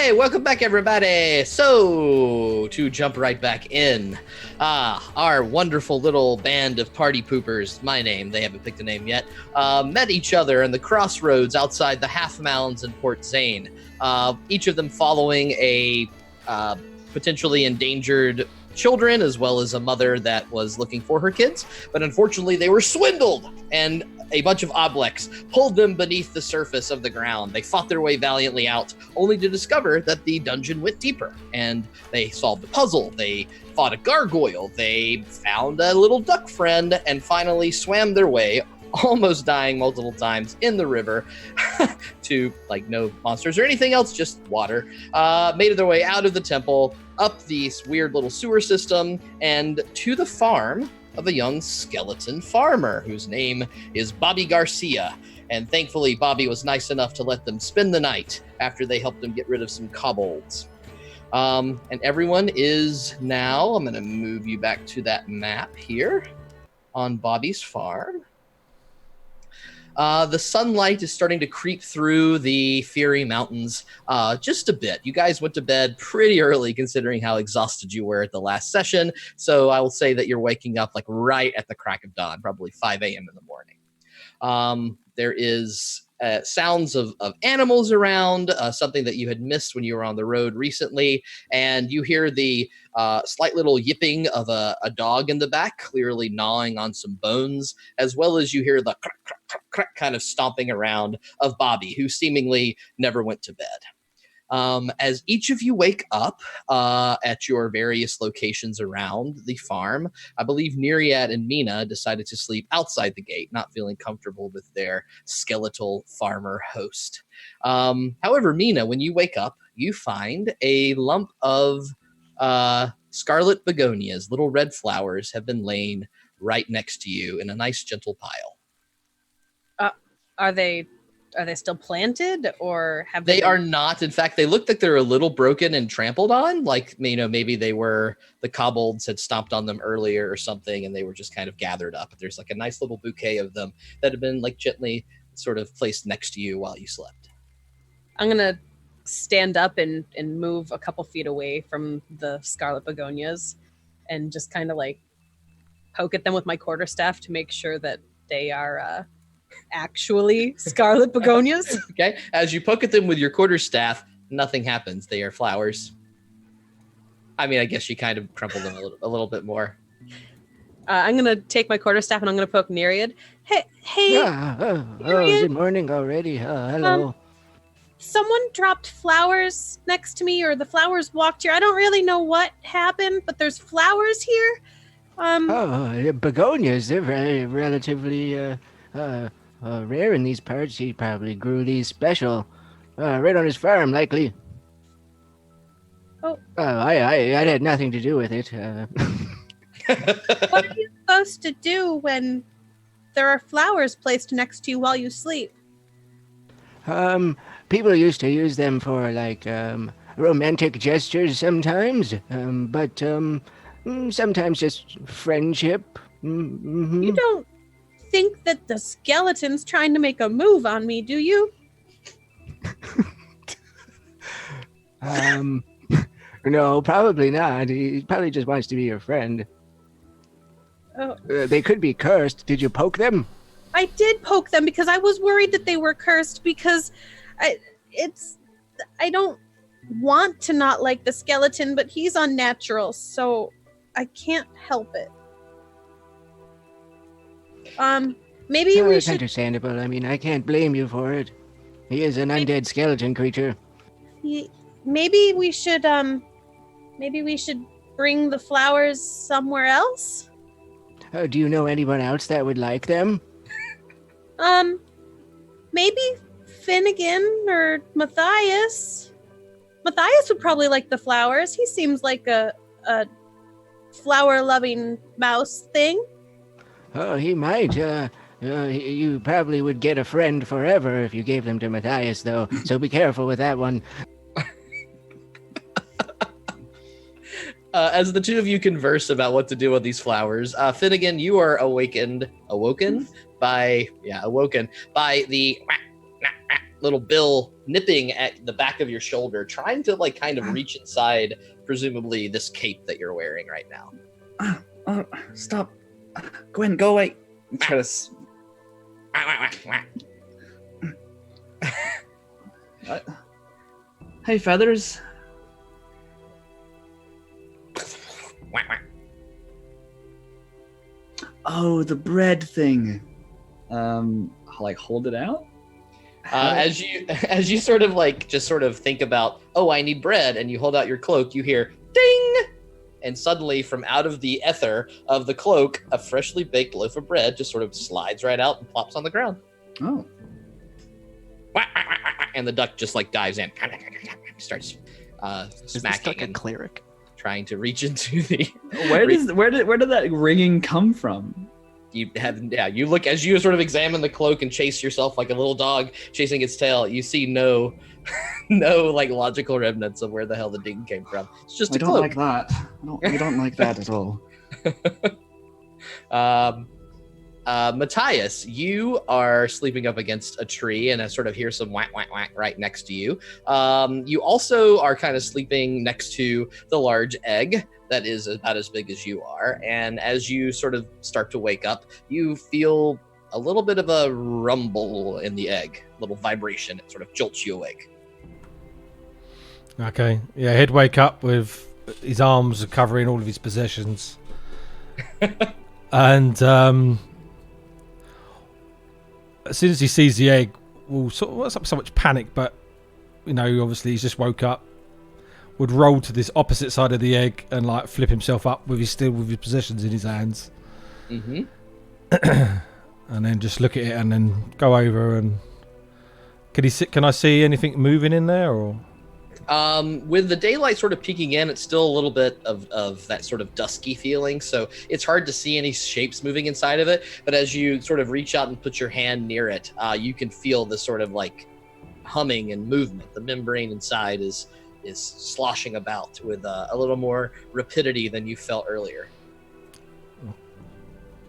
Hey, welcome back, everybody. So, to jump right back in, our wonderful little band of party poopers, my name, they haven't picked a name yet, met each other in the crossroads outside the Half Mounds in Port Zane. Each of them following a potentially endangered children, as well as a mother that was looking for her kids. But unfortunately, they were swindled, and a bunch of obleks pulled them beneath the surface of the ground. They fought their way valiantly out, only to discover that the dungeon went deeper. And they solved a puzzle. They fought a gargoyle. They found a little duck friend, and finally swam their way, almost dying multiple times in the river to, like, no monsters or anything else, just water. Made their way out of the temple, up this weird little sewer system, and to the farm of a young skeleton farmer whose name is Bobby Garcia. And thankfully, Bobby was nice enough to let them spend the night after they helped them get rid of some kobolds. And everyone is now, I'm going to move you back to that map here on Bobby's farm. The sunlight is starting to creep through the Fury Mountains just a bit. You guys went to bed pretty early considering how exhausted you were at the last session. So I will say that you're waking up like right at the crack of dawn, probably 5 a.m. in the morning. There is sounds of animals around, something that you had missed when you were on the road recently. And you hear the slight little yipping of a dog in the back, clearly gnawing on some bones, as well as you hear the crack, crack, crack, crack kind of stomping around of Bobby, who seemingly never went to bed. As each of you wake up at your various locations around the farm, I believe Nereid and Mina decided to sleep outside the gate, not feeling comfortable with their skeletal farmer host. However, Mina, when you wake up, you find a lump of scarlet begonias. Little red flowers have been laying right next to you in a nice, gentle pile. Are they still planted, or have they are not? In fact, they look like they're a little broken and trampled on. Like, maybe they were, the kobolds had stomped on them earlier or something, and they were just kind of gathered up. There's like a nice little bouquet of them that have been like gently sort of placed next to you while you slept. I'm gonna stand up and move a couple feet away from the scarlet begonias and just kind of like poke at them with my quarterstaff to make sure that they are actually scarlet begonias. Okay. As you poke at them with your quarterstaff, nothing happens. They are flowers. I mean, I guess you kind of crumple them a little bit more. I'm going to take my quarterstaff and I'm going to poke Nereid. Hey. Good morning already. Hello. Someone dropped flowers next to me, or the flowers walked here. I don't really know what happened, but there's flowers here. Begonias, they're very relatively rare in these parts. He probably grew these special, right on his farm, likely. Oh. I had nothing to do with it. What are you supposed to do when there are flowers placed next to you while you sleep? People used to use them for, like, romantic gestures sometimes, but sometimes just friendship. Mm-hmm. You don't think that the skeleton's trying to make a move on me, do you? No, probably not. He probably just wants to be your friend. Oh. They could be cursed. Did you poke them? I did poke them because I was worried that they were cursed, because I don't want to not like the skeleton, but he's unnatural, so I can't help it. Maybe we It's should... understandable. I mean, I can't blame you for it. He is an undead skeleton creature. Maybe we should bring the flowers somewhere else? Do you know anyone else that would like them? Maybe Finnegan or Matthias. Matthias would probably like the flowers. He seems like a flower-loving mouse thing. Oh, he might. You probably would get a friend forever if you gave them to Matthias, though, so be careful with that one. As the two of you converse about what to do with these flowers, Finnegan, you are awoken by the little bill nipping at the back of your shoulder, trying to like kind of reach inside, presumably this cape that you're wearing right now. Stop. Gwen, go away. Try to... Hey, Feathers. Oh, the bread thing. Like hold it out? As you sort of like just sort of think about, oh, I need bread, and you hold out your cloak, you hear ding, and suddenly from out of the ether of the cloak, a freshly baked loaf of bread just sort of slides right out and plops on the ground. Oh. And the duck just like dives in, starts smacking like a cleric, trying to reach into the. Where did that ringing come from? You look as you sort of examine the cloak and chase yourself like a little dog chasing its tail. You see no like logical remnants of where the hell the ding came from. It's just a cloak. I don't like that. I don't like that at all. Matthias, you are sleeping up against a tree and I sort of hear some whack, whack, whack right next to you. You also are kind of sleeping next to the large egg that is about as big as you are. And as you sort of start to wake up, you feel a little bit of a rumble in the egg, a little vibration. It sort of jolts you awake. Okay. Yeah, he'd wake up with his arms covering all of his possessions. And as soon as he sees the egg, well, what's up so much panic, but obviously he's just woke up, would roll to this opposite side of the egg and like flip himself up with his possessions in his hands. Mm-hmm. And then just look at it and then go over and can I see anything moving in there or? With the daylight sort of peeking in, it's still a little bit of that sort of dusky feeling, so it's hard to see any shapes moving inside of it. But as you sort of reach out and put your hand near it, you can feel this sort of like humming and movement. The membrane inside is sloshing about with a little more rapidity than you felt earlier.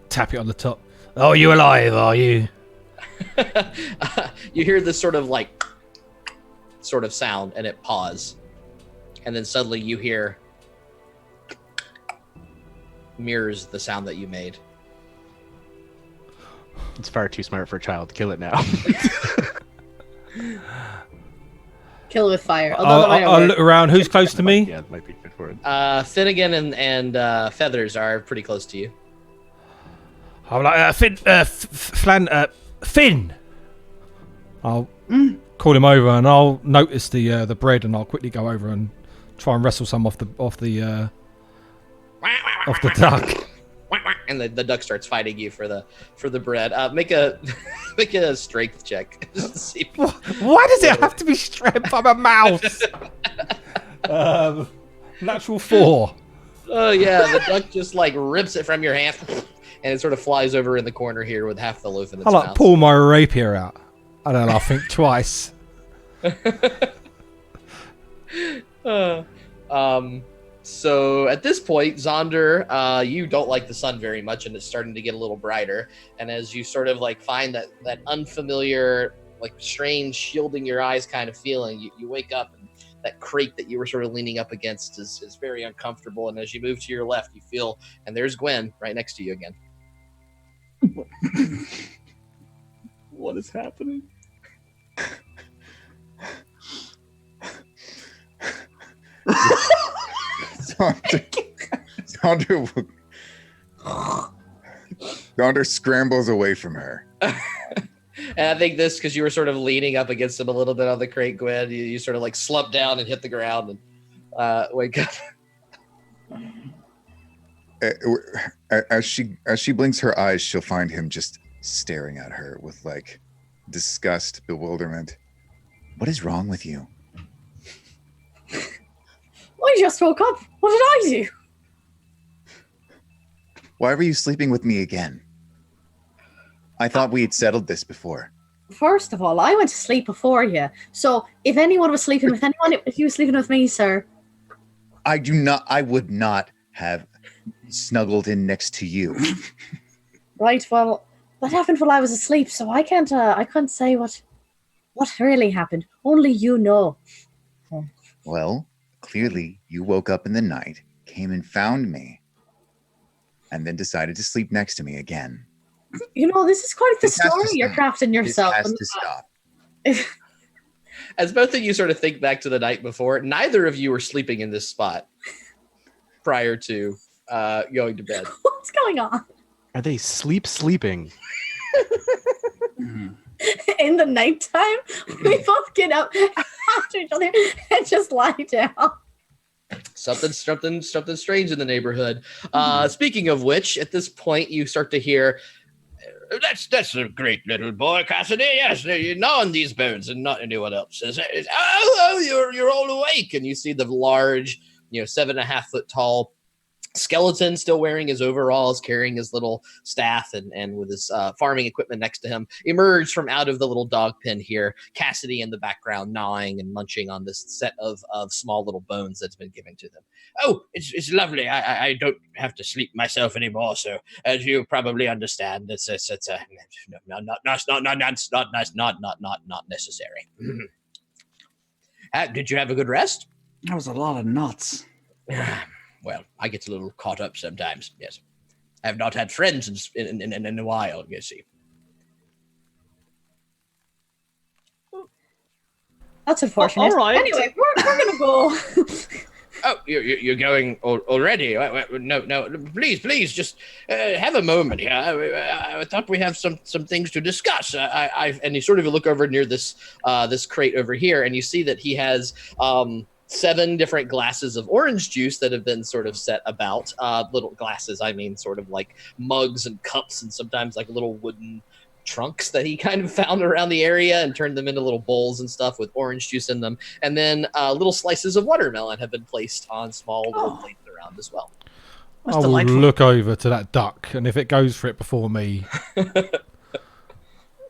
Tap it on the top. Oh, you alive, are you? You hear this sort of like sound and it pause, and then suddenly you hear mirrors the sound that you made. It's far too smart for a child. Kill it now. Kill it with fire. I'll look around. Who's close to me? Yeah, that might be good for it. Finnegan and Feathers are pretty close to you. I'm like Finn. I'll call him over and I'll notice the bread and I'll quickly go over and try and wrestle some off the duck. And the duck starts fighting you for the bread. Make a strength check. See. Why does it have to be strength? I'm a mouse. Natural 4. Oh yeah, the duck just like rips it from your hand, and it sort of flies over in the corner here with half the loaf in its mouth. Pull my rapier out. I don't know. I think twice. So at this point, Zonder, you don't like the sun very much, and it's starting to get a little brighter. And as you sort of like find that unfamiliar, like strange shielding your eyes kind of feeling, you wake up and that crate that you were sort of leaning up against is very uncomfortable. And as you move to your left, you feel, and there's Gwen right next to you again. What is happening? Zonder scrambles away from her. And I think this, because you were sort of leaning up against him a little bit on the crate, Gwen, you sort of like slump down and hit the ground and wake up. As she blinks her eyes, she'll find him just staring at her with like disgust, bewilderment. What is wrong with you? I just woke up. What did I do? Why were you sleeping with me again? I thought we had settled this before. First of all, I went to sleep before you. So if anyone was sleeping with anyone, if you were sleeping with me, sir. I would not have snuggled in next to you. Right, well, that happened while I was asleep, so I can't say what... What really happened? Only you know. Well, clearly you woke up in the night, came and found me, and then decided to sleep next to me again. You know, this is quite the This has to story you're stop. crafting yourself. This has to stop. As both of you sort of think back to the night before, neither of you were sleeping in this spot prior to going to bed. What's going on? Are they sleeping? In the nighttime, we both get up after each other and just lie down. Something strange in the neighborhood. Speaking of which, at this point, you start to hear, "That's a great little boy, Cassidy. Yes, you're gnawing these bones, and not anyone else. You're all awake." And you see the large, 7.5 foot tall skeleton, still wearing his overalls, carrying his little staff, and with his farming equipment next to him, emerge from out of the little dog pen here. Cassidy in the background, gnawing and munching on this set of small little bones that's been given to them. "Oh, it's lovely. I don't have to sleep myself anymore. So, as you probably understand, it's not necessary." Did you have a good rest? That was a lot of nuts. Well, I get a little caught up sometimes, yes. I have not had friends in a while, you see. That's unfortunate. all right. Anyway, we're gonna go. Oh, you're going already? No, please, just have a moment here. I thought we have some things to discuss. And you sort of look over near this crate over here, and you see that he has 7 different glasses of orange juice that have been sort of set about. Little glasses, I mean, sort of like mugs and cups, and sometimes like little wooden trunks that he kind of found around the area and turned them into little bowls and stuff with orange juice in them. And then little slices of watermelon have been placed on small little plates around as well. I will look over to that duck, and if it goes for it before me,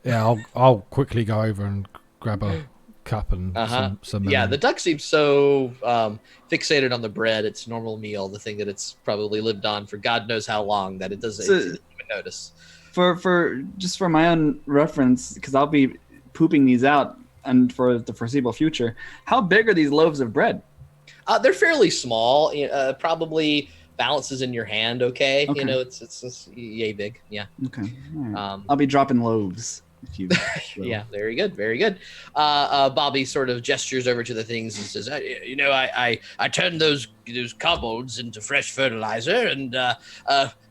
yeah, I'll quickly go over and grab a cup and some Yeah, the duck seems so fixated on the bread, its normal meal, the thing that it's probably lived on for God knows how long, that it doesn't even notice. For just for my own reference, because I'll be pooping these out and for the foreseeable future, how big are these loaves of bread? They're fairly small, probably balances in your hand. Okay. It's yay big. Yeah. Okay. Right. I'll be dropping loaves. Yeah, very good. Bobby sort of gestures over to the things and says, I turned those kobolds into fresh fertilizer and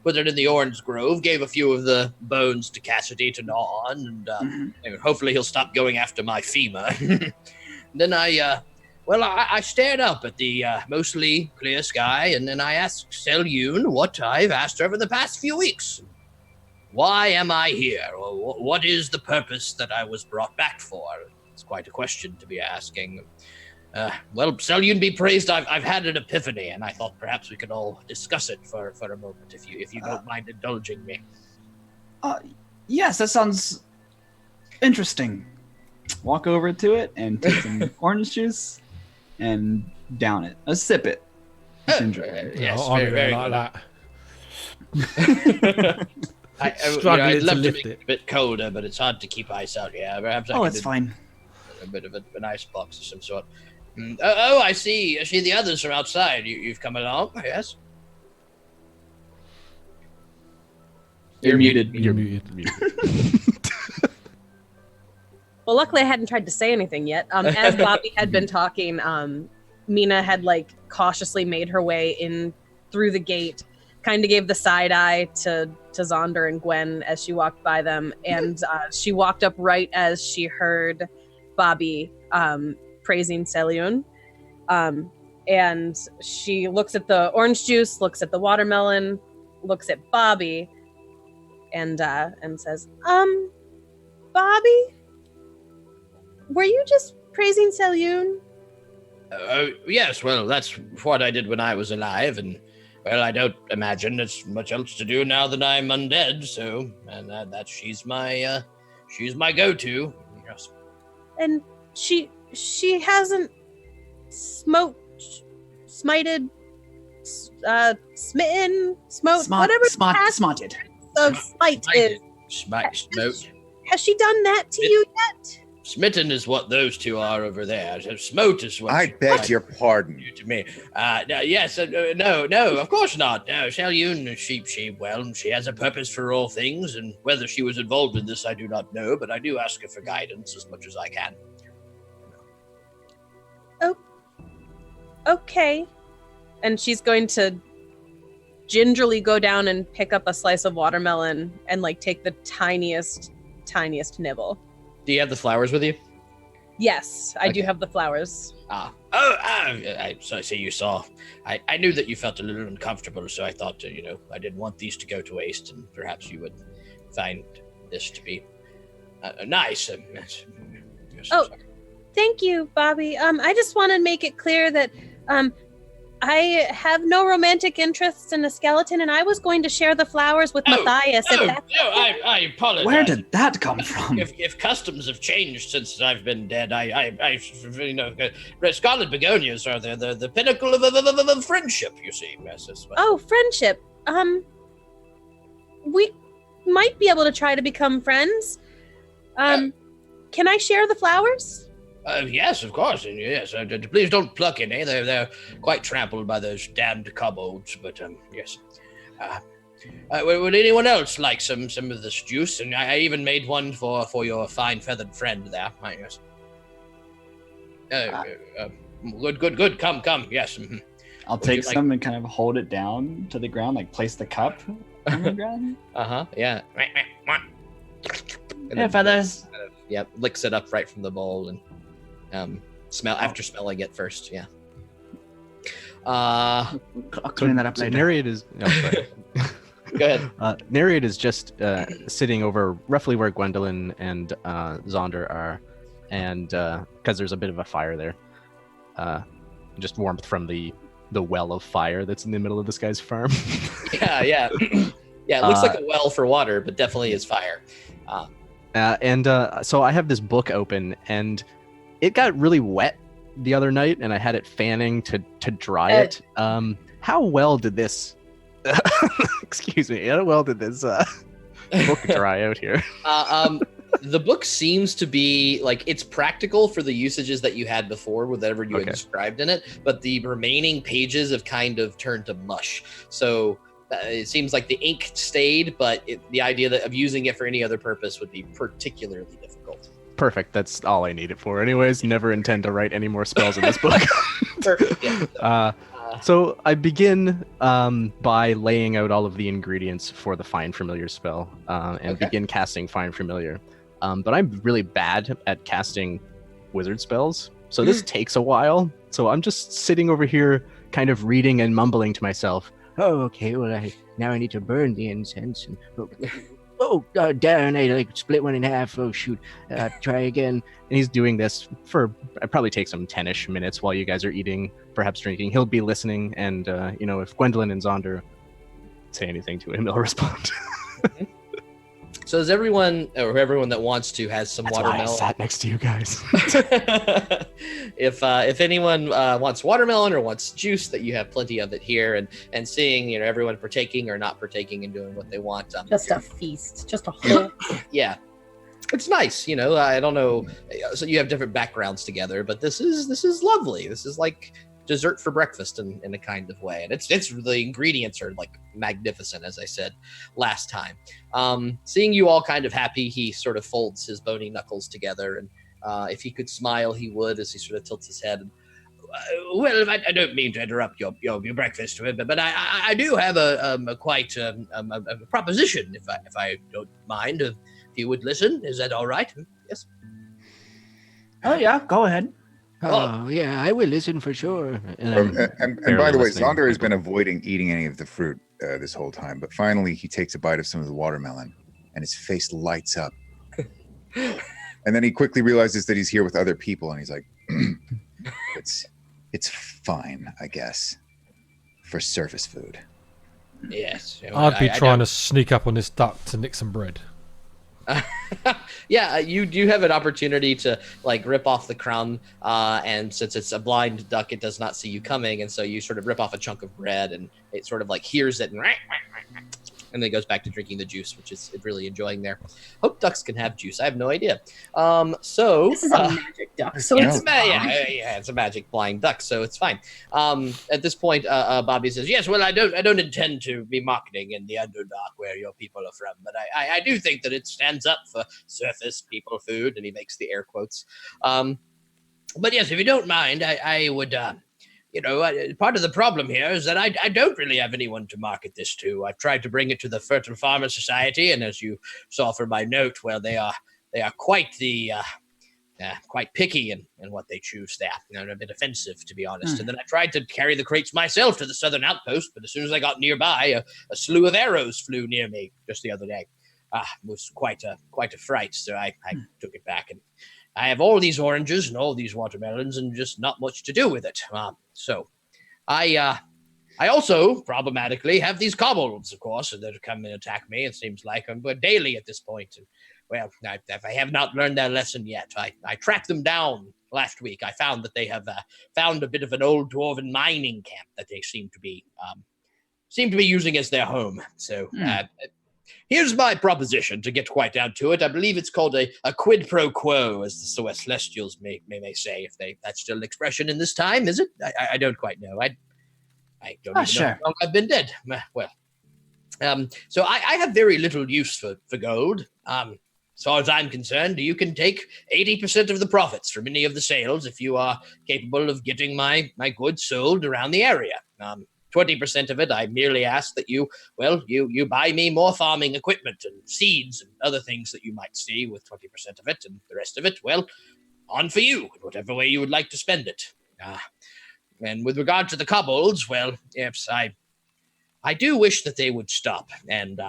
put it in the orange grove, gave a few of the bones to Cassidy to gnaw on, and hopefully he'll stop going after my femur. Then I stared up at the mostly clear sky, and then I asked Selyun what I've asked her over the past few weeks. Why am I here? Or what is the purpose that I was brought back for? It's quite a question to be asking. Well, Selyun be praised, I've had an epiphany, and I thought perhaps we could all discuss it for a moment, if you don't mind indulging me. Yes, that sounds interesting. Walk over to it and take some orange juice and down it. Sip it. Enjoy it. Yes, I'll very like that. I'd love to lift make it a bit colder, but it's hard to keep ice out here. Perhaps it's fine. A bit of an ice box of some sort. I see. I see the others are outside. You've come along, yes? You're muted. You're muted. Well, luckily I hadn't tried to say anything yet. As Bobby had been talking, Mina had cautiously made her way in through the gate, kind of gave the side eye to Zonder and Gwen as she walked by them, and she walked up right as she heard Bobby praising Selyun. And she looks at the orange juice, looks at the watermelon, looks at Bobby, and says, Bobby, were you just praising Selyun? Yes, well, that's what I did when I was alive, and well, I don't imagine there's much else to do now that I'm undead, so, and that she's my go-to. Yes. And she hasn't smited, smitten, whatever smarted. of smite is. Smote. Has she done that to you yet? Smitten is what those two are over there. Smote is what I beg your pardon. you to me. No, yes, no, of course not. No, Shalyun, she, well, she has a purpose for all things, and whether she was involved in this, I do not know, but I do ask her for guidance as much as I can. Oh, okay. And she's going to gingerly go down and pick up a slice of watermelon and like take the tiniest nibble. Do you have the flowers with you? Yes, I do Okay. have the flowers. So I see you saw. I knew that you felt a little uncomfortable, so I thought, I didn't want these to go to waste, and perhaps you would find this to be nice. Yes, Oh. Thank you, Bobby. I just want to make it clear that I have no romantic interests in a skeleton, and I was going to share the flowers with Matthias. I apologize. Where did that come from? If customs have changed since I've been dead, scarlet begonias are the pinnacle of friendship. You see, Oh, friendship. We might be able to try to become friends. Can I share the flowers? Yes, of course, and yes. Please don't pluck any. They're quite trampled by those damned kobolds. But yes. Would anyone else like some of this juice? And I even made one for your fine feathered friend there. Yes. Good. Come. Yes. I'll take some and kind of hold it down to the ground, like place the cup on the ground. Yeah. Yeah, feathers. Yep. Licks it up right from the bowl and after smelling it first. Yeah. I'll clean that up later. Narrate is. Oh, sorry. Go ahead. Narrate is just sitting over roughly where Gwendolyn and Zonder are, and because there's a bit of a fire there, just warmth from the well of fire that's in the middle of this guy's farm. Yeah. Yeah, it looks like a well for water, but definitely is fire. So I have this book open, and it got really wet the other night, and I had it fanning to dry it. How well did this? Excuse me. How well did this book dry out here? The book seems to be like it's practical for the usages that you had before, whatever you had described in it, but the remaining pages have kind of turned to mush. So it seems like the ink stayed, but the idea of using it for any other purpose would be particularly difficult. Perfect. That's all I need it for. Anyways, never intend to write any more spells in this book. Perfect. Yeah. So I begin by laying out all of the ingredients for the Find Familiar spell and begin casting Find Familiar. But I'm really bad at casting wizard spells, so this takes a while. So I'm just sitting over here kind of reading and mumbling to myself. Oh, okay. Well, now I need to burn the incense. And darn! I split one in half. Oh shoot! Try again. And he's doing this for it probably takes him 10-ish minutes while you guys are eating, perhaps drinking. He'll be listening, and if Gwendolyn and Zonder say anything to him, he'll respond. So does everyone that wants to has some That's watermelon? why I sat next to you guys. If anyone wants watermelon or wants juice, that you have plenty of it here, and seeing everyone partaking or not partaking and doing what they want. Just a feast. Just a whole. Yeah, it's nice. I don't know. So you have different backgrounds together, but this is lovely. This is like dessert for breakfast in a kind of way, and it's the ingredients are like magnificent, as I said last time. Seeing you all kind of happy, he sort of folds his bony knuckles together, and if he could smile, he would, as he sort of tilts his head. And, well, I don't mean to interrupt your breakfast, but I do have a quite a proposition, if I don't mind, if you would listen. Is that all right? Yes. Oh yeah, go ahead. Oh, yeah, I will listen for sure. And barely by the way, listening. Zonder has been avoiding eating any of the fruit this whole time, but finally he takes a bite of some of the watermelon, and his face lights up. And then he quickly realizes that he's here with other people, and he's like, "It's fine, I guess, for surface food." Yes. I'd be trying to sneak up on this duck to nick some bread. Yeah, you do have an opportunity to rip off the crumb, and since it's a blind duck, it does not see you coming, and so you sort of rip off a chunk of bread, and it sort of hears it and And then goes back to drinking the juice, which is really enjoying there. Hope ducks can have juice. I have no idea. So This is a magic duck, so it's it's fine. it's a magic flying duck, so it's fine. At this point, Bobby says, "Yes, well, I don't intend to be marketing in the Underdark where your people are from, but I do think that it stands up for surface people food," and he makes the air quotes. But yes, if you don't mind, I would. Part of the problem here is that I don't really have anyone to market this to. I've tried to bring it to the Fertile Farmer Society, and as you saw from my note, well, they are quite quite picky in what they choose there. A bit offensive, to be honest. And then I tried to carry the crates myself to the southern outpost, but as soon as I got nearby, a slew of arrows flew near me just the other day. It was quite a fright, so I took it back. And I have all these oranges and all these watermelons and just not much to do with it. So I also, problematically, have these kobolds, of course, that come and attack me, it seems like, daily at this point. And, well, I have not learned their lesson yet. I tracked them down last week. I found that they have found a bit of an old dwarven mining camp that they seem to be using as their home. So here's my proposition, to get quite down to it. I believe it's called a quid pro quo, as the Celestials may say, if that's still an expression in this time, is it? I don't quite know. I don't even know how long I've been dead. Well, so I have very little use for gold. As far as I'm concerned, you can take 80% of the profits from any of the sales if you are capable of getting my goods sold around the area. 20% of it, I merely ask that you buy me more farming equipment and seeds and other things that you might see with 20% of it, and the rest of it, well, on for you, in whatever way you would like to spend it. And with regard to the kobolds, well, yes, I do wish that they would stop. And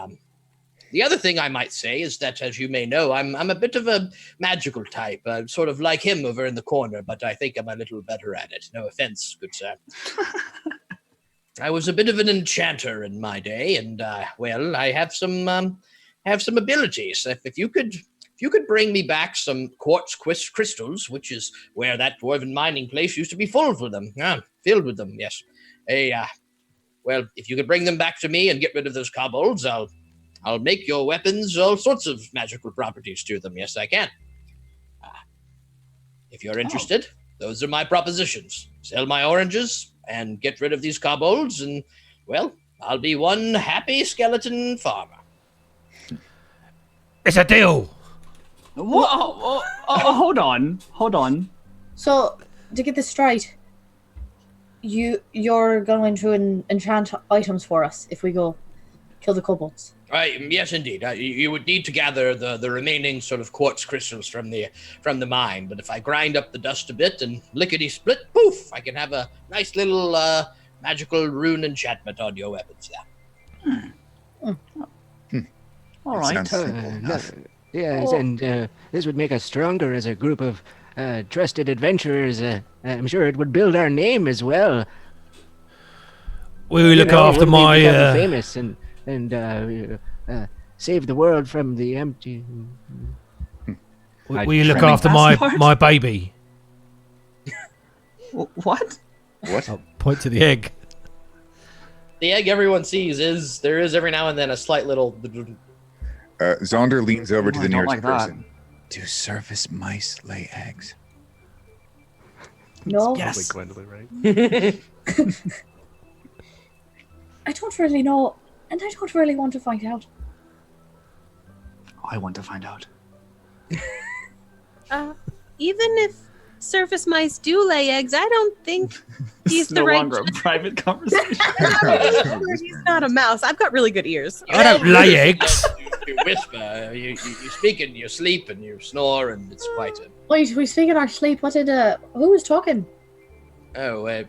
the other thing I might say is that, as you may know, I'm a bit of a magical type, sort of like him over in the corner, but I think I'm a little better at it. No offense, good sir. I was a bit of an enchanter in my day, and I have some abilities. If you could bring me back some quartz crystals, which is where that dwarven mining place used to be filled with them. Yes. If you could bring them back to me and get rid of those kobolds, I'll make your weapons all sorts of magical properties to them. Yes, I can. If you're interested, those are my propositions. Sell my oranges and get rid of these kobolds, and, well, I'll be one happy skeleton farmer. It's a deal. Whoa, hold on. So, to get this straight, you're going to enchant items for us if we go kill the kobolds. Yes, indeed. You would need to gather the remaining sort of quartz crystals from the mine. But if I grind up the dust a bit and lickety-split, poof, I can have a nice little magical rune enchantment on your weapons there. All right. Sounds simple enough. Yes, and this would make us stronger as a group of trusted adventurers. I'm sure it would build our name as well. We look after my famous and save the world from the empty. We look after my baby. What? What? I'll point to the egg. The egg everyone sees is every now and then a slight little. Zonder leans over to the I don't nearest like that. person. Do surface mice lay eggs? No, Yes. Probably Gwendolyn, right? I don't really know, and I don't really want to find out. I want to find out. Even if surface mice do lay eggs, I don't think he's It's the no right. longer a private conversation. He's not a mouse. I've got really good ears. I don't lay eggs. You whisper, you speak in your sleep and you snore, and it's quite a. Wait, we speak in our sleep. What did who was talking? Oh, I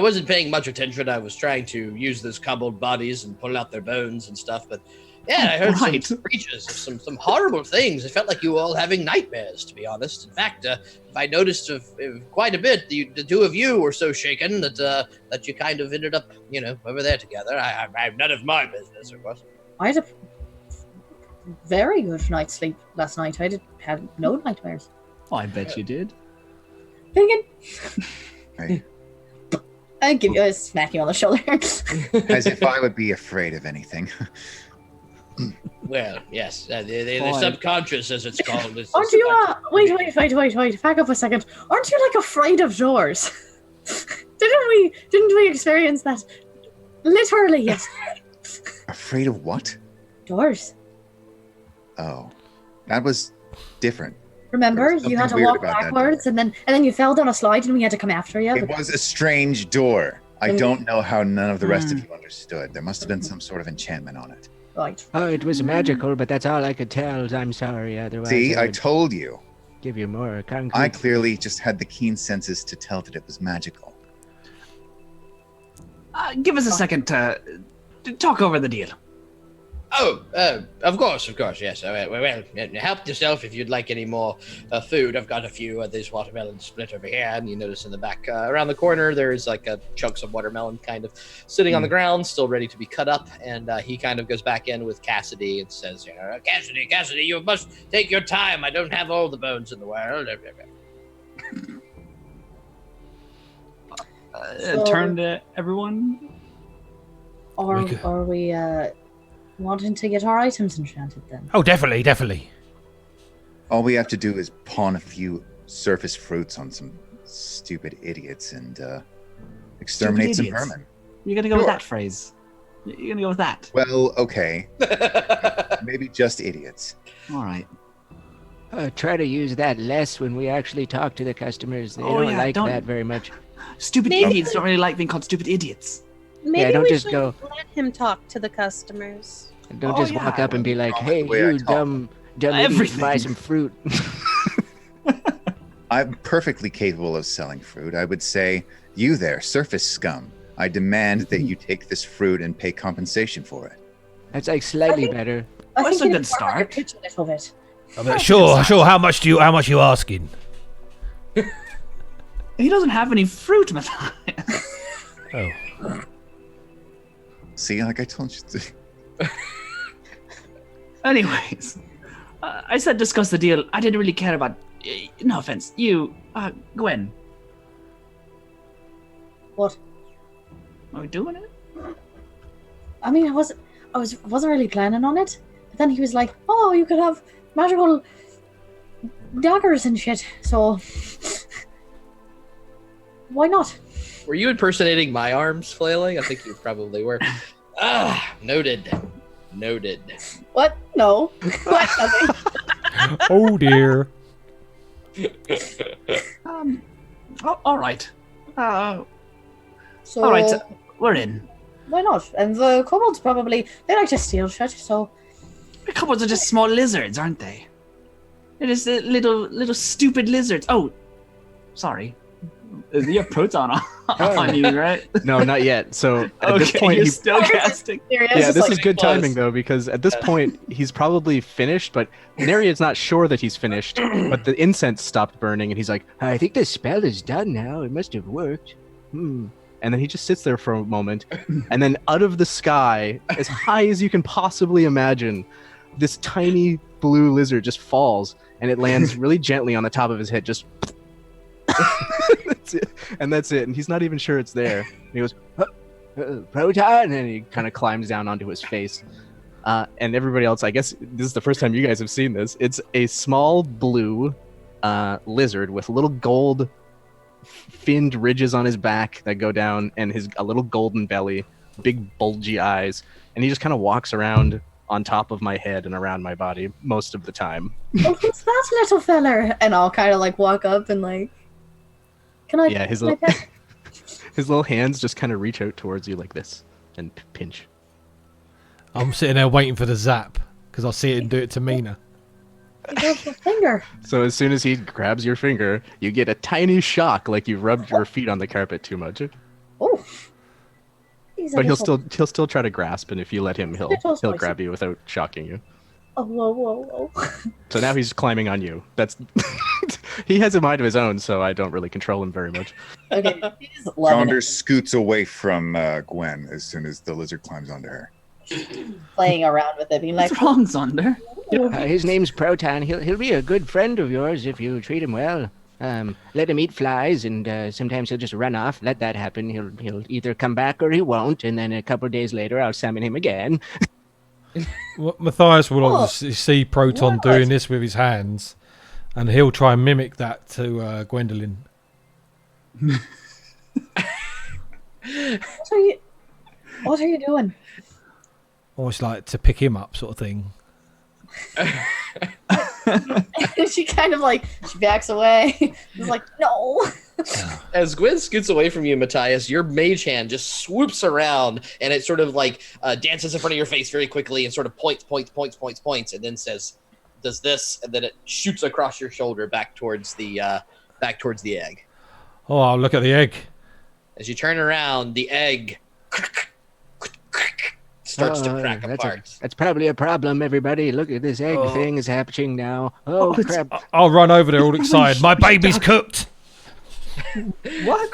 wasn't paying much attention. I was trying to use those kobold bodies and pull out their bones and stuff, but yeah, I heard Right. some screeches of some horrible things. It felt like you were all having nightmares, to be honest. In fact, I noticed quite a bit. The two of you were so shaken that you kind of ended up, over there together. I have none of my business, of course. I had a very good night's sleep last night. I had no nightmares. I bet you did. Thinking. Hey, I give you a smack you on the shoulder. As if I would be afraid of anything. Well, yes, the Boy. subconscious, as it's called. Is Aren't you, wait, back up a second. Aren't you, like, afraid of doors? Didn't we experience that? Literally, yes. Afraid of what? Doors. Oh, that was different. Remember, There was you had to something walk weird about that backwards, and then you fell down a slide, and we had to come after you. It was a strange door. I Mm. don't know how none of the rest of you understood. There must have been some sort of enchantment on it. Right. Oh, it was magical, but that's all I could tell. I'm sorry. Otherwise, See, I would told you. give you more concrete. I clearly just had the keen senses to tell that it was magical. Give us a second to talk over the deal. Oh, of course, yes. Well, help yourself if you'd like any more food. I've got a few of these watermelons split over here, and you notice in the back, around the corner, there's like a chunks of watermelon kind of sitting on the ground, still ready to be cut up. And he kind of goes back in with Cassidy and says, Cassidy, you must take your time. I don't have all the bones in the world. Turn to everyone. Or are we wanting to get our items enchanted then? Oh, definitely. All we have to do is pawn a few surface fruits on some stupid idiots and exterminate some idiots. vermin. You're gonna go with Sure. that phrase. You're gonna go with that. Well, okay. Maybe just idiots. All right. Try to use that less when we actually talk to the customers. They Oh, don't yeah, like don't- that very much. Stupid Maybe- idiots don't really like being called stupid idiots. Maybe don't we just should go- let him talk to the customers. Don't Oh, just walk yeah. up and be like, Wrong with "Hey, the way I you talk." dumb idiot, Everything. buy some fruit." I'm perfectly capable of selling fruit. I would say, you there, surface scum. I demand that you take this fruit and pay compensation for it. That's like slightly better. I That's think a you good need to work on your start. pitch a little bit. Sure. How much you asking? He doesn't have any fruit, Matthias. Oh. See, like I told you to. Anyways, I said discuss the deal. I didn't really care about. No offense, you, Gwen. What? Are we doing it? I mean, I wasn't really planning on it. But then he was like, "Oh, you could have magical daggers and shit." So why not? Were you impersonating my arms flailing? I think you probably were. Noted. What? No. What? Nothing. Oh dear. All right. So All right, we're in. why not? And the kobolds probably they like to steal shit. So The kobolds are just small lizards, aren't they? They're just little stupid lizards. Oh, sorry. You have proton on you, right? No, not yet. So at this point, you're he, still casting. yeah, this is good close. timing though, because at this point he's probably finished, but Neria's not sure that he's finished. But the incense stopped burning, and he's like, I think the spell is done now. It must have worked. and then he just sits there for a moment, and then out of the sky, as high as you can possibly imagine, this tiny blue lizard just falls, and it lands really gently on the top of his head, just. That's it. And that's it. And he's not even sure it's there. And he goes, Proton, and he kind of climbs down onto his face. And everybody else, I guess this is the first time you guys have seen this. It's a small blue lizard with little gold finned ridges on his back that go down, and a little golden belly, big bulgy eyes, and he just kind of walks around on top of my head and around my body most of the time. oh, who's that little feller? And I'll kind of like walk up and like, can I? Yeah, his can I little pet- his little hands just kind of reach out towards you like this and pinch. I'm sitting there waiting for the zap because I see it and do it to Mina. He goes with finger. So as soon as he grabs your finger, you get a tiny shock, like you've rubbed your feet on the carpet too much. Oh. He's a But he'll little- still try to grasp, and if you let him, he'll spicy. grab you without shocking you. Oh, whoa. So now he's climbing on you. That's he has a mind of his own, so I don't really control him very much. Okay. He's loving Yonder scoots away from Gwen as soon as the lizard climbs onto her. it, playing around with it, being like, What's wrong, Zonder? his name's Proton. He'll be a good friend of yours if you treat him well. let him eat flies, and sometimes he'll just run off. Let that happen. He'll either come back or he won't, and then a couple of days later, I'll summon him again. Well, Matthias will Oh, obviously see Proton what? doing this with his hands, and he'll try and mimic that to Gwendolyn. What are you doing? Almost like to pick him up, sort of thing. She kind of like she backs away. She's like, no. As Gwen scoots away from you, Matthias, your mage hand just swoops around and it sort of like dances in front of your face very quickly and sort of points, and then does this, and then it shoots across your shoulder back towards the egg. Oh, I'll look at the egg. As you turn around, the egg starts to crack that's apart. that's probably a problem, everybody. Look at this egg thing is happening now. Oh, crap. I'll run over there all excited. My baby's cooked. What?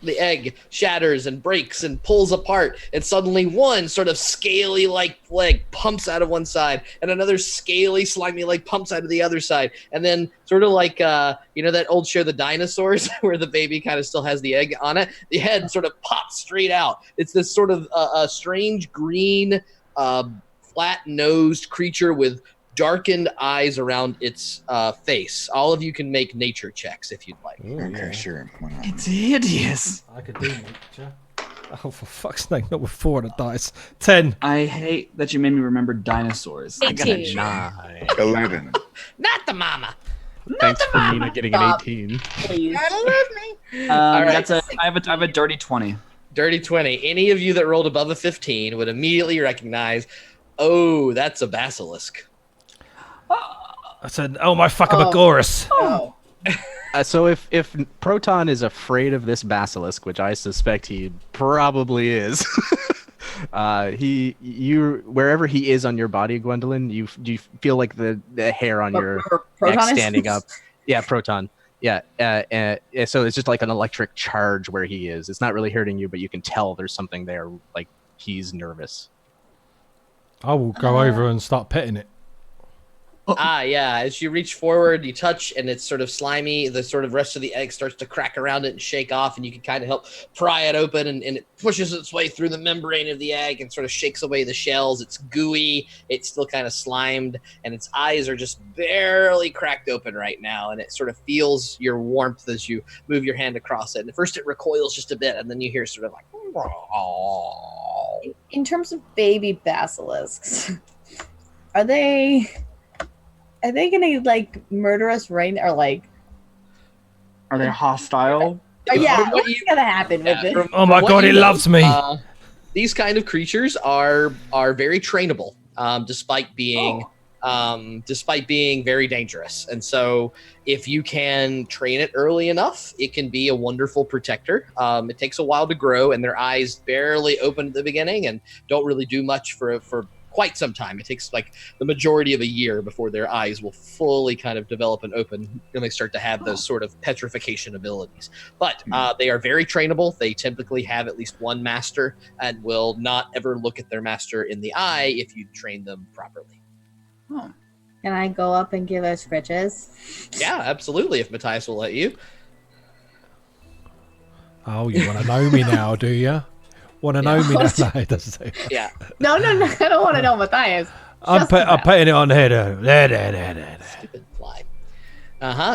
The egg shatters and breaks and pulls apart, and suddenly one sort of scaly like leg pumps out of one side, and another scaly slimy leg pumps out of the other side, and then sort of like that old show The Dinosaurs where the baby kind of still has the egg on it, the head sort of pops straight out. It's this sort of a strange green flat-nosed creature with darkened eyes around its face. All of you can make nature checks if you'd like. Okay, sure. Why not? It's hideous. I could do nature. Oh, for fuck's sake, not with 4 on the dice. 10. I hate that you made me remember dinosaurs. I got a 18. 9. 11. Not the mama. Thanks for Nina getting an Stop. 18. Please. All right. I have a dirty 20. Dirty 20. Any of you that rolled above a 15 would immediately recognize, oh, that's a basilisk. I said, oh my fuck, I'm a Gorus. Oh. So if Proton is afraid of this basilisk, which I suspect he probably is, wherever he is on your body, Gwendolyn, you feel like the hair on your neck Proton is- standing up. Yeah, Proton. Yeah, so it's just like an electric charge where he is. It's not really hurting you, but you can tell there's something there. Like he's nervous. I will go over and start petting it. Yeah. As you reach forward, you touch, and it's sort of slimy. The sort of rest of the egg starts to crack around it and shake off, and you can kind of help pry it open, and it pushes its way through the membrane of the egg and sort of shakes away the shells. It's gooey. It's still kind of slimed, and its eyes are just barely cracked open right now, and it sort of feels your warmth as you move your hand across it. And at first it recoils just a bit, and then you hear sort of like, oh. In terms of baby basilisks, are they gonna like murder us right now? Or like, Are they hostile? yeah, what what's gonna happen with it? Oh my god, he loves me. These kind of creatures are very trainable, despite being very dangerous. And so, if you can train it early enough, it can be a wonderful protector. It takes a while to grow, and their eyes barely open at the beginning and don't really do much for quite some time. It takes like the majority of a year before their eyes will fully kind of develop and open, and they start to have those sort of petrification abilities. But they are very trainable. They typically have at least one master and will not ever look at their master in the eye if you train them properly. Oh. Can I go up and give us riches? Yeah, absolutely, if Matthias will let you. Oh, you want to know me now, do you? Want to know me now? No, it doesn't say. Yeah. No, I don't want to know Matthias. I'm petting it on the head. Stupid fly.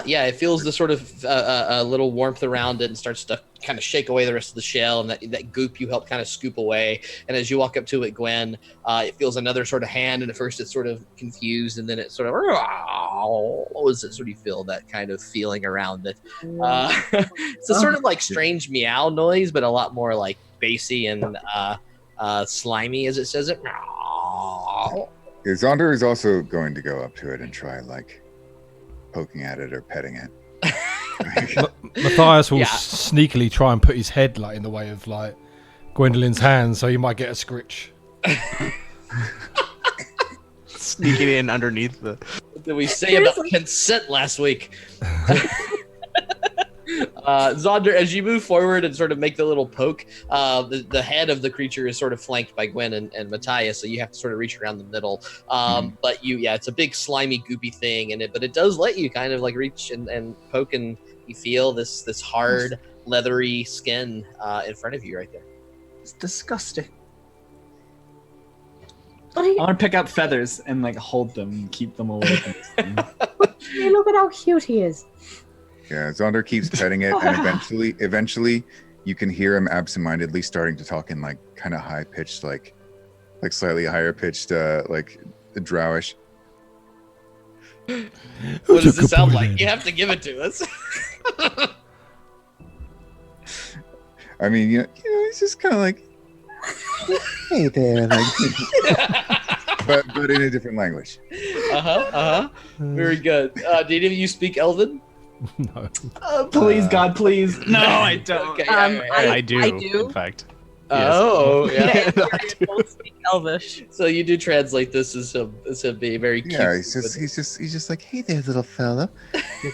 Yeah, it feels the sort of a little warmth around it and starts to kind of shake away the rest of the shell, and that goop you help kind of scoop away. And as you walk up to it, Gwen, it feels another sort of hand, and at first it's sort of confused, and then it sort of, what was it? Sort of feel that kind of feeling around it. It's a sort of like strange meow noise, but a lot more like bassy and slimy, as it says it. Xander is also going to go up to it and try like poking at it or petting it. Matthias will sneakily try and put his head like in the way of like Gwendolyn's hands, so you might get a scritch. Sneaking in underneath the. What did we say about consent last week? Zonder, as you move forward and sort of make the little poke, the head of the creature is sort of flanked by Gwen and Matthias, so you have to sort of reach around the middle. But it's a big slimy goopy thing, but it does let you kind of like reach and poke, and you feel this hard leathery skin in front of you right there. It's disgusting. What are I you, want to pick up feathers and like hold them and keep them away from this thing. hey, look at how cute he is. Yeah, Zonder keeps petting it, and eventually, you can hear him absentmindedly starting to talk in like kind of high pitched, like slightly higher pitched, like drowish. What does it sound like? You have to give it to us. I mean, you know, it's just kind of like, hey there, like, but in a different language. Very good. Do any of you speak Elven? No. Please, God, please. No, I don't. Okay, I do. I do. In fact. Oh, yeah. I don't speak Elvish. So you do translate this as him being very cute. Yeah, he's just like, hey there, little fella, you're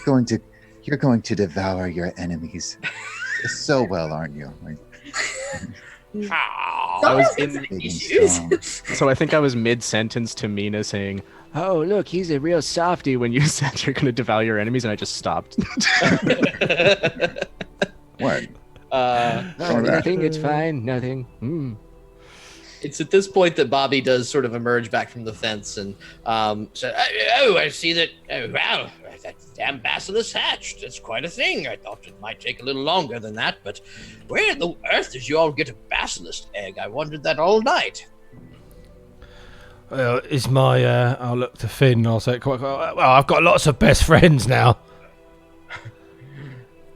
going to devour your enemies so well, aren't you? Like, I was Sometimes big and issues. strong. So I think I was mid-sentence to Mina saying, "Oh, look, he's a real softie," when you said you're going to devour your enemies, and I just stopped. What? Nothing, it's fine, nothing. It's at this point that Bobby does sort of emerge back from the fence and said, "Oh, I see that. Oh, wow, that damn basilisk hatched. That's quite a thing. I thought it might take a little longer than that, but where in the earth did you all get a basilisk egg? I wondered that all night." Well, it's my. I'll look to Finn and I'll say, well, I've got lots of best friends now.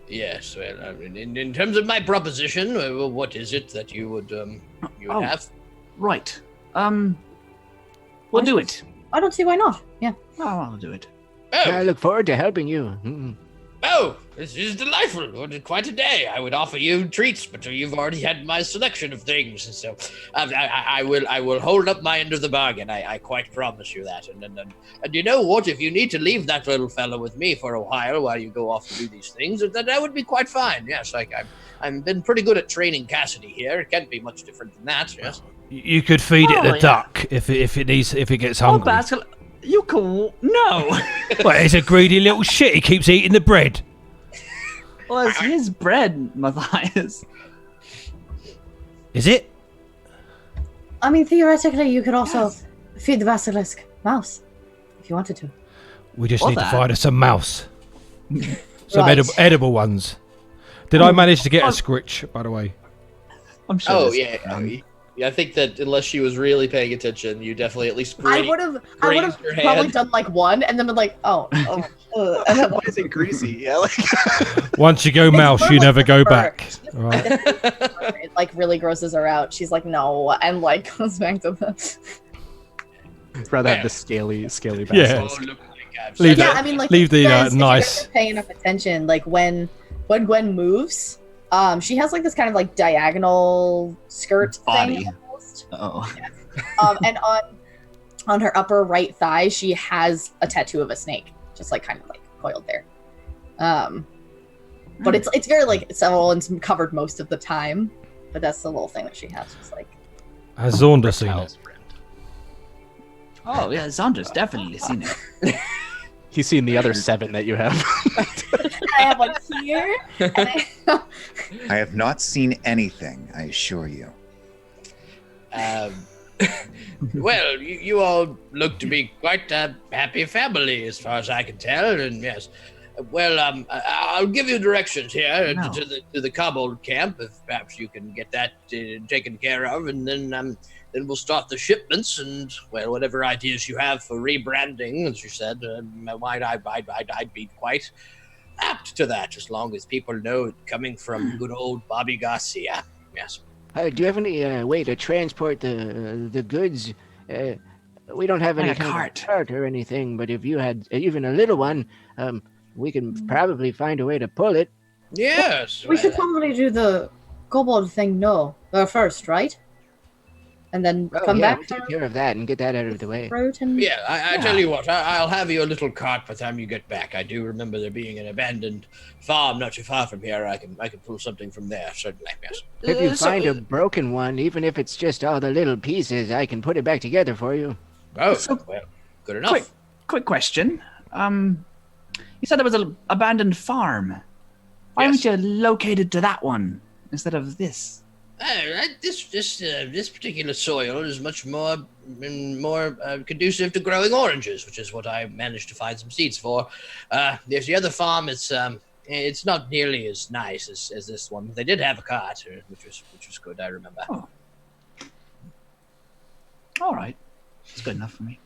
Yes, well, I mean, in terms of my proposition, what is it that you would have? Right. We'll do it. I don't see why not. Yeah. Oh, I'll do it. I Oh, look forward to helping you. this is delightful. What quite a day. I would offer you treats, but you've already had my selection of things, so I will hold up my end of the bargain. I quite promise you that. And you know what? If you need to leave that little fella with me for a while you go off to do these things, that would be quite fine. Yes, I've been pretty good at training Cassidy here. It can't be much different than that. Yes. You could feed it Oh, the yeah. duck if it gets Oh, hungry. Bascal, you can no. Well, he's a greedy little shit. He keeps eating the bread. Well, it's his bread, Matthias. Is it? I mean, theoretically, you could also feed the basilisk mouse if you wanted to. We just Or need to that. find us some mouse. Some Right. edible ones. Did I manage to get a scritch, by the way? I'm sure. Oh this- yeah. I think that unless she was really paying attention, you definitely at least I grazed would have your probably hand. done like one, and then been like, and then Why is it greasy? Yeah, like Once you go mouse, more you like never go fur. back. Right. it like really grosses her out. She's like, no, and like goes back to the. rather have the scaly Yeah. basilisk. Oh, look, like, Leave Yeah, the- I mean, like leave the, if you guys nice- are paying enough attention, like when Gwen moves, she has like this kind of like diagonal skirt Body. thing almost. Oh. And on her upper right thigh, she has a tattoo of a snake, just like kind of like coiled there. But it's very like subtle and covered most of the time. But that's the little thing that she has. Just like Has Zonda seen it? Oh yeah, Zandra's definitely seen it. He's seen the other 7 that you have. I have one here. And I have not seen anything, I assure you. Well, you all look to be quite a happy family, as far as I can tell. And yes, well, I'll give you directions here No. to the Kobold camp, if perhaps you can get that taken care of, and then we'll start the shipments. And well, whatever ideas you have for rebranding, as you said, I'd be quite apt to that, as long as people know it coming from good old Bobby Garcia. Yes. Do you have any way to transport the goods? We don't have any Like a kind of cart. cart or anything, but if you had even a little one, we can probably find a way to pull it. Yes. we should probably do the kobold thing first, right? and then Oh, come yeah, back we'll take care of that and get that out of the way. route and Yeah, I tell you what, I'll have you a little cart by the time you get back. I do remember there being an abandoned farm not too far from here. I can pull something from there, certainly, yes. If you find a broken one, even if it's just all the little pieces, I can put it back together for you. Oh, So- well, good enough. Quick question. You said there was an abandoned farm. Why Yes. haven't you located to that one instead of this? This particular soil is much more conducive to growing oranges, which is what I managed to find some seeds for. There's the other farm. It's not nearly as nice as this one. They did have a cart, which was good. I remember. Oh. All right, it's good enough for me.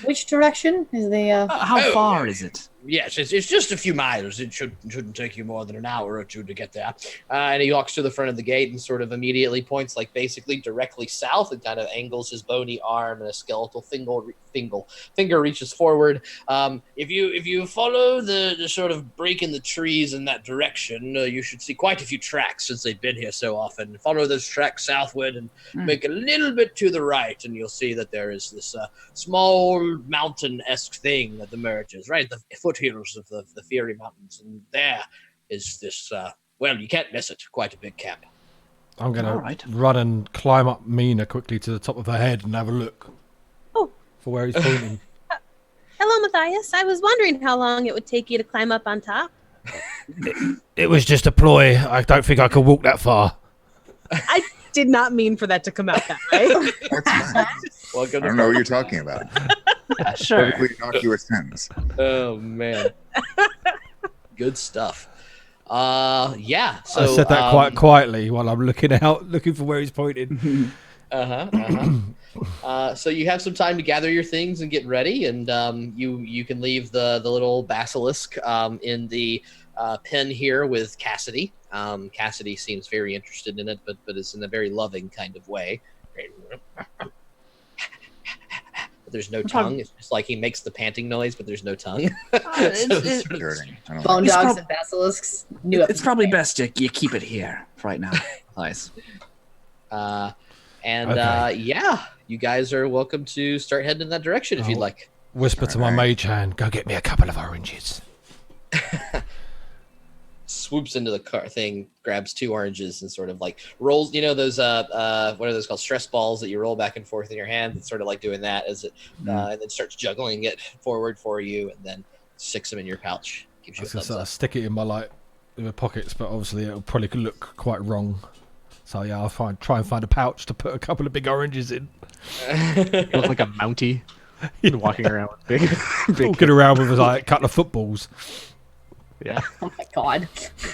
which direction is the? How Oh, far is it? Yes, it's just a few miles. It shouldn't take you more than an hour or two to get there. And he walks to the front of the gate and sort of immediately points, like basically directly south, and kind of angles his bony arm, and a skeletal finger reaches forward. If you follow the sort of break in the trees in that direction, you should see quite a few tracks since they've been here so often. Follow those tracks southward and make a little bit to the right, and you'll see that there is this small mountain-esque thing that emerges right at the foothills of the Fury Mountains, and there is this, well, you can't miss it, quite a big camp. I'm going All to right. run and climb up Mina quickly to the top of her head and have a look. Oh. For where he's pointing. Hello, Matthias. I was wondering how long it would take you to climb up on top. It was just a ploy. I don't think I could walk that far. I did not mean for that to come out that way. That's fine. Welcome I to don't know what you're talking about. Sure. Perfectly innocuous sentence. Oh man, good stuff. Yeah. So I said that quite quietly while I'm looking for where he's pointing. So you have some time to gather your things and get ready, and you can leave the little basilisk in the pen here with Cassidy. Cassidy seems very interested in it, but it's in a very loving kind of way. There's no tongue. It's just like he makes the panting noise, but there's no tongue. So it's sort of- Dirty. I don't Bone like It's dogs prob- and basilisks. New It's probably best you keep it here right now. Nice. Yeah, you guys are welcome to start heading in that direction if you'd Oh. like. Whisper to my mage hand, go get me a couple of oranges. Swoops into the car thing, grabs 2 oranges, and sort of like rolls. You know those what are those called? Stress balls that you roll back and forth in your hand. It's sort of like doing that as it, and then starts juggling it forward for you, and then sticks them in your pouch. Gives I you a was gonna thumbs sort up. of stick it in my pockets, but obviously it'll probably look quite wrong. So yeah, I'll try and find a pouch to put a couple of big oranges in. You look like a Mountie walking around with big Walking around with like a couple of footballs. yeah. Oh my god.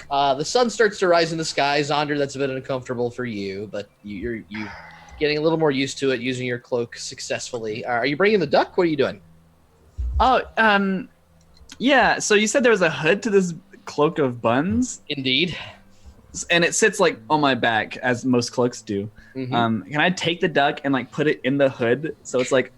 The sun starts to rise in the sky. Zonder, that's a bit uncomfortable for you, but you're getting a little more used to it, using your cloak successfully. Are you bringing the duck? What are you doing? Oh, yeah. So you said there was a hood to this cloak of buns, Indeed. and it sits like on my back, as most cloaks do. Mhm. Can I take the duck and like put it in the hood so it's like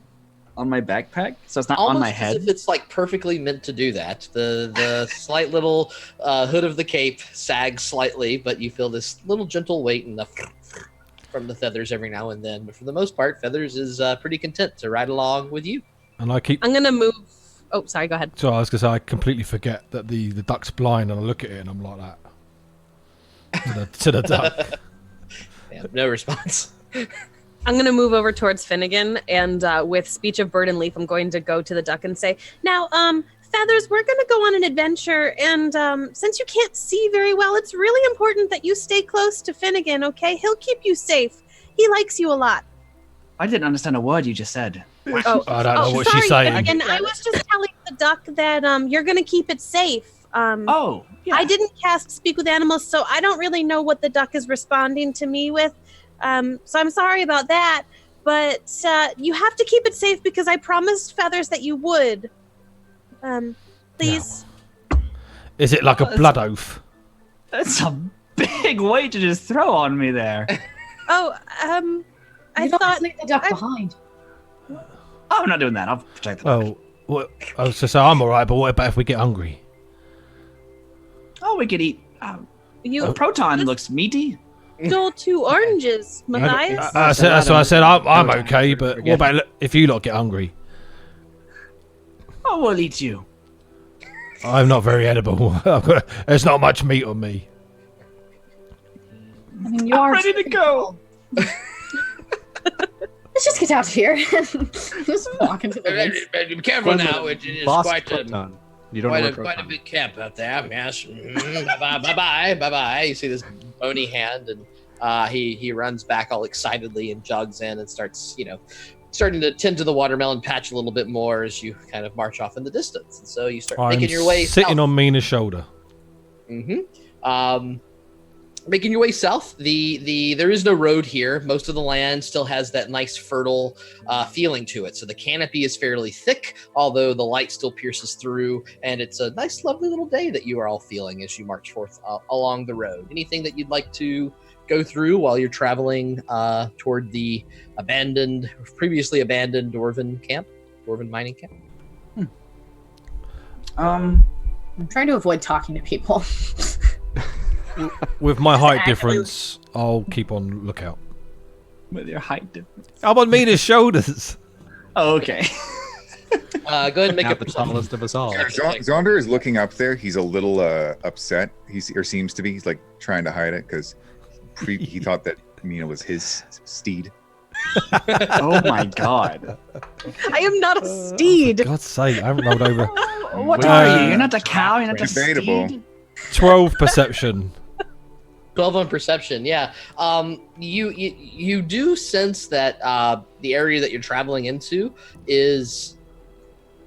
on my backpack, so it's not Almost on my as head? if it's like perfectly meant to do that. The slight little hood of the cape sags slightly, but you feel this little gentle weight in the from the feathers every now and then. But for the most part, Feathers is pretty content to ride along with you. And I keep. I'm gonna move. Oh, sorry. Go ahead. So I was gonna say I completely forget that the duck's blind, and I look at it and I'm like that. To the duck. Yeah, no response. I'm going to move over towards Finnegan, and with speech of bird and leaf, I'm going to go to the duck and say, now, Feathers, we're going to go on an adventure, and since you can't see very well, it's really important that you stay close to Finnegan, okay? He'll keep you safe. He likes you a lot. I didn't understand a word you just said. Oh, I don't know what sorry, she's saying. Finnegan, I was just telling the duck that you're going to keep it safe. Oh, yeah. I didn't cast Speak with Animals, so I don't really know what the duck is responding to me with. So I'm sorry about that, but you have to keep it safe because I promised Feathers that you would. Please. Is it like a blood oath? That's a big weight to just throw on me there. Oh, I You don't thought. leave the duck I- behind. Oh, I'm not doing that. I'll protect the duck. Well, what, I was to say I'm all right, but what about if we get hungry? Oh, we could eat. You Proton looks meaty. stole 2 oranges, Matthias. That's why I said I'm okay, but what about if you lot get hungry? Oh, we'll eat you. I'm not very edible. There's not much meat on me. I mean, you are Ready to go. Let's just get out of here. Just walk into the woods. Be careful now. It is Lost quite a, proton. You don't know where quite a proton. big camp out there. Yes. Bye-bye. You see this bony hand, and he runs back all excitedly and jogs in and starts, starting to tend to the watermelon patch a little bit more as you kind of march off in the distance. And so you start making your way sitting south. on Mina's shoulder. Making your way south. There is no road here. Most of the land still has that nice fertile feeling to it. So the canopy is fairly thick, although the light still pierces through, and it's a nice, lovely little day that you are all feeling as you march forth along the road. Anything that you'd like to go through while you're traveling toward the previously abandoned Dwarven mining camp? I'm trying to avoid talking to people. With my height difference, I'll keep on lookout. With your height difference. I'm on Mina's shoulders. Oh, okay. Go ahead and make Not a the perception. tallest of us all. Zonder is looking up there. He's a little upset. Or seems to be. He's like trying to hide it because he thought that Mina was his steed. Oh my god. I am not a steed. For God's sake, I haven't rolled over. What are you? You're not a cow. You're not a Debatable. steed. 12 perception. 12 on perception, yeah. You do sense that the area that you're traveling into is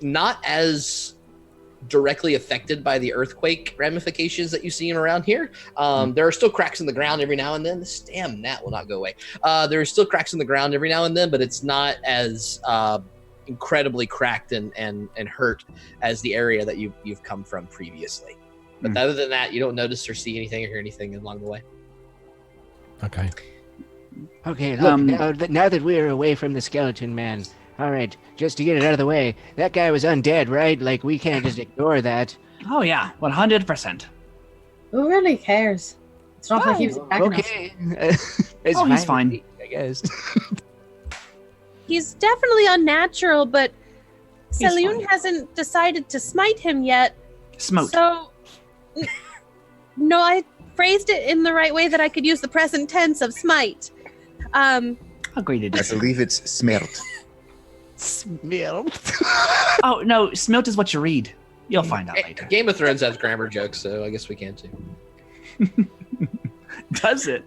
not as directly affected by the earthquake ramifications that you've seen around here. There are still cracks in the ground every now and then. This damn gnat will not go away. There are still cracks in the ground every now and then, but it's not as incredibly cracked and hurt as the area that you've come from previously. But other than that, you don't notice or see anything or hear anything along the way. Okay. Okay, look, now that we're away from the skeleton man, all right, just to get it out of the way, that guy was undead, right? Like, we can't just ignore that. Oh yeah, 100%. Who really cares? It's not like he was attacking us. Okay. Oh, he's fine. I guess. He's definitely unnatural, but He's Saloon fine. hasn't decided to smite him yet. Smote. So, no, I phrased it in the right way that I could use the present tense of smite. Agree to I disagree. believe it's smelt. Smelt. Oh no, smilt is what you read. You'll find out later. Game of Thrones has grammar jokes, so I guess we can too. Does it?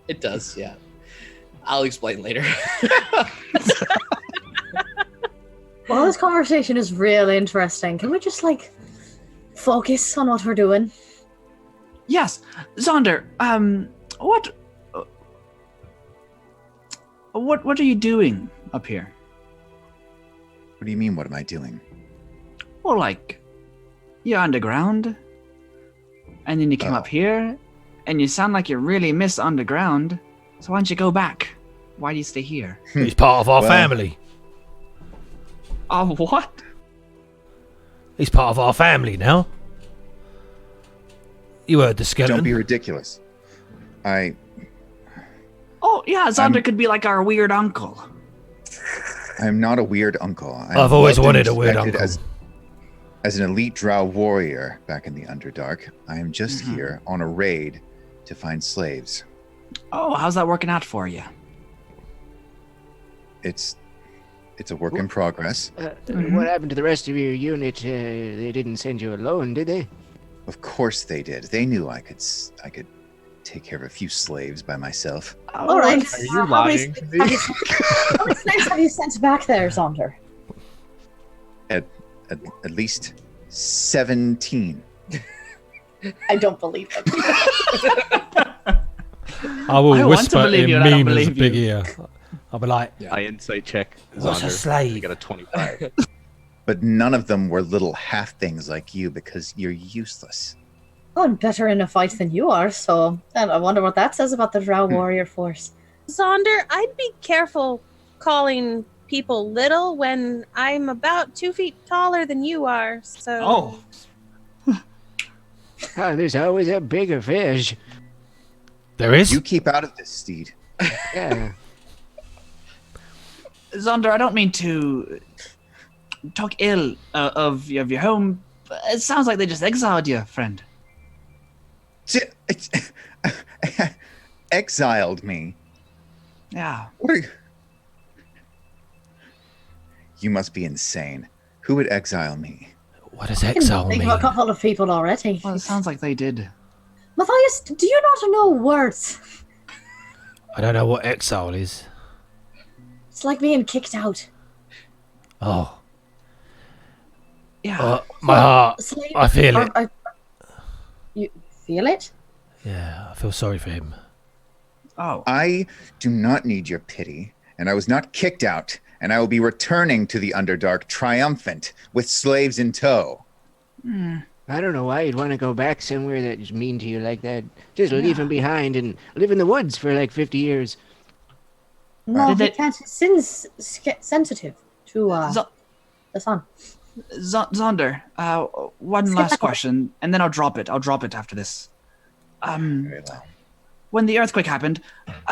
It does, yeah. I'll explain later. Well, this conversation is really interesting. Can we just, focus on what we're doing? Yes, Zonder. What are you doing up here? What do you mean? What am I doing? Well, you're underground, and then you came Oh. up here, and you sound like you really miss underground. So why don't you go back? Why do you stay here? He's part of our Well- family. Oh, what? He's part of our family now. You heard the skeleton. Don't be ridiculous. Oh, yeah, Zonder could be like our weird uncle. I'm not a weird uncle. I've always loved and wanted a weird respected uncle. As an elite drow warrior back in the Underdark, I am just here on a raid to find slaves. Oh, how's that working out for you? It's a work in progress. What happened to the rest of your unit? They didn't send you alone, did they? Of course they did. They knew I could take care of a few slaves by myself. All right. Are you How lying? how many slaves have you sent back there, Zonder? At least 17. I don't believe it. I will I want to whisper believe in you, and I don't Mina's believe big you. ear. I'll be like, I insight check. What's a Zonder. slave? I got a 25. But none of them were little half things like you because you're useless. Oh, I'm better in a fight than you are, so I wonder what that says about the Drow warrior force. Zonder, I'd be careful calling people little when I'm about 2 feet taller than you are. So. There's always a bigger fish. There is? You keep out of this, Steed. Yeah. Zonder, I don't mean to talk ill of your home, but it sounds like they just exiled you, friend. Exiled me. Yeah. What are you? You must be insane. Who would exile me? What does exile Think mean? of a couple of people already. Well, it sounds like they did. Matthias, do you not know words? I don't know what exile is. It's like being kicked out. Oh. Yeah. My heart. Slave- I feel it. You feel it? Yeah, I feel sorry for him. Oh. I do not need your pity, and I was not kicked out, and I will be returning to the Underdark triumphant with slaves in tow. I don't know why you'd want to go back somewhere that's mean to you like that. Just leave him behind and live in the woods for like 50 years. No, Did he they- can't. Sin's sensitive to Z- the sun. Zonder, one last question, and then I'll drop it. I'll drop it after this. Very well. When the earthquake happened,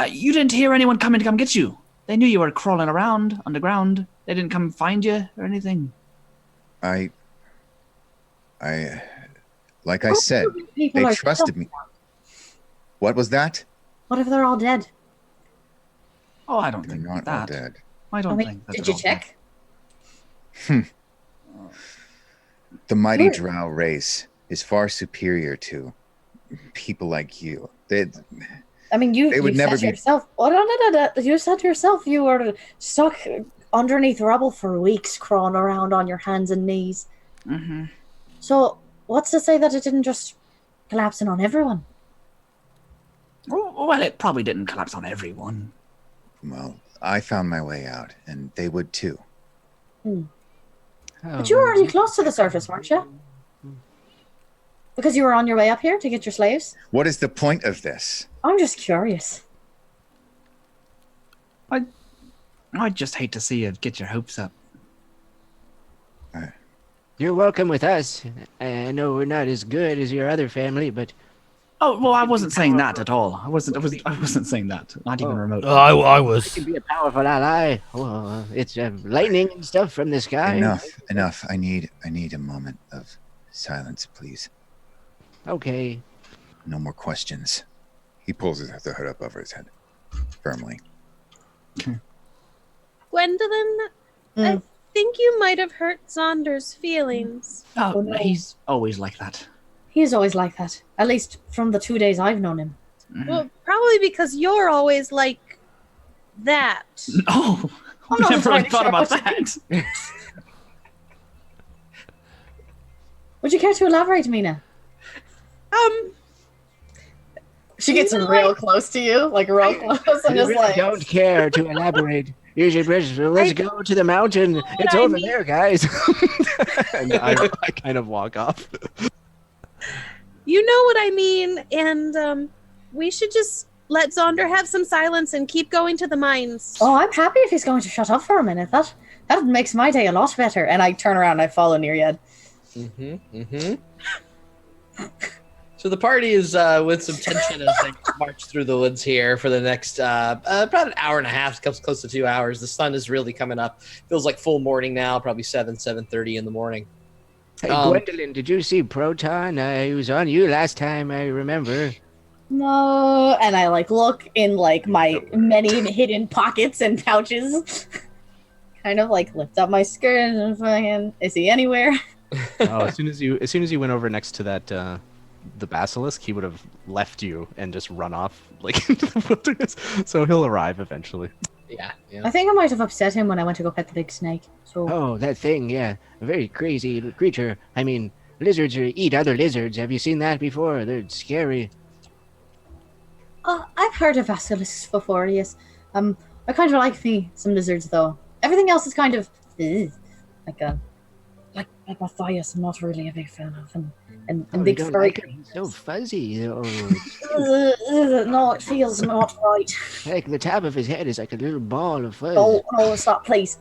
you didn't hear anyone coming to come get you. They knew you were crawling around underground. They didn't come find you or anything. I like I said, People they are trusted me. What was that? What if they're all dead? Oh, I don't They're think not all that. dead. I I don't mean, think that. did they're you all dead. check? The mighty Good. drow race is far superior to people like you. I mean, They would you never said be- yourself. Oh, no. You said yourself you were stuck underneath rubble for weeks, crawling around on your hands and knees. Mm-hmm. So, what's to say that it didn't just collapse in on everyone? Well, it probably didn't collapse on everyone. Well, I found my way out, and they would too. But you were already close to the surface, weren't you? Because you were on your way up here to get your slaves. What is the point of this? I'm just curious. I just hate to see you get your hopes up. You're welcome with us. I know we're not as good as your other family, but Oh well, I wasn't saying that at all. I wasn't saying that. Not even remotely. I you was. can be a powerful ally. Well, it's lightning and stuff from the sky. Enough. I need a moment of silence, please. Okay. No more questions. He pulls the hood up over his head firmly. Gwendolyn, I think you might have hurt Zonder's feelings. Oh, no. he's always like that. He's always like that. At least from the 2 days I've known him. Well, probably because you're always like that. Oh, I'm I not never really entirely thought sure about what you that. Would you care to elaborate, Mina? She gets You know, real close to you, like real close, and I just really like, don't care to elaborate. You should let's go to the mountain. It's I over mean. there, guys. And I kind of walk off. You know what I mean, and we should just let Zonder have some silence and keep going to the mines. oh, I'm happy if he's going to shut up for a minute. That makes my day a lot better. And I turn around and I follow Nereid. So the party is with some tension as they march through the woods here for the next about an hour and a half, comes close to 2 hours. The sun is really coming up. Feels like full morning now, probably 7:30 in the morning. Hey, Gwendolyn, did you see Proton? He was on you last time, I remember. No, and I like look in like my many hidden pockets and pouches. Kind of like lift up my skirt and fucking, is he anywhere? Oh, as soon as you went over next to that the basilisk, he would have left you and just run off like into the wilderness. So he'll arrive eventually. Yeah. I think I might have upset him when I went to go pet the big snake. So Oh, that thing, yeah. A very crazy creature. I mean, lizards eat other lizards. Have you seen that before? They're scary. I've heard of basilisks before, yes. I kind of like me some lizards though. Everything else is kind of like Matthias. I'm not really a big fan of him. And Oh, you big don't furry. like it? He's so fuzzy. Oh, No, it feels not right. like the top of his head is like a little ball of fuzz. Oh, no, stop, please.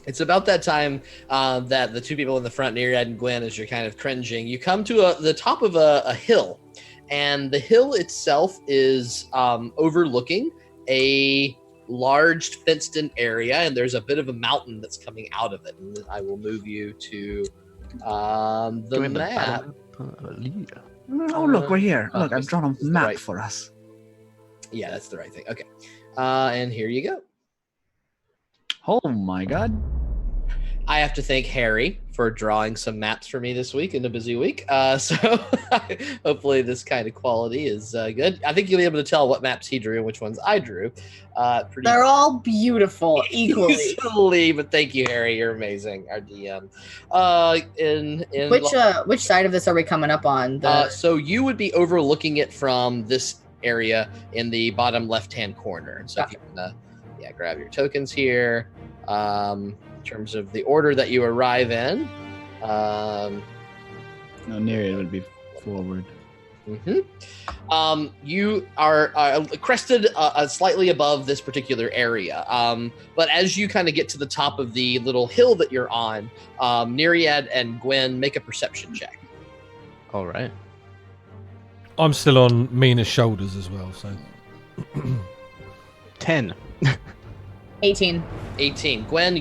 It's about that time that the two people in the front, Nereid and Gwen, as you're kind of cringing, you come to the top of a hill, and the hill itself is overlooking a large fenced-in area, and there's a bit of a mountain that's coming out of it. And I will move you to the map. Oh, look, we're here. Look, I've drawn a map right. for us. Yeah, that's the right thing. Okay. And here you go. Oh my god. I have to thank Harry for drawing some maps for me this week in a busy week. So hopefully this kind of quality is good. I think you'll be able to tell what maps he drew and which ones I drew. They're all beautiful equally. Easily, but thank you, Harry. You're amazing, our DM. Which side of this are we coming up on? So you would be overlooking it from this area in the bottom left-hand corner. So if you can, grab your tokens here. In terms of the order that you arrive in. No, Nereid would be forward. You are crested slightly above this particular area. But as you kind of get to the top of the little hill that you're on, Nereid and Gwen make a perception check. All right. I'm still on Mina's shoulders as well, so 10. 18. Gwen,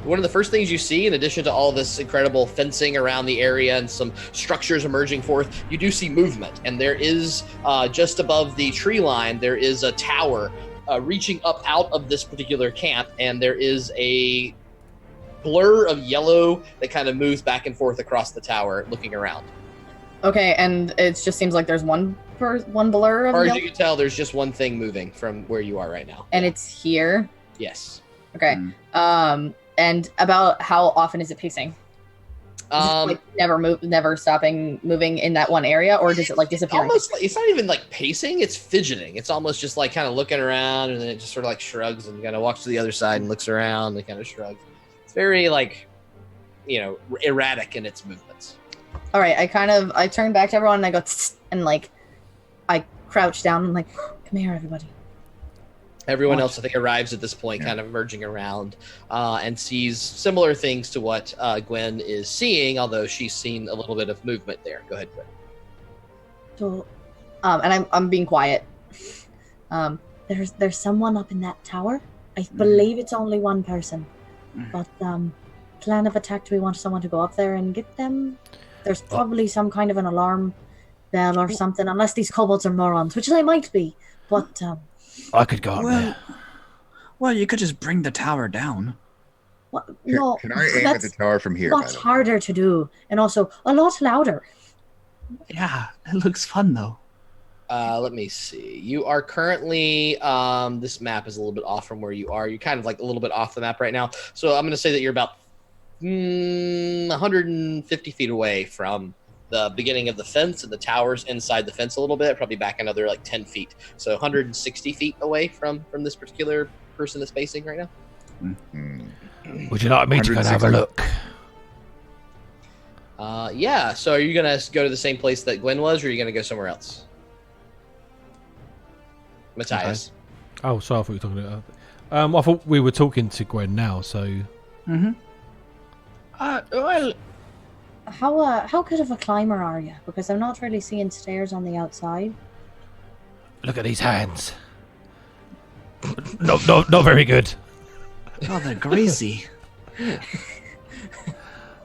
one of the first things you see, in addition to all this incredible fencing around the area and some structures emerging forth, you do see movement. And there is, just above the tree line, there is a tower reaching up out of this particular camp, and there is a blur of yellow that kind of moves back and forth across the tower, looking around. Okay, and it just seems like there's one blur of As far as yellow? you can tell, there's just one thing moving from where you are right now. And it's here? Yes. Okay. And about how often is it pacing? Is it, never stopping moving in that one area, or does it disappear? It's not even pacing, it's fidgeting. It's almost just kind of looking around, and then it just sort of shrugs and kind of walks to the other side and looks around and kind of shrugs. It's very erratic in its movements. All right, I turn back to everyone and I go and I crouch down and come here, everybody. Everyone else, I think, arrives at this point, kind of emerging around, and sees similar things to what Gwen is seeing, although she's seen a little bit of movement there. Go ahead, Gwen. So, and I'm being quiet. There's someone up in that tower. I believe it's only one person, but plan of attack. Do we want someone to go up there and get them? There's probably some kind of an alarm bell or something, unless these kobolds are morons, which they might be. But I could go up there. Well, you could just bring the tower down. No, can I aim at the tower from here? Much harder to do, and also a lot louder. Yeah, it looks fun though. Let me see. You are currently, this map is a little bit off from where you are. You're kind of a little bit off the map right now. So I'm going to say that you're about 150 feet away from the beginning of the fence, and the tower's inside the fence a little bit, probably back another 10 feet. So 160 feet away from this particular person that's facing right now. Would you like me to go and have a look? Yeah. So are you going to go to the same place that Gwen was, or are you going to go somewhere else? Matthias. Okay. Oh, sorry, I thought you were talking about... I thought we were talking to Gwen now, so... Well... How good of a climber are you? Because I'm not really seeing stairs on the outside. Look at these hands. Not very good. Oh, they're greasy.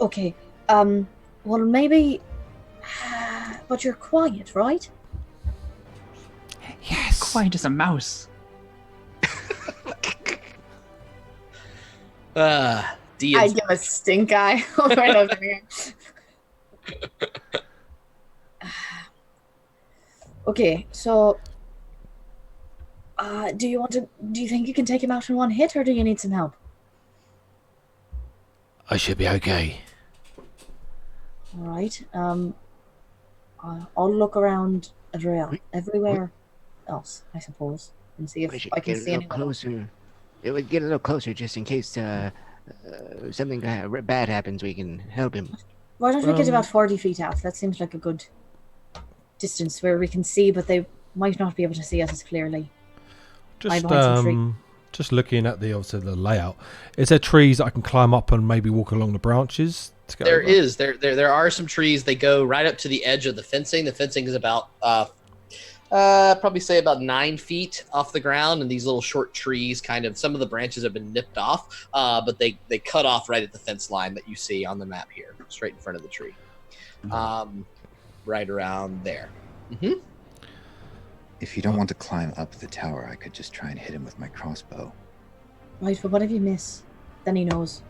Okay. Well, maybe... But you're quiet, right? Yes. Quiet as a mouse. I give a stink eye right over here. Okay, so do you think you can take him out in one hit, or do you need some help? I should be okay. All right. I'll look around everywhere else, I suppose, and see if I can see anyone closer. It would get a little closer just in case something bad happens. We can help him. Why don't we get about 40 feet out? That seems like a good distance where we can see, but they might not be able to see us as clearly. Just Just looking at the layout, is there trees that I can climb up and maybe walk along the branches? To get over? There are some trees. They go right up to the edge of the fencing. The fencing is about probably say about 9 feet off the ground, and these little short trees some of the branches have been nipped off, but they cut off right at the fence line that you see on the map here, straight in front of the tree. Right around there. Mm-hmm. If you don't want to climb up the tower, I could just try and hit him with my crossbow. Right, but what if you miss? Then he knows.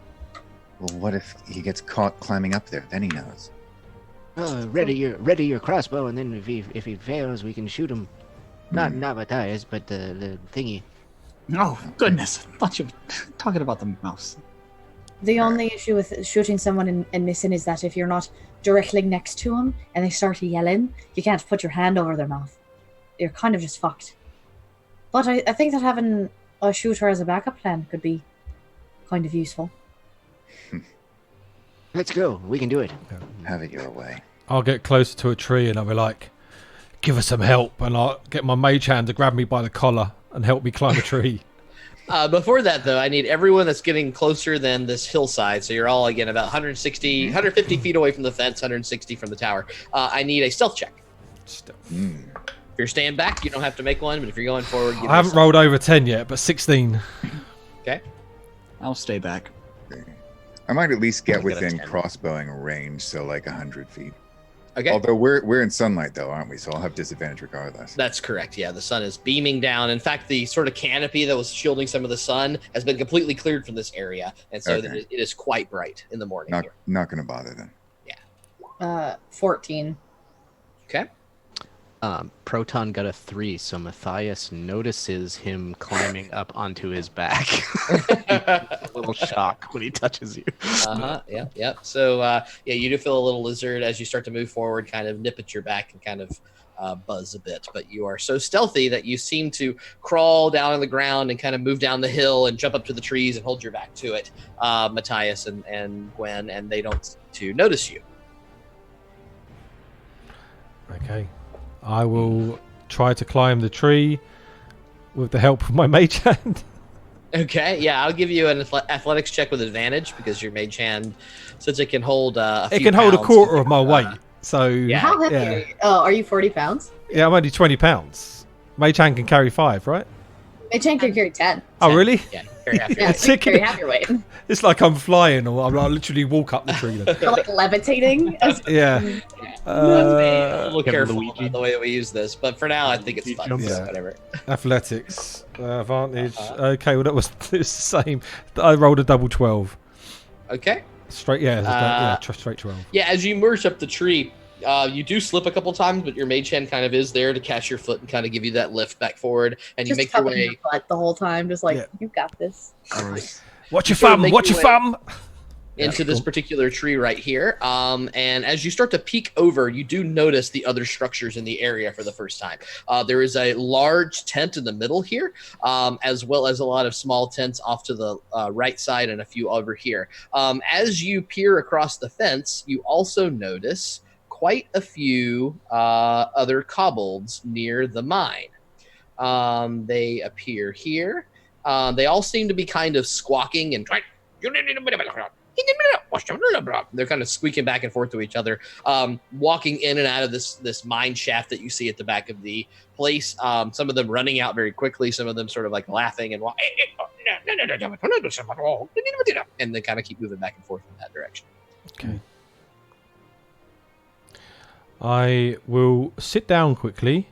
Well, what if he gets caught climbing up there? Then he knows. Ready your crossbow, and then if he fails, we can shoot him. Not Matthias, but the thingy. Oh, goodness. I thought you were talking about the mouse. The only issue with shooting someone and missing is that if you're not directly next to them and they start yelling, you can't put your hand over their mouth. You're kind of just fucked. But I think that having a shooter as a backup plan could be kind of useful. Let's go. We can do it. Have it your way. I'll get closer to a tree and I'll be like, give us some help. And I'll get my mage hand to grab me by the collar and help me climb a tree. Before that, though, I need everyone that's getting closer than this hillside. So you're all, again, about 150 feet away from the fence, 160 from the tower. I need a stealth check. If you're staying back, you don't have to make one. But if you're going forward, I haven't rolled over 10 yet, but 16. Okay. I'll stay back. I might at least get within crossbowing range, so like 100 feet. Okay. Although we're in sunlight though, aren't we? So I'll have disadvantage regardless. That's correct. Yeah, the sun is beaming down. In fact, the sort of canopy that was shielding some of the sun has been completely cleared from this area, and so it is quite bright in the morning. Not going to bother then. Yeah. 14. Okay. Proton got a 3, so Matthias notices him climbing up onto his back. A little shock when he touches you. Yeah. So, you do feel a little lizard as you start to move forward, kind of nip at your back and kind of buzz a bit. But you are so stealthy that you seem to crawl down on the ground and kind of move down the hill and jump up to the trees and hold your back to it, Matthias and Gwen, and they don't seem to notice you. Okay. I will try to climb the tree with the help of my mage hand. Okay, yeah, I'll give you an athletics check with advantage because your mage hand, since it can hold it can hold a quarter of my weight. So yeah. How heavy are you? Oh, are you 40 pounds? Yeah, I'm only 20 pounds. Mage hand can carry 5, right? Mage hand can carry 10. Oh, really? Yeah, carry half your Yeah, weight. so you carry half your weight. It's like I'm flying, or I literally walk up the tree. Then. You're like levitating. Yeah. A little careful about the way that we use this, but for now, I think it's fun. Yeah. Whatever. Athletics advantage. Okay, well that was the same. I rolled a double 12. Okay. Straight, straight 12. Yeah, as you merge up the tree, you do slip a couple times, but your mage hand kind of is there to catch your foot and kind of give you that lift back forward, and Just you make your hugging way. butt the whole time, just like, you got this. Watch your sort of thumb. make Watch your your way thumb. Into this particular tree right here. And as you start to peek over, you do notice the other structures in the area for the first time. There is a large tent in the middle here, as well as a lot of small tents off to the right side and a few over here. As you peer across the fence, you also notice quite a few other kobolds near the mine. They appear here. They all seem to be kind of squawking and they're kind of squeaking back and forth to each other, walking in and out of this mine shaft that you see at the back of the place. Some of them running out very quickly, some of them sort of like laughing and they kind of keep moving back and forth in that direction. Okay. I will sit down quickly,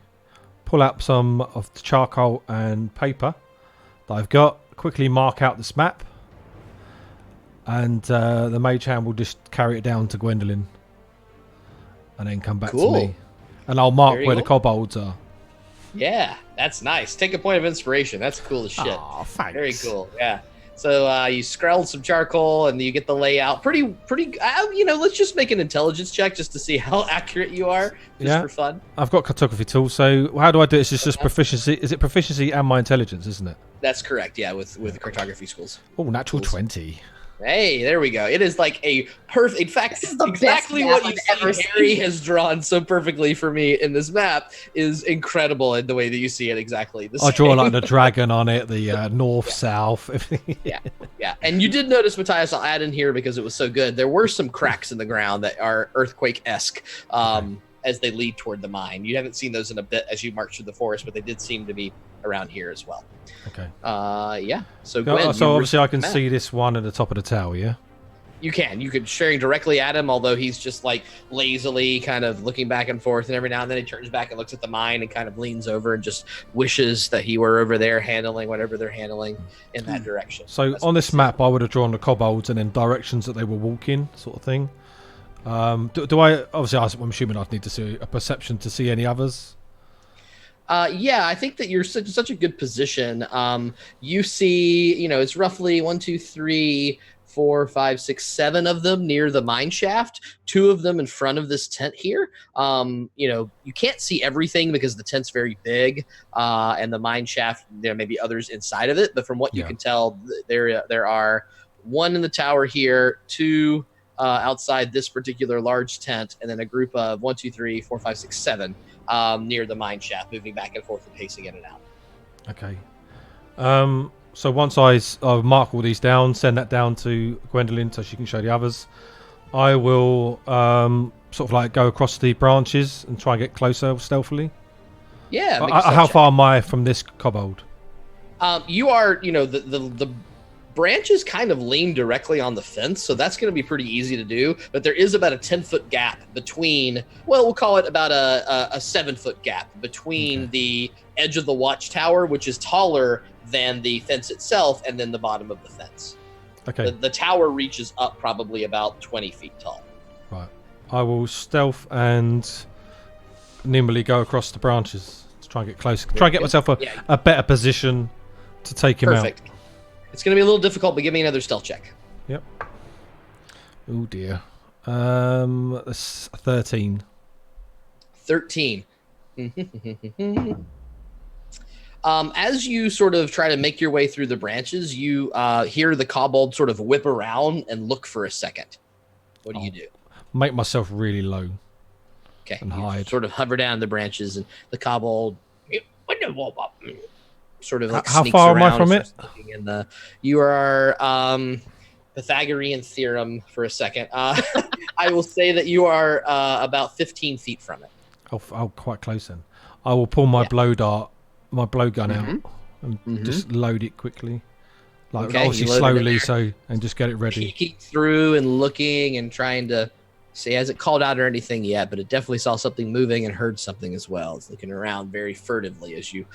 pull out some of the charcoal and paper that I've got, quickly mark out this map, and the mage hand will just carry it down to Gwendolyn and then come back to me. And I'll mark where the kobolds are. Yeah, that's nice. Take a point of inspiration. That's cool as shit. Oh, thanks. Very cool. Yeah. So you scrawled some charcoal and you get the layout. Pretty. Let's just make an intelligence check just to see how accurate you are, just for fun. I've got cartography tool. So how do I do it? It's just proficiency. Is it proficiency and my intelligence, isn't it? That's correct. Yeah, with the cartography schools. Oh, natural 20. Hey, there we go. It is like a perfect. In fact, This is the best exactly map what you I've ever see Harry seen. has drawn so perfectly for me in this map is incredible in the way that you see it exactly. The I draw same. like the dragon on it, the north, south. Yeah, and you did notice, Matthias, I'll add in here because it was so good. There were some cracks in the ground that are earthquake-esque as they lead toward the mine. You haven't seen those in a bit as you march through the forest, but they did seem to be around here as well. Okay. Yeah. So Gwen, So you obviously I can map. see this one at the top of the tower, yeah? You can. You could sharing directly at him, although he's just like lazily kind of looking back and forth, and every now and then he turns back and looks at the mine and kind of leans over and just wishes that he were over there handling whatever they're handling in that direction. So That's on what this you map, I would have drawn the kobolds and then directions that they were walking, sort of thing. Do I? Obviously, I'm assuming I'd need to see a perception to see any others. Yeah, I think that you're such a good position. You see, it's roughly 1, 2, 3, 4, 5, 6, 7 of them near the mine shaft. 2 of them in front of this tent here. You can't see everything because the tent's very big, and the mine shaft. There may be others inside of it, but from what you can tell, there are 1 in the tower here, 2 outside this particular large tent, and then a group of 1, 2, 3, 4, 5, 6, 7 near the mine shaft, moving back and forth and pacing in and out. Okay. So once I mark all these down, send that down to Gwendolyn so she can show the others, I will sort of like go across the branches and try and get closer stealthily. Yeah. How far am I from this kobold? You are, the branches kind of lean directly on the fence, so that's going to be pretty easy to do. But there is about a 10-foot gap between, we'll call it about a 7-foot gap between the edge of the watchtower, which is taller than the fence itself, and then the bottom of the fence. Okay. The tower reaches up probably about 20 feet tall. Right. I will stealth and nimbly go across the branches to try and get closer. Try and get myself a better position to take him out. Perfect. It's going to be a little difficult, but give me another stealth check. Yep. Oh dear. That's 13. 13. As you sort of try to make your way through the branches, you hear the kobold sort of whip around and look for a second. What do you do? Make myself really low. Okay. And you hide. Sort of hover down the branches, and the kobold sort of like How sneaks far am I around from and it? starts looking in the. You are Pythagorean theorem for a second. I will say that you are about 15 feet from it. Oh, quite close then. I will pull my blowgun out and just load it quickly. Like obviously slowly, and just get it ready. Peeking through and looking and trying to see. It hasn't called out or anything yet, but it definitely saw something moving and heard something as well. It's looking around very furtively as you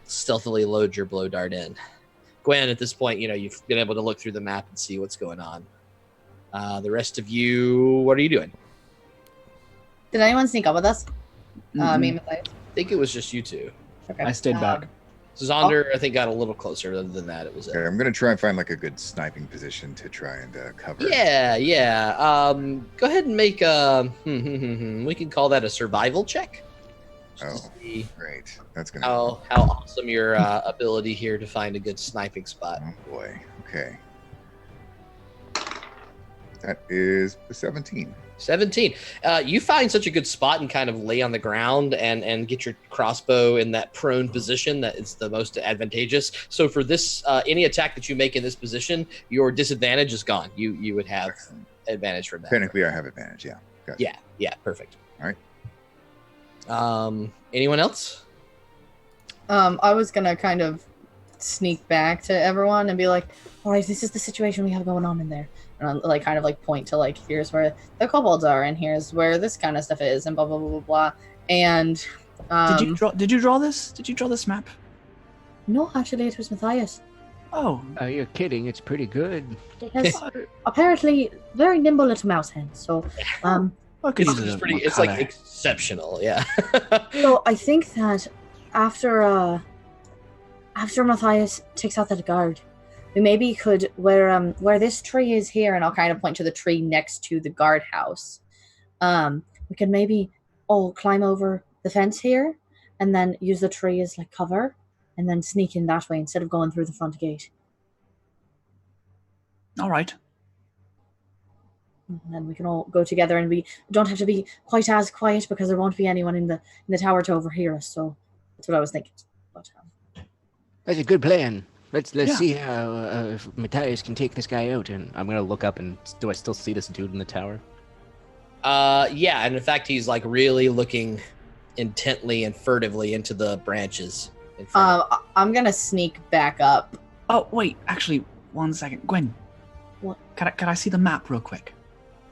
stealthily load your blow dart in. Gwen, at this point, you've been able to look through the map and see what's going on. The rest of you, what are you doing? Did anyone sneak up with us? Me and Matthias. I think it was just you two. Okay. I stayed back. Zonder, I think, got a little closer. Other than that, it was it. Okay, I'm gonna try and find like a good sniping position to try and cover. Yeah. Go ahead and make a. We can call that a survival check. Oh, great. That's gonna. How awesome your ability here to find a good sniping spot. Oh boy. Okay. That is a 17. 17. You find such a good spot and kind of lay on the ground and get your crossbow in that prone position that is the most advantageous. So for this, any attack that you make in this position, your disadvantage is gone. You would have advantage from that. Technically, I have advantage. Yeah. Gotcha. Yeah. Perfect. All right. Anyone else? I was gonna kind of sneak back to everyone and be like, all right, this is the situation we have going on in there. And I'll kind of point to here's where the kobolds are and here's where this kind of stuff is and blah blah blah blah blah. And Did you draw this? Did you draw this map? no, actually it was Matthias. Oh, You're kidding. It's pretty good. It has apparently very nimble little mouse hands. So I could use It's a pretty. more It's color. exceptional. Yeah. so I think that after Matthias takes out that guard, we maybe could where this tree is here, and I'll kind of point to the tree next to the guardhouse. We could maybe all climb over the fence here, and then use the tree as cover, and then sneak in that way instead of going through the front gate. All right. And then we can all go together, and we don't have to be quite as quiet because there won't be anyone in the tower to overhear us. So that's what I was thinking. But, That's a good plan. Let's Yeah. see how if Matthias can take this guy out. And I'm gonna look up and do I still see this dude in the tower? Yeah, and in fact, he's like really looking intently and furtively into the branches. In front of I'm gonna sneak back up. Oh wait, actually, 1 second, Gwen. What? Can I see the map real quick?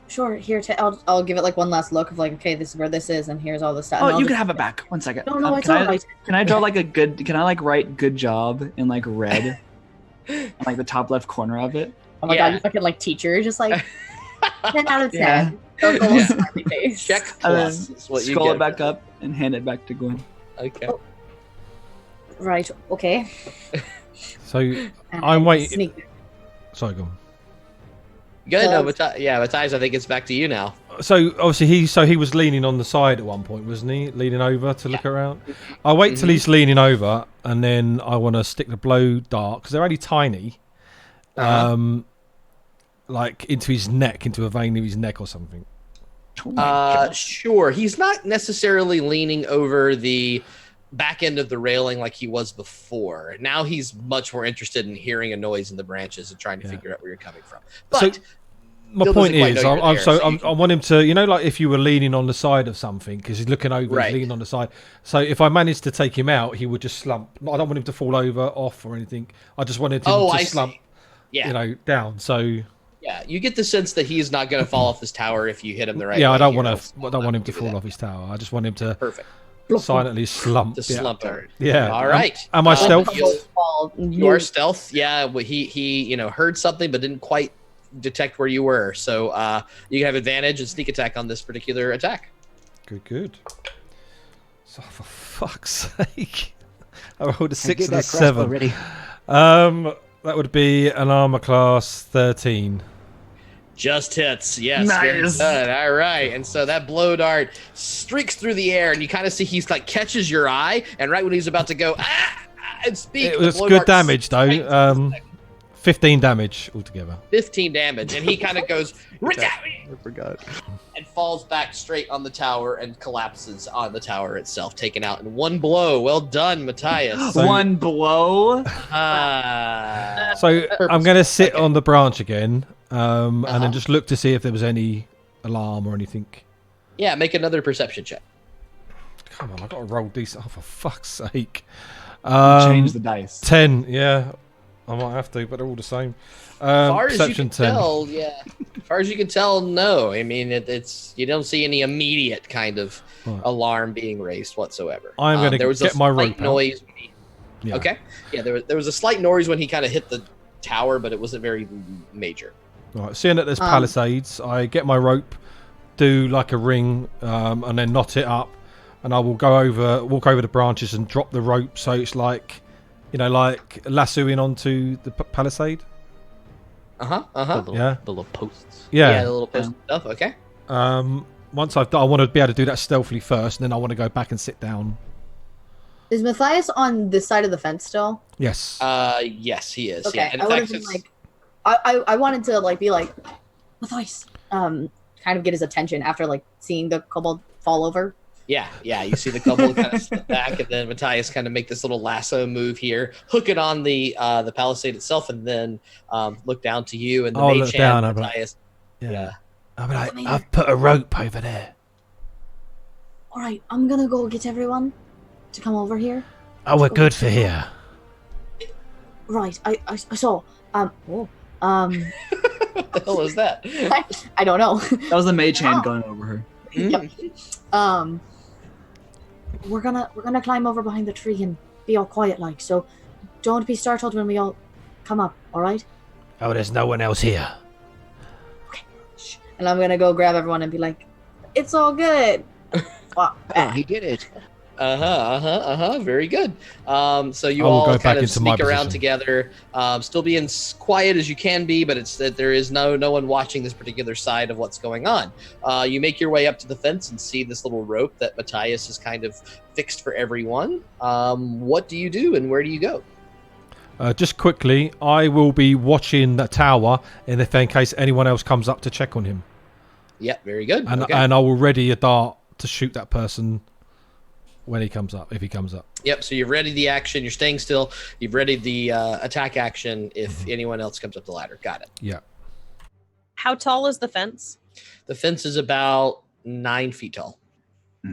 sure, here, I'll give it like one last look of like, okay, this is where this is, and here's all the stuff. Oh, you can have it back. 1 second. No, it's can all right. Can I draw like a good? Can I like write "good job" in like red, on like the top left corner of it? Oh my Yeah. god, you fucking like teacher, just like 10 out of 10. Yeah. circle Yeah. smiley face. Check And then plus is what you scroll get. it back up and hand it back to Gwen. Okay. Oh. Right, okay. So And I'm waiting. Sneak. Sorry, go on. Good. No, Well- Matthias, I think it's back to you now. So obviously he was leaning on the side at one point, wasn't he? Leaning over to look around. I wait till he's leaning over, and then I want to stick the blow dart because they're only tiny, like into his neck, into a vein of his neck or something. Oh my God. Sure. He's not necessarily leaning over the back end of the railing like he was before. Now he's much more interested in hearing a noise in the branches and trying to figure out where you're coming from. But My Still point doesn't quite is, know you're there, so you I want him to, like if you were leaning on the side of something, because he's looking over, Right. he's leaning on the side. So if I managed to take him out, he would just slump. I don't want him to fall over, off, or anything. I just wanted him to I slump, see. Yeah. down. So Yeah, you get the sense that he's not going to fall off this tower if you hit him the right way. I don't here. want to. I don't want him to Do fall that. off his tower. I just want him to Perfect. silently slump. To slump over. Yeah. All right. Am I stealth? You are stealth. Yeah, well, he heard something but didn't quite detect where you were. So you can have advantage and sneak attack on this particular attack. Good. So for fuck's sake, I rolled a 6 Get and a that crossbow 7. ready. That would be an armor class 13. Just hits. Yes. Very Nice. good. All right. And so that blow dart streaks through the air, and you kind of see he's like catches your eye, and right when he's about to go and speak, It the was blow good dart damage though. strikes 15 damage altogether. 15 damage, and he kind of goes I forgot. and falls back straight on the tower and collapses on the tower itself, taken out in one blow. Well done, Matthias. So- One blow. So I'm going to sit on the branch again, and Uh-huh. then just look to see if there was any alarm or anything. Yeah, make another perception check. Come on, I've got to roll decent. Oh, for fuck's sake. Change the dice. 10, yeah. I might have to, but they're all the same. As far as you Perception can 10. tell, yeah. As far as you can tell, no. I mean, it's you don't see any immediate kind of Right. alarm being raised whatsoever. I'm gonna there was get a my slight rope out. noise. When he, Yeah. Okay. Yeah, there was a slight noise when he kind of hit the tower, but it wasn't very major. Right, seeing that there's palisades, I get my rope, do like a ring, and then knot it up, and I will walk over the branches and drop the rope, so it's like, like lassoing onto the palisade. Uh-huh. Yeah. The little posts. Yeah, the little post stuff. Okay. Once I've done, I want to be able to do that stealthily first, and then I want to go back and sit down. Is Matthias on this side of the fence still? Yes. Yes, he is. Okay, Yeah. And I in would fact, have been it's- like, I wanted to like be like, Matthias, kind of get his attention after like seeing the kobold fall over. Yeah, you see the kobold kind of slip back, and then Matthias kind of make this little lasso move here, hook it on the palisade itself, and then look down to you and the I'll mage look down, hand, I'm like- Matthias. Yeah. I'll be like, I've put a rope over there. All right, I'm gonna go get everyone to come over here. Oh, we're good for here. Right, I saw. What the hell is that? I don't know. That was the mage hand going over her. Yep. We're gonna climb over behind the tree and be all quiet like. So, don't be startled when we all come up. All right. Oh, there's no one else here. And I'm gonna go grab everyone and be like, it's all good. Oh, he did it. Very good. So you I will all go kind back of into my sneak around position. together, still being quiet as you can be, but it's that there is no one watching this particular side of what's going on. You make your way up to the fence and see this little rope that Matthias has kind of fixed for everyone. What do you do and where do you go? Just quickly, I will be watching the tower, and if in case anyone else comes up to check on him. Yep, very good. And Okay. I will ready a dart to shoot that person when he comes up, if he comes up. Yep, so you've readied the action. You're staying still. You've readied the attack action if anyone else comes up the ladder. Got it. Yeah. How tall is the fence? The fence is about 9 feet tall.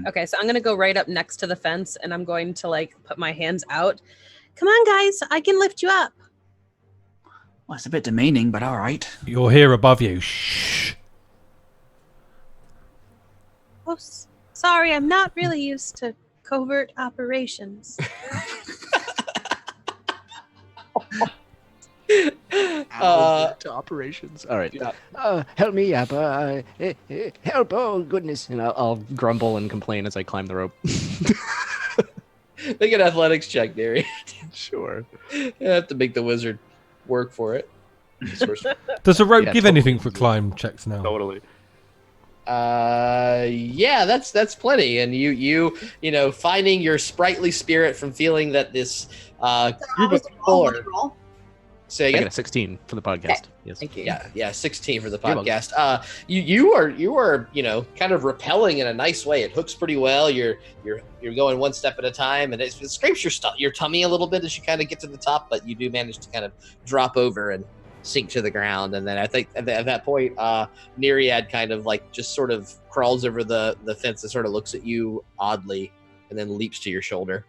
Okay, so I'm gonna go right up next to the fence, and I'm going to like put my hands out. Come on, guys, I can lift you up. Well, it's a bit demeaning, but all right. You're here above you. Shh. Oh, sorry, I'm not really used to covert operations. To operations. All right. Help me up. Help. Oh, goodness. And I'll grumble and complain as I climb the rope. Make an athletics check, Gary. Sure. You have to make the wizard work for it. Does the rope Yeah, give totally. anything for climb checks now? Totally. Yeah, that's plenty. And you know, finding your sprightly spirit from feeling that this group of people are. Say I again. got a 16 for the podcast. Yes. Thank you. Yeah, 16 for the You're welcome. podcast. You are kind of repelling in a nice way. It hooks pretty well. You're going one step at a time, and it scrapes your tummy a little bit as you kind of get to the top, but you do manage to kind of drop over and sink to the ground. And then I think at that point, Nereid kind of like just sort of crawls over the fence and sort of looks at you oddly, and then leaps to your shoulder.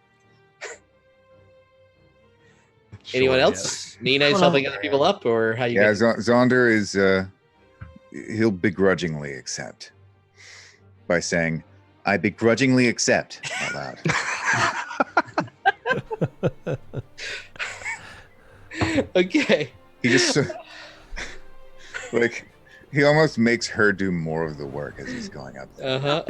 Anyone Sure, else? Nina is helping other people up, or how you? Yeah, guys- Zonder is he'll begrudgingly accept by saying, "I begrudgingly accept" out loud. Okay. He just like he almost makes her do more of the work as he's going up there.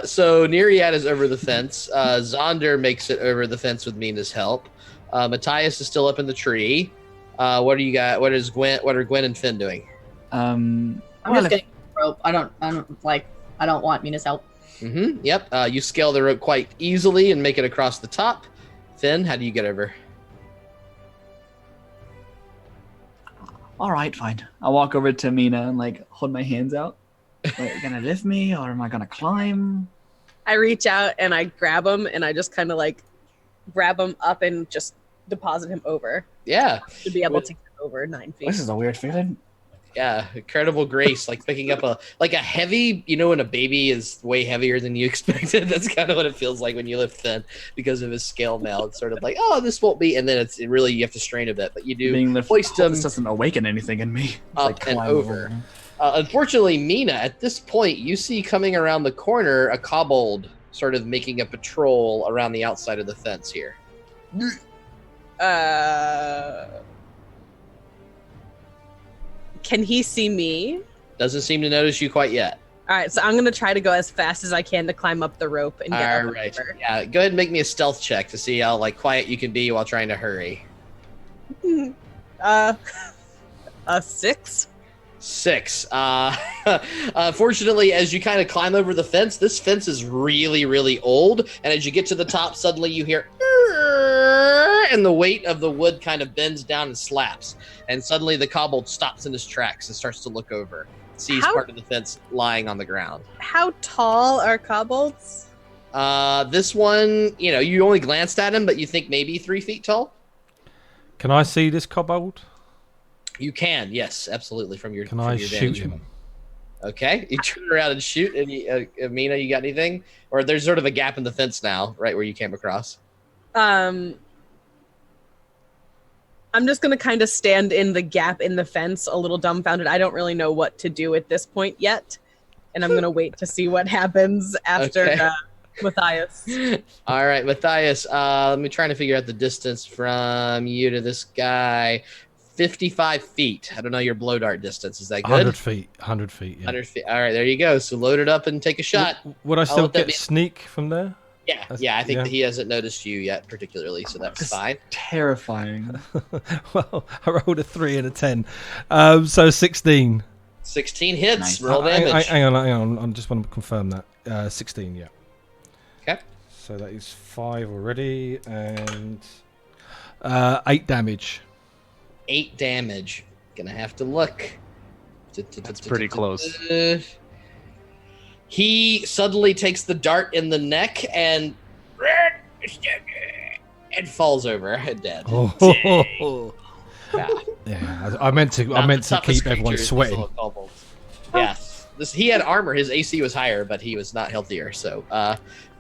So Nereid is over the fence. Zonder makes it over the fence with Mina's help. Matthias is still up in the tree. What do you got? What are Gwen and Finn doing? I'm well, just if- getting rope. I don't want Mina's help. Mm-hmm. Yep. You scale the rope quite easily and make it across the top. Finn, how do you get over? All right, fine. I'll walk over to Mina and like hold my hands out. Like, you gonna lift me, or am I gonna climb? I reach out and I grab him, and I just kind of like grab him up and just deposit him over Yeah. to be able to get over 9 feet. This is a weird feeling. Yeah. Incredible grace, like picking up a heavy, when a baby is way heavier than you expected. That's kind of what it feels like when you lift Finn because of his scale mail. It's sort of like, oh, this won't be, and then it really you have to strain a bit, but you do Being lifted, hoist him this doesn't awaken anything in me. It's up and climb over. Unfortunately, Mina, at this point, you see coming around the corner a kobold sort of making a patrol around the outside of the fence here. Can he see me? Doesn't seem to notice you quite yet. All right, so I'm gonna try to go as fast as I can to climb up the rope and get All up and right. over. Yeah, go ahead and make me a stealth check to see how quiet you can be while trying to hurry. A 6. 6. Fortunately, as you kind of climb over the fence, this fence is really, really old. And as you get to the top, suddenly you hear, and the weight of the wood kind of bends down and slaps. And suddenly the kobold stops in his tracks and starts to look over. Sees How- part of the fence lying on the ground. How tall are kobolds? This one, you only glanced at him, but you think maybe 3 feet tall. Can I see this kobold? You can, yes, absolutely. From your Can from I your shoot vantage him? point. Okay, you turn around and shoot. And Mina, you got anything? Or there's sort of a gap in the fence now, right where you came across. I'm just gonna kind of stand in the gap in the fence, a little dumbfounded. I don't really know what to do at this point yet, and I'm gonna wait to see what happens after Okay. Matthias. All right, Matthias. Let me try to figure out the distance from you to this guy. 55 feet. I don't know your blow dart distance. Is that good? 100 feet. 100 feet. Yeah. 100 feet. All right, there you go. So load it up and take a shot. Would I still let that get be- sneak from there? Yeah, That's- yeah. I think yeah. that he hasn't noticed you yet, particularly, so that's This- fine. Terrifying. Well, I rolled a 3 and a 10, so 16. 16 hits. Nice. Roll damage. Hang on. I just want to confirm that. 16, yeah. Okay. So that is 5 already, and 8 damage. 8 damage. Gonna have to look That's pretty close. He suddenly takes the dart in the neck and falls over dead. Oh. Yeah. Yeah, I meant to Not the toughest keep everyone creatures, these sweating. little kobolds. Yes. He had armor. His AC was higher, but he was not healthier. So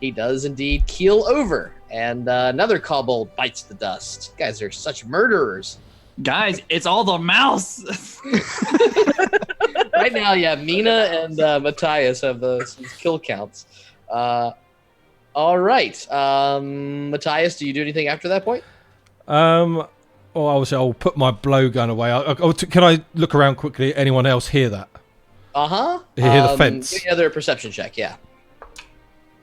he does indeed keel over. And another kobold bites the dust. You guys are such murderers. Guys, it's all the mouse. Right now, yeah, Mina and Matthias have those kill counts. All right. Matthias, do you do anything after that point? Well, obviously, I'll put my blowgun away. Can I look around quickly? Anyone else hear that? Uh-huh. Hear the fence? Give me another perception check, yeah.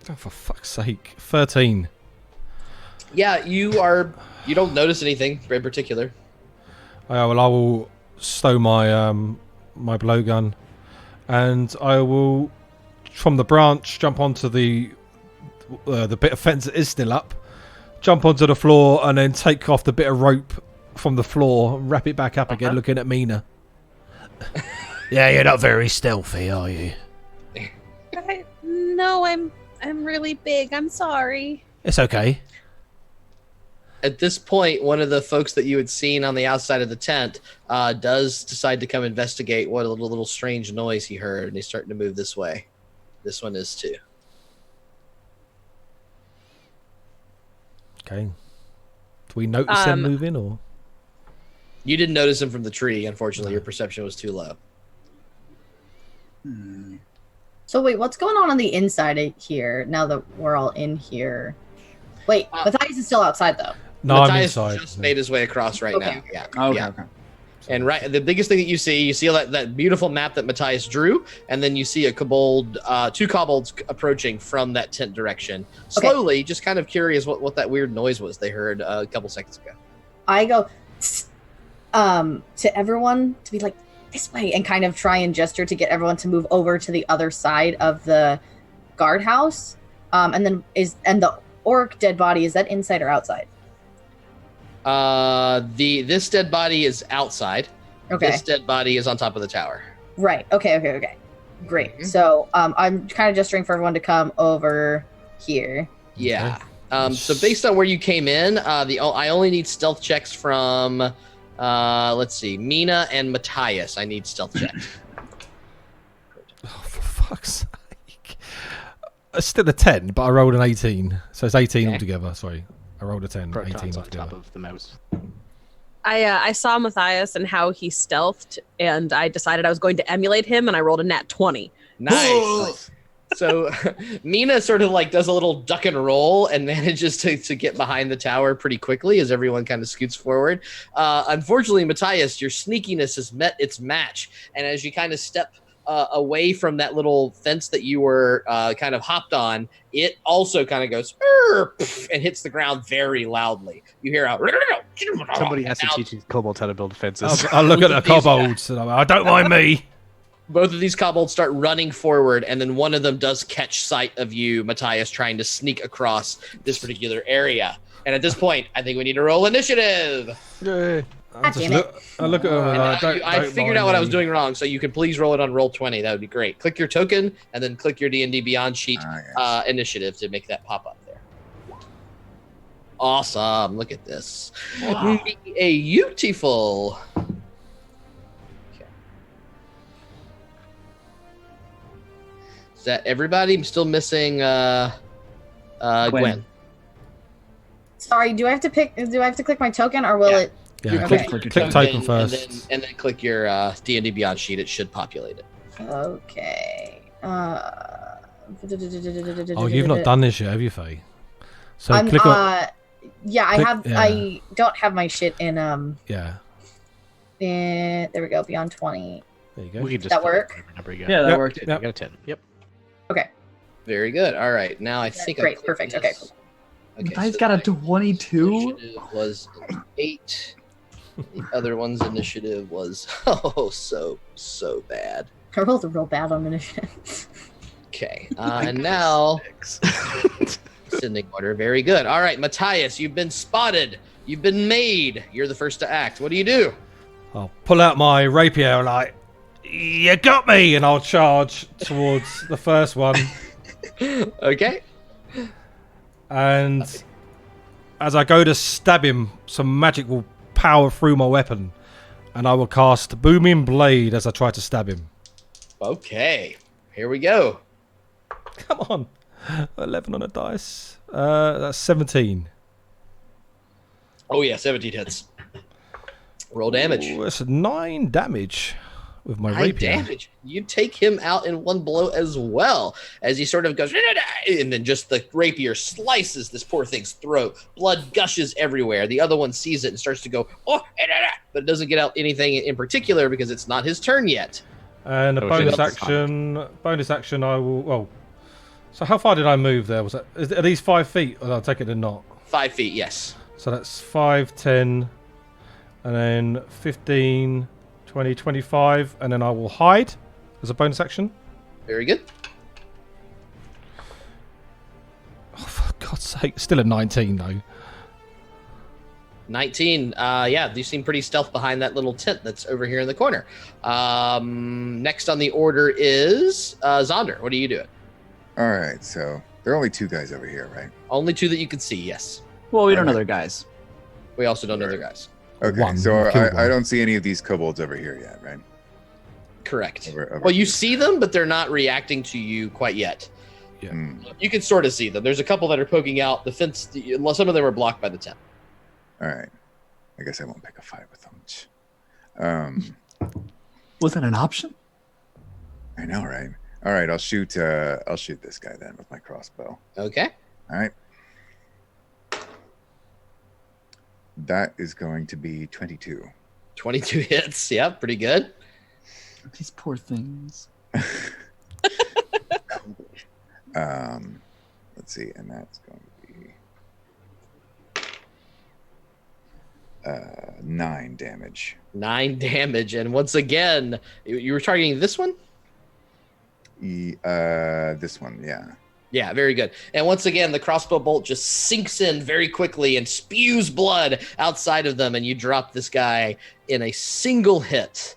Oh, for fuck's sake. 13. Yeah, you don't notice anything in particular. I will stow my my blowgun, and I will, from the branch, jump onto the bit of fence that is still up, jump onto the floor, and then take off the bit of rope from the floor, and wrap it back up again, looking at Mina. Yeah, you're not very stealthy, are you? No, I'm really big. I'm sorry. It's okay. At this point, one of the folks that you had seen on the outside of the tent does decide to come investigate what a little strange noise he heard, and he's starting to move this way. This one is too. Okay. Do we notice them moving, or? You didn't notice him from the tree. Unfortunately, your perception was too low. So wait, what's going on the inside of here now that we're all in here? Wait, Matthias is still outside though. No, Matthias I'm inside. just made his way across right now. Yeah. Okay, yeah. okay. And the biggest thing that you see that beautiful map that Matthias drew, and then you see a kobold, two kobolds approaching from that tent direction. Slowly, just kind of curious what that weird noise was they heard a couple seconds ago. I go to everyone to be like, this way, and kind of try and gesture to get everyone to move over to the other side of the guardhouse. And the orc dead body, is that inside or outside? This dead body is outside. Okay. This dead body is on top of the tower. Right. Okay. Great. Mhm. So I'm kind of gesturing for everyone to come over here. Yeah. So based on where you came in, I only need stealth checks from let's see, Mina and Matthias. I need stealth checks. Oh, for fuck's sake. It's still a 10, but I rolled an 18. So it's 18 altogether. Sorry. I rolled a 10. 18 Protons on altogether. top of the mouse. I saw Matthias and how he stealthed, and I decided I was going to emulate him, and I rolled a nat 20. Nice. So Mina sort of like does a little duck and roll and manages to get behind the tower pretty quickly as everyone kind of scoots forward. Unfortunately, Matthias, your sneakiness has met its match. And as you kind of step away from that little fence that you were kind of hopped on, it also kind of goes and hits the ground very loudly. You hear out. Somebody has to teach these kobolds how to build fences. I'll look at the kobolds and I'm like, don't mind me. Both of these kobolds start running forward, and then one of them does catch sight of you, Matthias, trying to sneak across this particular area. And at this point, I think we need to roll initiative. Yay. God damn it. I look at them and I figured out what I was doing wrong, so you can please roll it on roll 20. That would be great. Click your token, and then click your D&D Beyond sheet Yes. initiative to make that pop up there. Awesome. Look at this. Wow. A beautiful. Is that everybody? I'm still missing Gwen. Sorry, do I have to click my token, or will Yeah. it? Yeah, Okay. click token first. And then click your D&D Beyond sheet. It should populate it. Okay. Oh, you've not done this yet, have you, Faye? So I'm, click on. Yeah, I click- have. yeah. I don't have my shit in. Yeah, There we go. Beyond 20. there you go. We can just That put work? whatever number you got. Yeah, that Yep. worked. You Yep. got a 10. Yep. Okay. Very good. All right. Now I think Great. I clicked Perfect. this. Okay. Okay. Guy's so got a my 22. initiative was an 8. The other one's initiative was so bad. I rolled real bad on initiative. Okay. And now sending order. Very good. All right, Matthias, you've been spotted. You've been made. You're the first to act. What do you do? I'll pull out my rapier, like, You got me! And I'll charge towards the first one. Okay. And as I go to stab him, some magic will power through my weapon. And I will cast Booming Blade as I try to stab him. Okay. Here we go. Come on. 11 on a dice. That's 17. Oh yeah, 17 hits. Roll damage. Ooh, that's 9 damage with my High rapier. damage. You take him out in one blow as well, as he sort of goes, and then just the rapier slices this poor thing's throat. Blood gushes everywhere. The other one sees it and starts to go, but doesn't get out anything in particular because it's not his turn yet. And a bonus action, I will. Well, so how far did I move there? Are these 5 feet? Or I'll take it they're not. 5 feet, yes. So that's 5, 10, and then 15, 20, 25, and then I will hide as a bonus action. Very good. Oh, for God's sake, still a 19 though. 19. Yeah, you seem pretty stealth behind that little tent that's over here in the corner. Next on the order is Zonder. What are you doing? All right, so there are only 2 guys over here, right? Only 2 that you can see, yes. Well, we don't know their guys. We also don't know their guys. Okay, One, so kill one. I don't see any of these kobolds over here yet, right? Correct. Over Well, you here. see them, but they're not reacting to you quite yet. Hmm. You can sort of see them. There's a couple that are poking out the fence. Some of them are blocked by the tent. All right. I guess I won't pick a fight with them. Was that an option? I know, right? All right, I'll shoot this guy then with my crossbow. Okay. All right. That is going to be 22. 22 hits. Yeah, pretty good. These poor things. Let's see, and that's going to be 9 damage. 9 damage. And once again, you were targeting this one? This one, yeah. Yeah, very good. And once again, the crossbow bolt just sinks in very quickly and spews blood outside of them, and you drop this guy in a single hit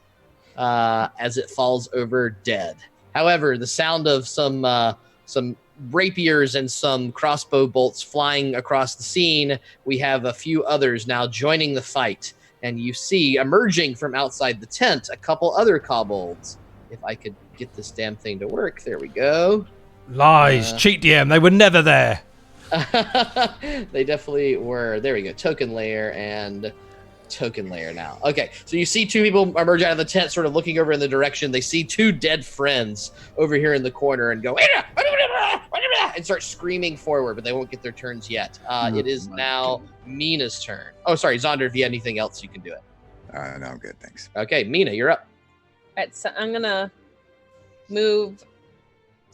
as it falls over dead. However, the sound of some rapiers and some crossbow bolts flying across the scene, we have a few others now joining the fight, and you see emerging from outside the tent a couple other kobolds. If I could get this damn thing to work, there we go. Lies, cheat DM. They were never there. They definitely were. There we go. Token layer and token layer now. Okay, so you see 2 people emerge out of the tent, sort of looking over in the direction. They see 2 dead friends over here in the corner and go, and start screaming forward, but they won't get their turns yet. It is now Mina's turn. Oh, sorry, Zonder, if you have anything else, you can do it. No, I'm good, thanks. Okay, Mina, you're up. All right, so I'm gonna move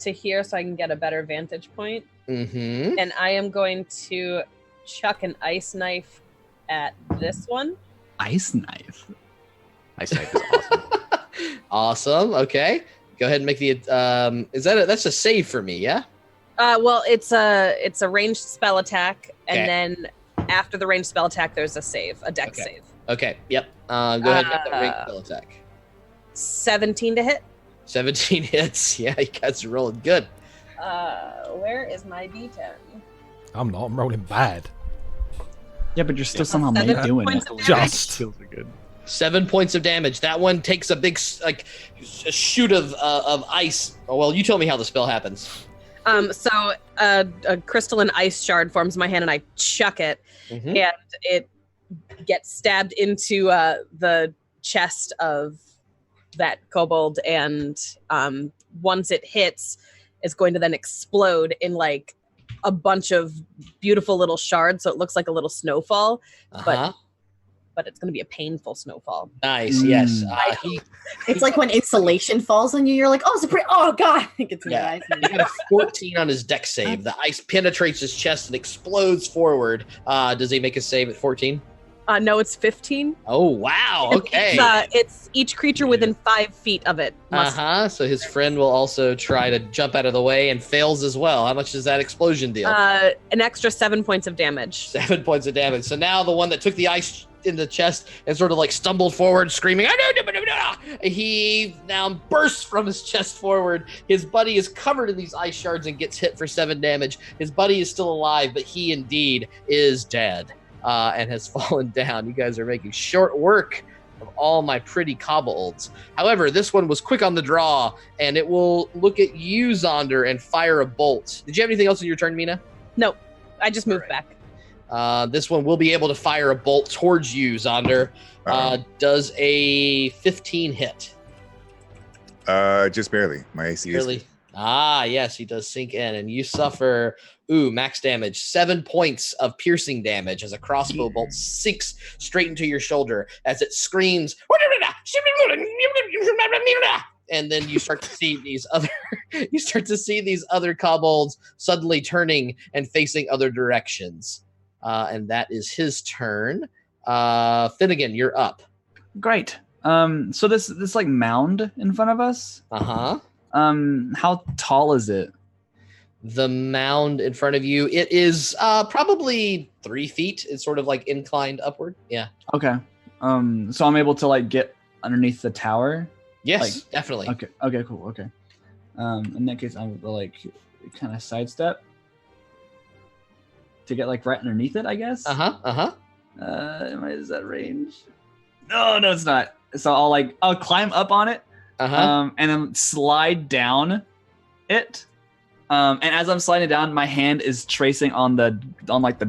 to here so I can get a better vantage point, Mm-hmm. and I am going to chuck an ice knife at this one. Ice knife. Ice knife is awesome. Awesome. Okay, go ahead and make the. That's a save for me? Yeah. Well, it's a ranged spell attack, and Okay. then after the ranged spell attack, there's a save, a dex Okay. save. Okay. Yep. Go ahead and make that range spell attack. 17 to hit. 17 hits. Yeah, you guys are rolling good. Where is my D10? I'm not. I'm rolling bad. Yeah, but you're still somehow 7 doing points it. of damage. Just. Skills are good. 7 points of damage. That one takes a big a shoot of ice. Oh, well, you tell me how the spell happens. So a crystalline ice shard forms in my hand, and I chuck it, Mhm. and it gets stabbed into the chest of that kobold, and once it hits, it's going to then explode in like a bunch of beautiful little shards, so it looks like a little snowfall, Uh-huh. but it's going to be a painful snowfall. Nice. Yes. Mm. It's like when insulation falls on you, you're like, oh, it's a pretty, oh, God. It gets in your Yeah. eyes. He got a 14 on his dex save. The ice penetrates his chest and explodes forward. Does he make a save at 14? No, it's 15. Oh, wow. Okay. It's each creature within 5 feet of it must. So his friend will also try to jump out of the way and fails as well. How much does that explosion deal? An extra 7 points of damage. 7 points of damage. So now the one that took the ice in the chest and sort of like stumbled forward, screaming. He now bursts from his chest forward. His buddy is covered in these ice shards and gets hit for 7 damage. His buddy is still alive, but he indeed is dead and has fallen down. You guys are making short work of all my pretty kobolds. However, this one was quick on the draw, and it will look at you, Zonder, and fire a bolt. Did you have anything else in your turn, Mina? Nope. I just moved back. This one will be able to fire a bolt towards you, Zonder. Does a 15 hit? Just barely. My AC Barely. is. Yes, he does sink in, and you suffer max damage, 7 points of piercing damage as a crossbow bolt sinks straight into your shoulder as it screams. And then you start to see these other kobolds suddenly turning and facing other directions. And that is his turn. Finnegan, you're up. Great. So this like mound in front of us. How tall is it? The mound in front of you, it is probably 3 feet. It's sort of like inclined upward. Yeah. Okay. So I'm able to like get underneath the tower. Yes, like, definitely. Okay. Okay. Cool. Okay. In that case, I would like kind of sidestep to get like right underneath it, I guess. Is that range? No, it's not. So I'll climb up on it. And then slide down it. And as I'm sliding down, my hand is tracing on the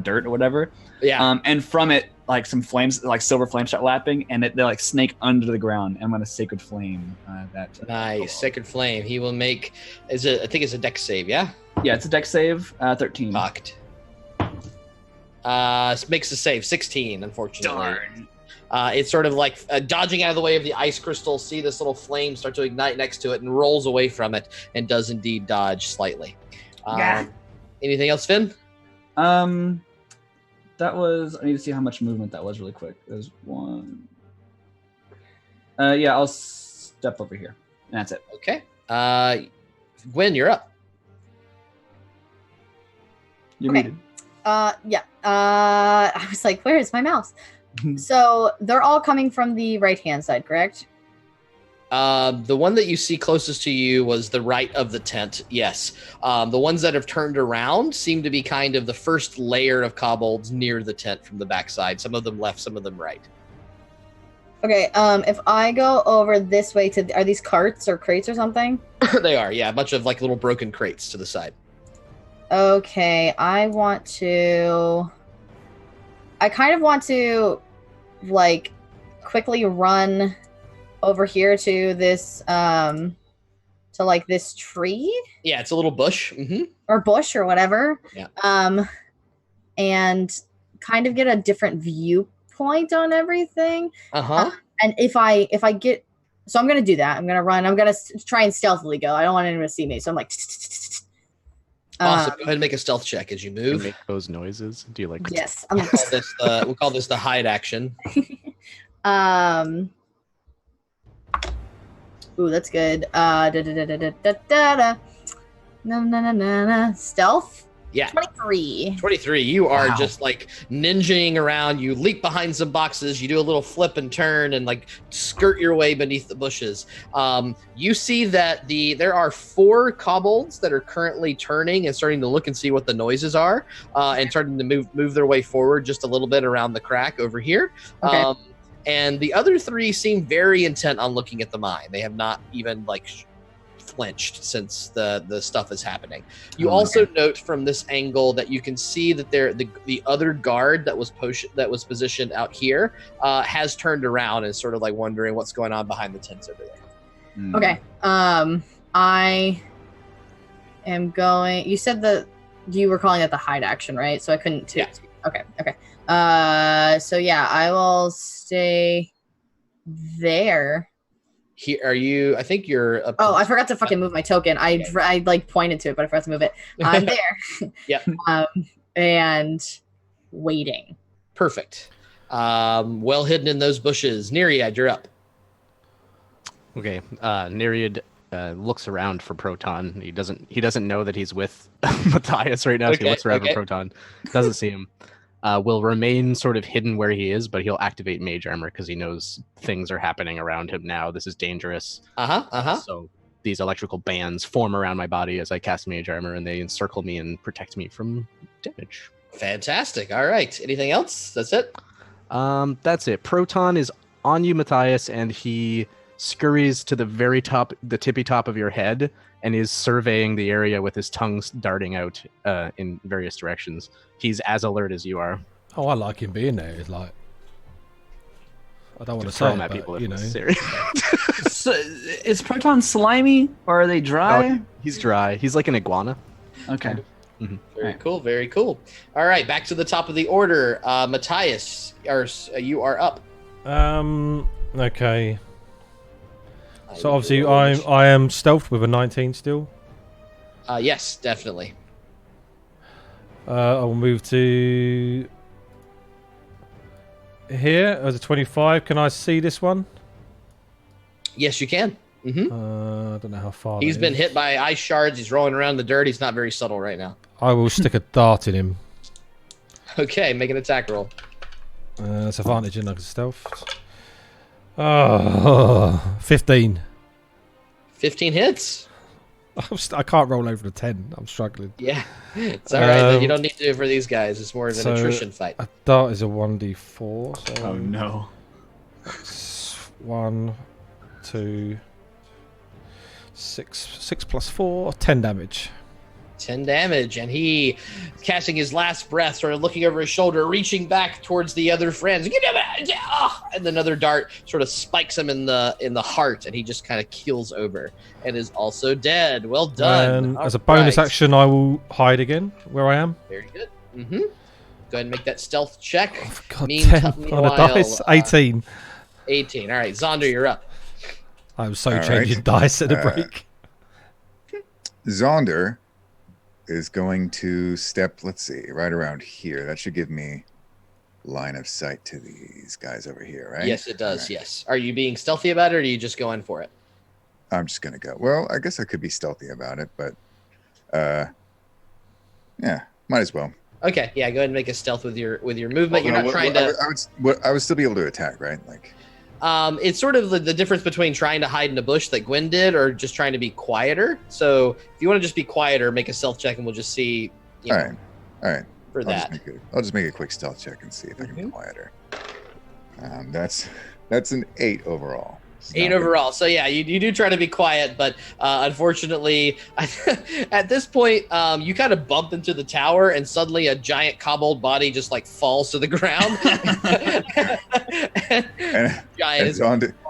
dirt or whatever. Yeah. And from it, like some flames, like silver flames start lapping, and they like snake under the ground. And I'm gonna sacred flame that. Nice, sacred flame. He will make. I think it's a dex save. Yeah. Yeah, it's a dex save. 13. Fucked. Makes the save 16. Unfortunately. Darn. It's sort of like dodging out of the way of the ice crystal. See this little flame start to ignite next to it and rolls away from it and does indeed dodge slightly. Anything else, Finn? That was. I need to see how much movement that was really quick. There's 1. Yeah, I'll step over here, and that's it. Okay. Gwen, you're up. You're Okay. muted. Yeah. I was like, where is my mouse? So they're all coming from the right-hand side, correct? The one that you see closest to you was the right of the tent. Yes. The ones that have turned around seem to be kind of the first layer of kobolds near the tent from the backside. Some of them left, some of them right. Okay. If I go over this way are these carts or crates or something? They are. Yeah. A bunch of like little broken crates to the side. Okay. I kind of want to like quickly run over here to this to like this tree. Yeah, it's a little bush. Or bush or whatever. Yeah. And kind of get a different viewpoint on everything. And if I get, so I'm gonna do that. I'm gonna run. I'm gonna try and stealthily go. I don't want anyone to see me. So I'm like. Awesome. Go ahead and make a stealth check as you move. Make those noises. Do you like? Yes. We'll call this the hide action. Ooh, that's good. Stealth. Yeah. 23. 23. You are just like ninjaing around. You leap behind some boxes. You do a little flip and turn and like skirt your way beneath the bushes. You see that there are 4 kobolds that are currently turning and starting to look and see what the noises are, and starting to move their way forward just a little bit around the crack over here. Okay. And the other 3 seem very intent on looking at the mine. They have not even like flinched since the stuff is happening. You also note from this angle that you can see that the other guard that was positioned out here has turned around and sort of like wondering what's going on behind the tents over there. Okay. I am going. You said that you were calling it the hide action, right? So I couldn't. Yeah. Okay. So yeah, I will stay there. Here are you? I think you're. I forgot to fucking move my token. I like pointed to it, but I forgot to move it. I'm there. Yep. And waiting. Perfect. Well hidden in those bushes. Nereid, you're up. Okay. Nereid looks around for Proton. He doesn't know that he's with Matthias right now. So he looks around for Proton. Doesn't see him. will remain sort of hidden where he is, but he'll activate mage armor because he knows things are happening around him now. This is dangerous. So these electrical bands form around my body as I cast mage armor, and they encircle me and protect me from damage. Fantastic. All right. Anything else? That's it? That's it. Proton is on you, Matthias, and he scurries to the very top, the tippy top of your head, and is surveying the area with his tongue darting out in various directions. He's as alert as you are. Oh, I like him being there. It's like, I don't want to Throw say him it, at but, people. you know. So, is Proton slimy or are they dry? Oh, he's dry. He's like an iguana. Okay. Very cool. Very cool. All right. Back to the top of the order. Matthias, you are up. Okay. So obviously I am stealthed with a 19 still. Yes, definitely. I'll move to here as a 25. Can I see this one? Yes, you can. I don't know how far. He's that been is. hit by ice shards. He's rolling around in the dirt. He's not very subtle right now. I will stick a dart in him. Okay, make an attack roll. That's advantage in like stealth. Oh, 15. 15 hits. I can't roll over the 10. I'm struggling. Yeah, it's all right. Then you don't need to do it for these guys. It's more of an attrition fight. A dart is a 1d4. So Oh no. 1, 2, 6 plus 4, 10 damage. 10 damage, and he, catching his last breath, sort of looking over his shoulder, reaching back towards the other friends. And another dart sort of spikes him in the heart, and he just kind of keels over and is also dead. Well done. And as a bonus action, I will hide again where I am. Very good. Go ahead and make that stealth check. Oh, God, 10 on a dice. 18. 18. All right, Zonder, you're up. I'm so All changing right. dice at a break. Zonder is going to step, let's see, right around here. That should give me line of sight to these guys over here, right? Yes, it does. All right. Yes. Are you being stealthy about it, or are you just going for it? I'm just going to go. Well, I guess I could be stealthy about it, but yeah, might as well. Okay, yeah, go ahead and make a stealth with your movement. You're not trying to. I would still be able to attack, right? Like, it's sort of the difference between trying to hide in a bush that Gwen did, or just trying to be quieter. So if you want to just be quieter, make a stealth check, and we'll just see. all right. For that. I'll just make a quick stealth check and see if I can be quieter. That's an 8 overall. It's 8 not good. overall. So yeah, you do try to be quiet, but unfortunately, at this point, you kind of bump into the tower, and suddenly a giant kobold body just like falls to the ground.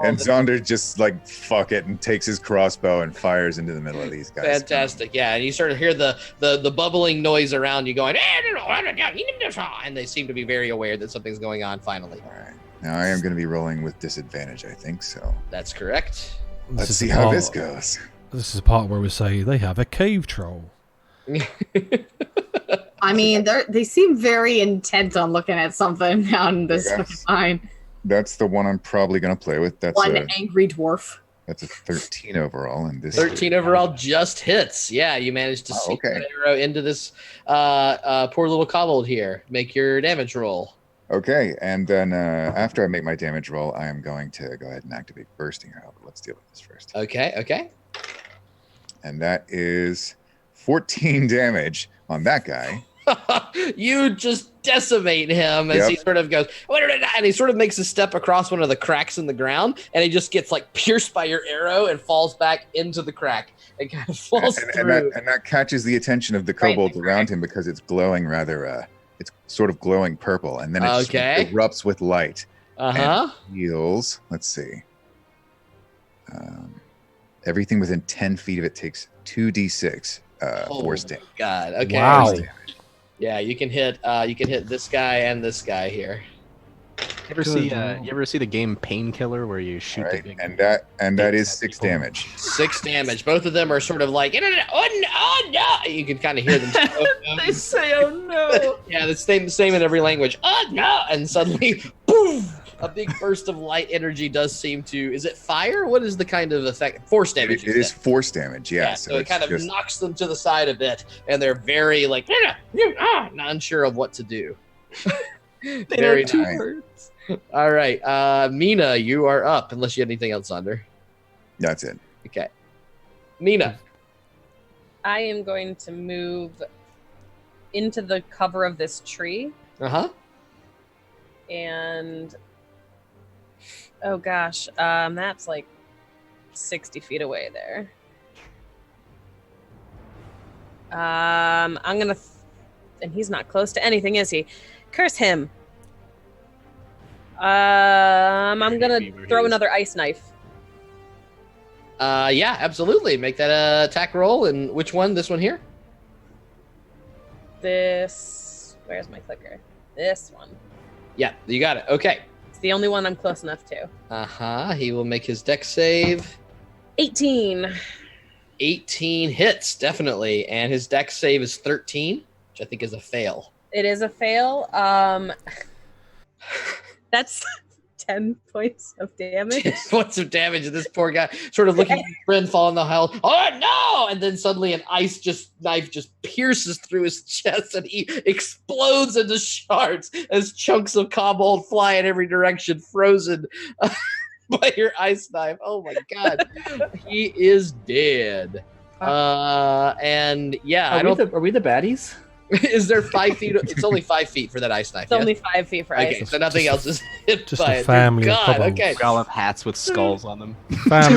And Zonder just like fuck it and takes his crossbow and fires into the middle of these guys. Fantastic, yeah. And you sort of hear the bubbling noise around you going, and they seem to be very aware that something's going on finally. All right. Now I am going to be rolling with disadvantage, I think. So That's correct. let's is see the how part- this goes. This is the part where we say they have a cave troll. I mean, they seem very intent on looking at something on this Yes. line. That's the one I'm probably going to play with. That's One a angry dwarf. 13 overall, and this 13 overall just hits. Yeah, you managed to Oh, sink okay. that arrow into this poor little kobold here. Make your damage roll. Okay, and then after I make my damage roll, I am going to go ahead and activate bursting arrow. But let's deal with this first. Okay. And that is 14 damage on that guy. You just decimate him as Yep. he sort of goes, and he sort of makes a step across one of the cracks in the ground, and he just gets like pierced by your arrow and falls back into the crack and kind of falls And through. that catches the attention of the kobolds around him because it's glowing rather, it's sort of glowing purple, and then it just Okay. erupts with light. Uh-huh. And heals, let's see. Everything within 10 feet of it takes 2d6 force damage. God. Okay. Wow. Yeah, you can hit this guy and this guy here. You ever see the game Painkiller where you shoot the big And that is 6 people. damage. 6 damage. Both of them are sort of like, oh no. You can kind of hear them. They say, "Oh no!" Yeah, the same in every language. Oh no! And suddenly, boom! A big burst of light energy does seem to. Is it fire? What is the kind of effect? Force damage. It is force damage, yeah. So it it's kind of just- knocks them to the side a bit, and they're very like not unsure of what to do. Very know two nice. words. All right, Mina, you are up. Unless you had anything else, Sonder. That's it. Okay, Mina. I am going to move into the cover of this tree. And oh gosh, that's like 60 feet away there. I'm gonna, and he's not close to anything, is he? Curse him. I'm gonna throw another ice knife. Yeah, absolutely. Make that attack roll. And which one? This one here? Where's my clicker? This one. Yeah, you got it. Okay. It's the only one I'm close enough to. He will make his dex save. 18. 18 hits, definitely. And his dex save is 13, which I think is a fail. It is a fail. That's 10 points of damage. 10 points of damage. And this poor guy sort of looking at his friend fall in the hell. Oh, no! And then suddenly an ice knife just pierces through his chest and he explodes into shards as chunks of kobold fly in every direction, frozen by your ice knife. Oh, my God. He is dead. And yeah, Are we the baddies? Is there 5 feet? It's only 5 feet for that ice knife. It's only 5 feet for ice. Okay, so nothing else is hit just by a it. family of God, kobolds. okay. We all have hats with skulls on them.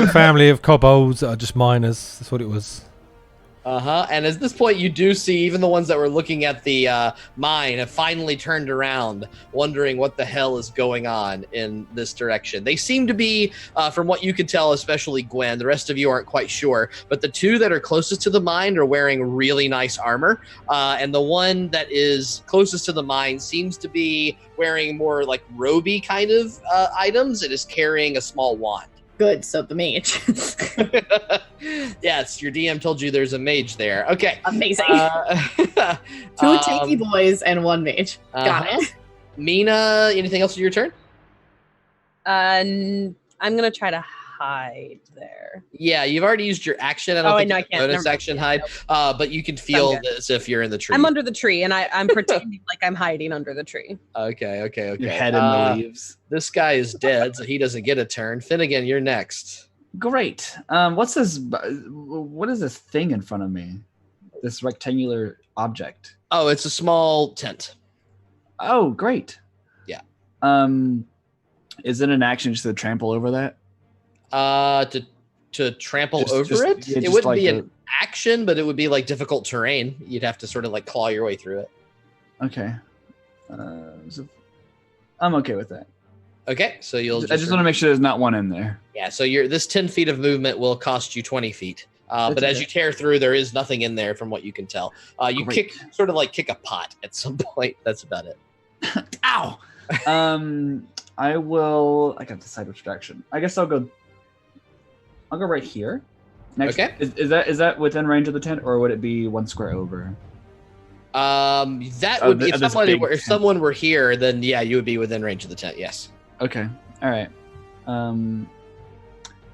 Family of kobolds that are just miners. That's what it was. And at this point, you do see even the ones that were looking at the mine have finally turned around, wondering what the hell is going on in this direction. They seem to be, from what you can tell, especially Gwen, the rest of you aren't quite sure, but the two that are closest to the mine are wearing really nice armor. And the one that is closest to the mine seems to be wearing more like roby kind of items and is carrying a small wand. Good, so the mage. Yes, your DM told you there's a mage there. Okay. Amazing. Two tanky boys and one mage. Got it. Mina, anything else for your turn? I'm gonna try to hide there. Yeah, you've already used your action. I don't think I can't. bonus action hide. But you can feel as if you're in the tree. I'm under the tree, and I'm pretending like I'm hiding under the tree. Okay. Your head in the leaves. This guy is dead, so he doesn't get a turn. Finnegan, you're next. Great. What's this? What is this thing in front of me? This rectangular object. Oh, it's a small tent. Oh, great. Yeah. Is it an action just to trample over that? To trample Just- over just- it? yeah, It just wouldn't like be an action, but it would be like difficult terrain. You'd have to sort of like claw your way through it. Okay. So I'm okay with that. Okay, so you'll. I just want to make sure there's not one in there. Yeah, so this 10 feet of movement will cost you 20 feet. But That's as okay. you tear through, there is nothing in there from what you can tell. You Great. kick a pot at some point. That's about it. Ow! I got to decide which direction. I guess I'll go right here. Next. Okay. Is that within range of the tent, or would it be one square over? That would be This big if someone were here, then yeah, you would be within range of the tent. Yes. Okay. All right.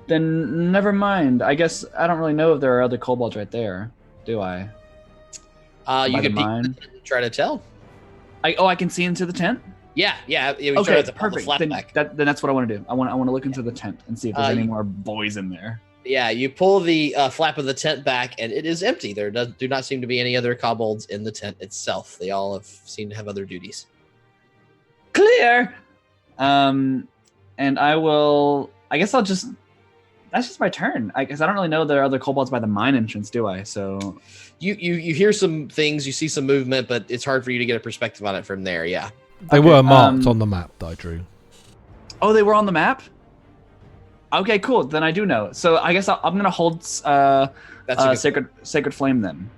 Then never mind. I guess I don't really know if there are other kobolds right there, do I? You By the could mine? try to tell. I can see into the tent. Yeah. We Okay, to pull the perfect. flap Then, back. then that's what I want to do. I want to look into the tent and see if there's any you- more boys in there. Yeah, you pull the flap of the tent back, and it is empty. There do not seem to be any other kobolds in the tent itself. They all seem to have other duties. Clear. And I will. I guess I'll just. That's just my turn. Because I don't really know there are other kobolds by the mine entrance, do I? So You hear some things, you see some movement, but it's hard for you to get a perspective on it from there. Yeah. They were marked on the map that I drew. Oh, they were on the map? Okay, cool. Then I do know. So I guess I'm gonna hold sacred flame then.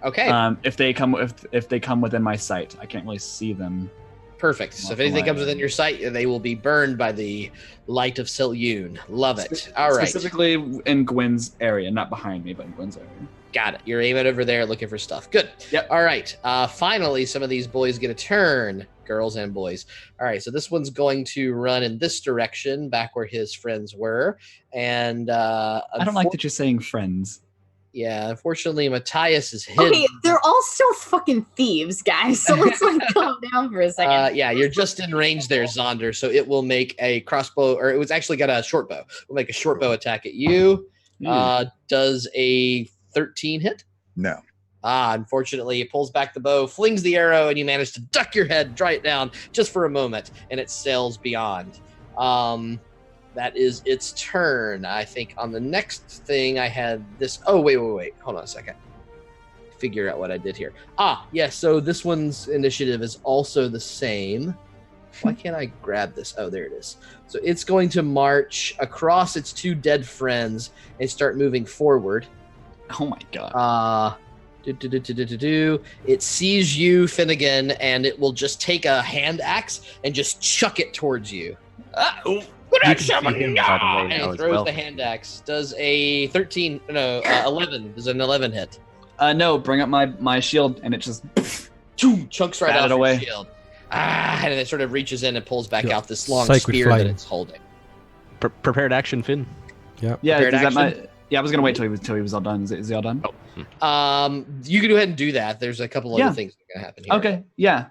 Okay. If they come within my sight, I can't really see them. Perfect. So if anything comes within your sight, they will be burned by the light of Selyun. Love it. All right. Specifically in Gwen's area, not behind me, but in Gwen's area. Got it. You're aiming over there looking for stuff. Good. Yep. All right. Finally, some of these boys get a turn. Girls and boys. All right. So this one's going to run in this direction, back where his friends were. And I don't like that you're saying friends. Yeah, unfortunately, Matthias is hidden. Okay, they're all still fucking thieves, guys. So let's like calm down for a second. Yeah, you're just in range there, Zonder. So it will make a crossbow, or it was actually got a short bow. Will make a short bow attack at you. Does a 13 hit? No. Unfortunately, it pulls back the bow, flings the arrow, and you manage to duck your head, dry it down just for a moment, and it sails beyond. That is its turn. I think on the next thing I had this. Oh, wait. Hold on a second. Figure out what I did here. Yes. So this one's initiative is also the same. Why can't I grab this? Oh, there it is. So it's going to march across its two dead friends and start moving forward. Oh my god. It sees you, Finnegan, and it will just take a hand axe and just chuck it towards you. You can see him, by the way, And now it as throws well. the hand axe. Does a 11. Does an 11 hit? No, bring up my shield, and it just Chunks right Bat off it your away. shield. And it sort of reaches in and pulls back Yeah. out this long Sacred spear that flame. it's holding. Prepared action, Finn. Yeah, Prepared is that action? yeah. I was gonna wait till he was all done. Is he all done? You can go ahead and do that. There's a couple other things that are gonna happen here. Okay. Yeah.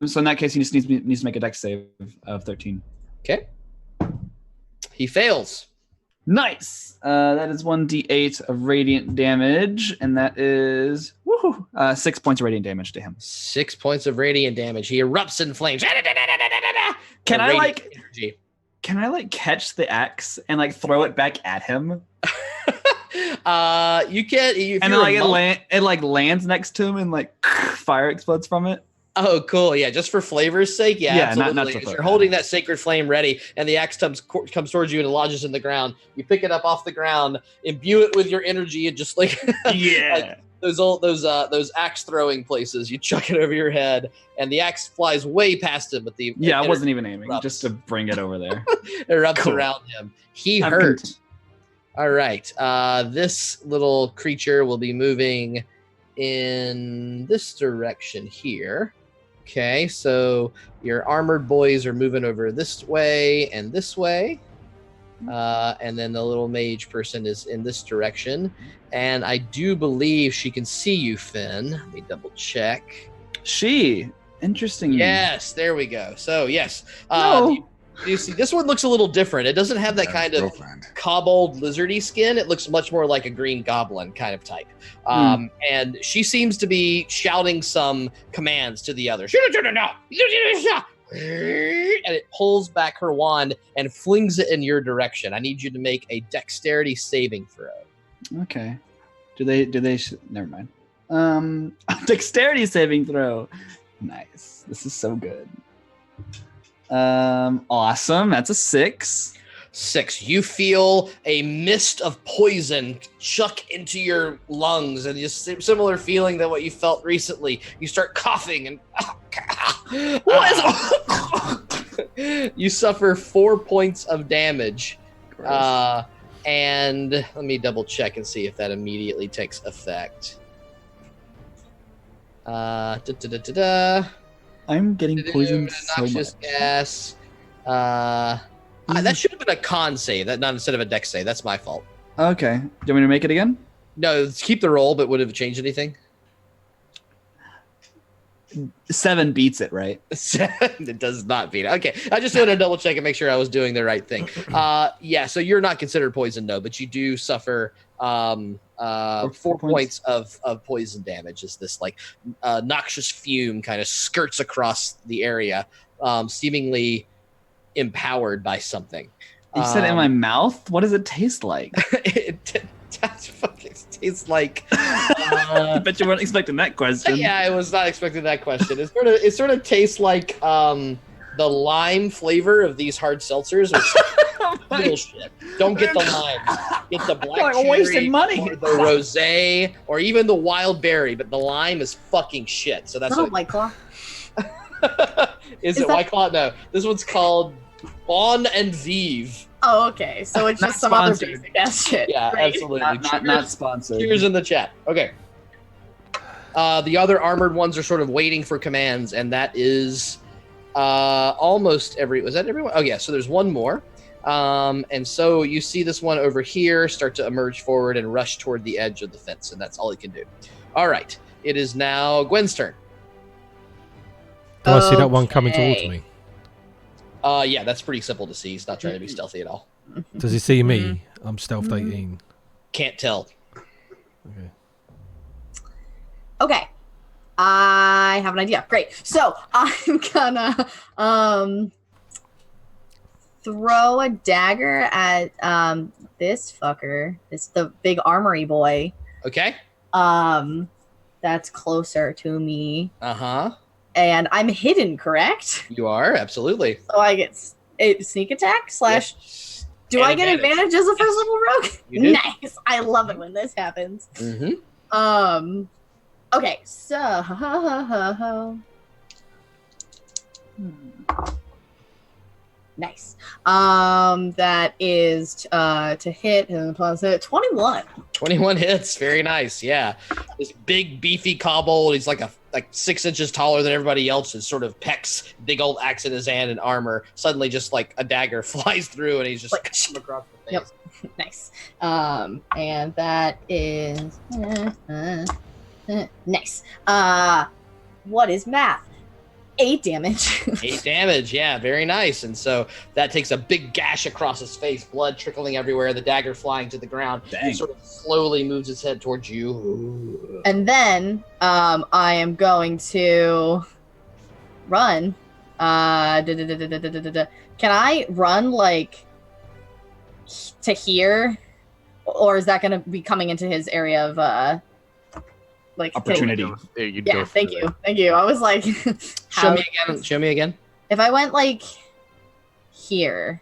So in that case, he just needs to make a dex save of 13. Okay. He fails. Nice. That is 1d8 of radiant damage, and that is 6 points of radiant damage to him. 6 points of radiant damage. He erupts in flames. Can I Radiant energy. Can I like catch the axe and like throw it back at him? You can. And then like it like lands next to him and like fire explodes from it. Oh, cool. Yeah, just for flavor's sake. Yeah, Yeah, absolutely. not As to you're throw. holding that sacred flame ready, and the axe comes towards you and lodges in the ground. You pick it up off the ground, imbue it with your energy, and just like Yeah. those axe throwing places, you chuck it over your head, and the axe flies way past him. But the Yeah, I wasn't even aiming, erupts. just to bring it over there. erupts Cool. around him. He I'm hurt. content. All right. This little creature will be moving in this direction here. Okay, so your armored boys are moving over this way and this way. And then the little mage person is in this direction. And I do believe she can see you, Finn. Let me double check. Interesting. Yes, there we go. So, yes. No. You see, this one looks a little different. It doesn't have that kind of Girlfriend. kobold lizardy skin. It looks much more like a green goblin kind of type. And she seems to be shouting some commands to the other. And it pulls back her wand and flings it in your direction. I need you to make a dexterity saving throw. Okay. Do they never mind. Dexterity saving throw. Nice. This is so good. Awesome. That's a 6. 6. You feel a mist of poison chuck into your lungs, and just similar feeling than what you felt recently. You start coughing and you suffer 4 points of damage. And let me double check and see if that immediately takes effect. I'm getting poisoned so much. Noxious gas. That should have been a con save, that not instead of a dex save. That's my fault. Okay. Do you want me to make it again? No, keep the roll, but would it have changed anything? 7 beats it, right? It does not beat it. Okay, I just wanted to double check and make sure I was doing the right thing. Yeah, so you're not considered poisoned, no, but you do suffer 4 points of poison damage as this like noxious fume kind of skirts across the area, seemingly empowered by something. You said in my mouth? What does it taste like? It tastes like. I bet you weren't expecting that question. Yeah, I was not expecting that question. It sort of tastes like the lime flavor of these hard seltzers. Which bullshit. Don't get the lime. Get the black cherry, wasting money. or the rosé, or even the wild berry. But the lime is fucking shit. So that's Not a what. White Claw. Is Is it that- White Claw? No, this one's called Bon and Vive. Oh, okay. So it's Not just some other sponsored. basic ass shit. Yeah, right? absolutely. Not sponsored. Cheers in the chat. Okay. The other armored ones are sort of waiting for commands, and that is almost every. Was that everyone? Oh yeah. So there's one more. And so you see this one over here start to emerge forward and rush toward the edge of the fence, and that's all he can do. All right, it is now Gwen's turn. Do I see that one coming towards Okay. me? Yeah, that's pretty simple to see. He's not trying to be stealthy at all. Does he see me? I'm stealth 18. Can't tell. Okay. Okay. I have an idea. Great. So I'm gonna throw a dagger at this fucker. It's the big armory boy. Okay. That's closer to me. Uh-huh. And I'm hidden, correct? You are, absolutely. So I get sneak attack slash. Yes. Do And I get advantage as a first level rogue? You do. Nice. I love it when this happens. Mm-hmm. Okay, so nice. That is to hit and plus 21. 21 hits. Very nice. Yeah. This big, beefy kobold. He's like 6 inches taller than everybody else. And sort of pecks, big old axe in his hand and armor. Suddenly, just like a dagger flies through, and he's just Like, across the face. Yep. Nice. And that is nice. What is math? 8 damage. 8 damage. Yeah, very nice. And so that takes a big gash across his face, blood trickling everywhere, the dagger flying to the ground. Dang. He sort of slowly moves his head towards you. And then I am going to run. Can I run like to here, or is that going to be coming into his area of like Opportunity. You'd Yeah, go thank through you, thank you. I was like, Show me again. Show me again. If I went like here,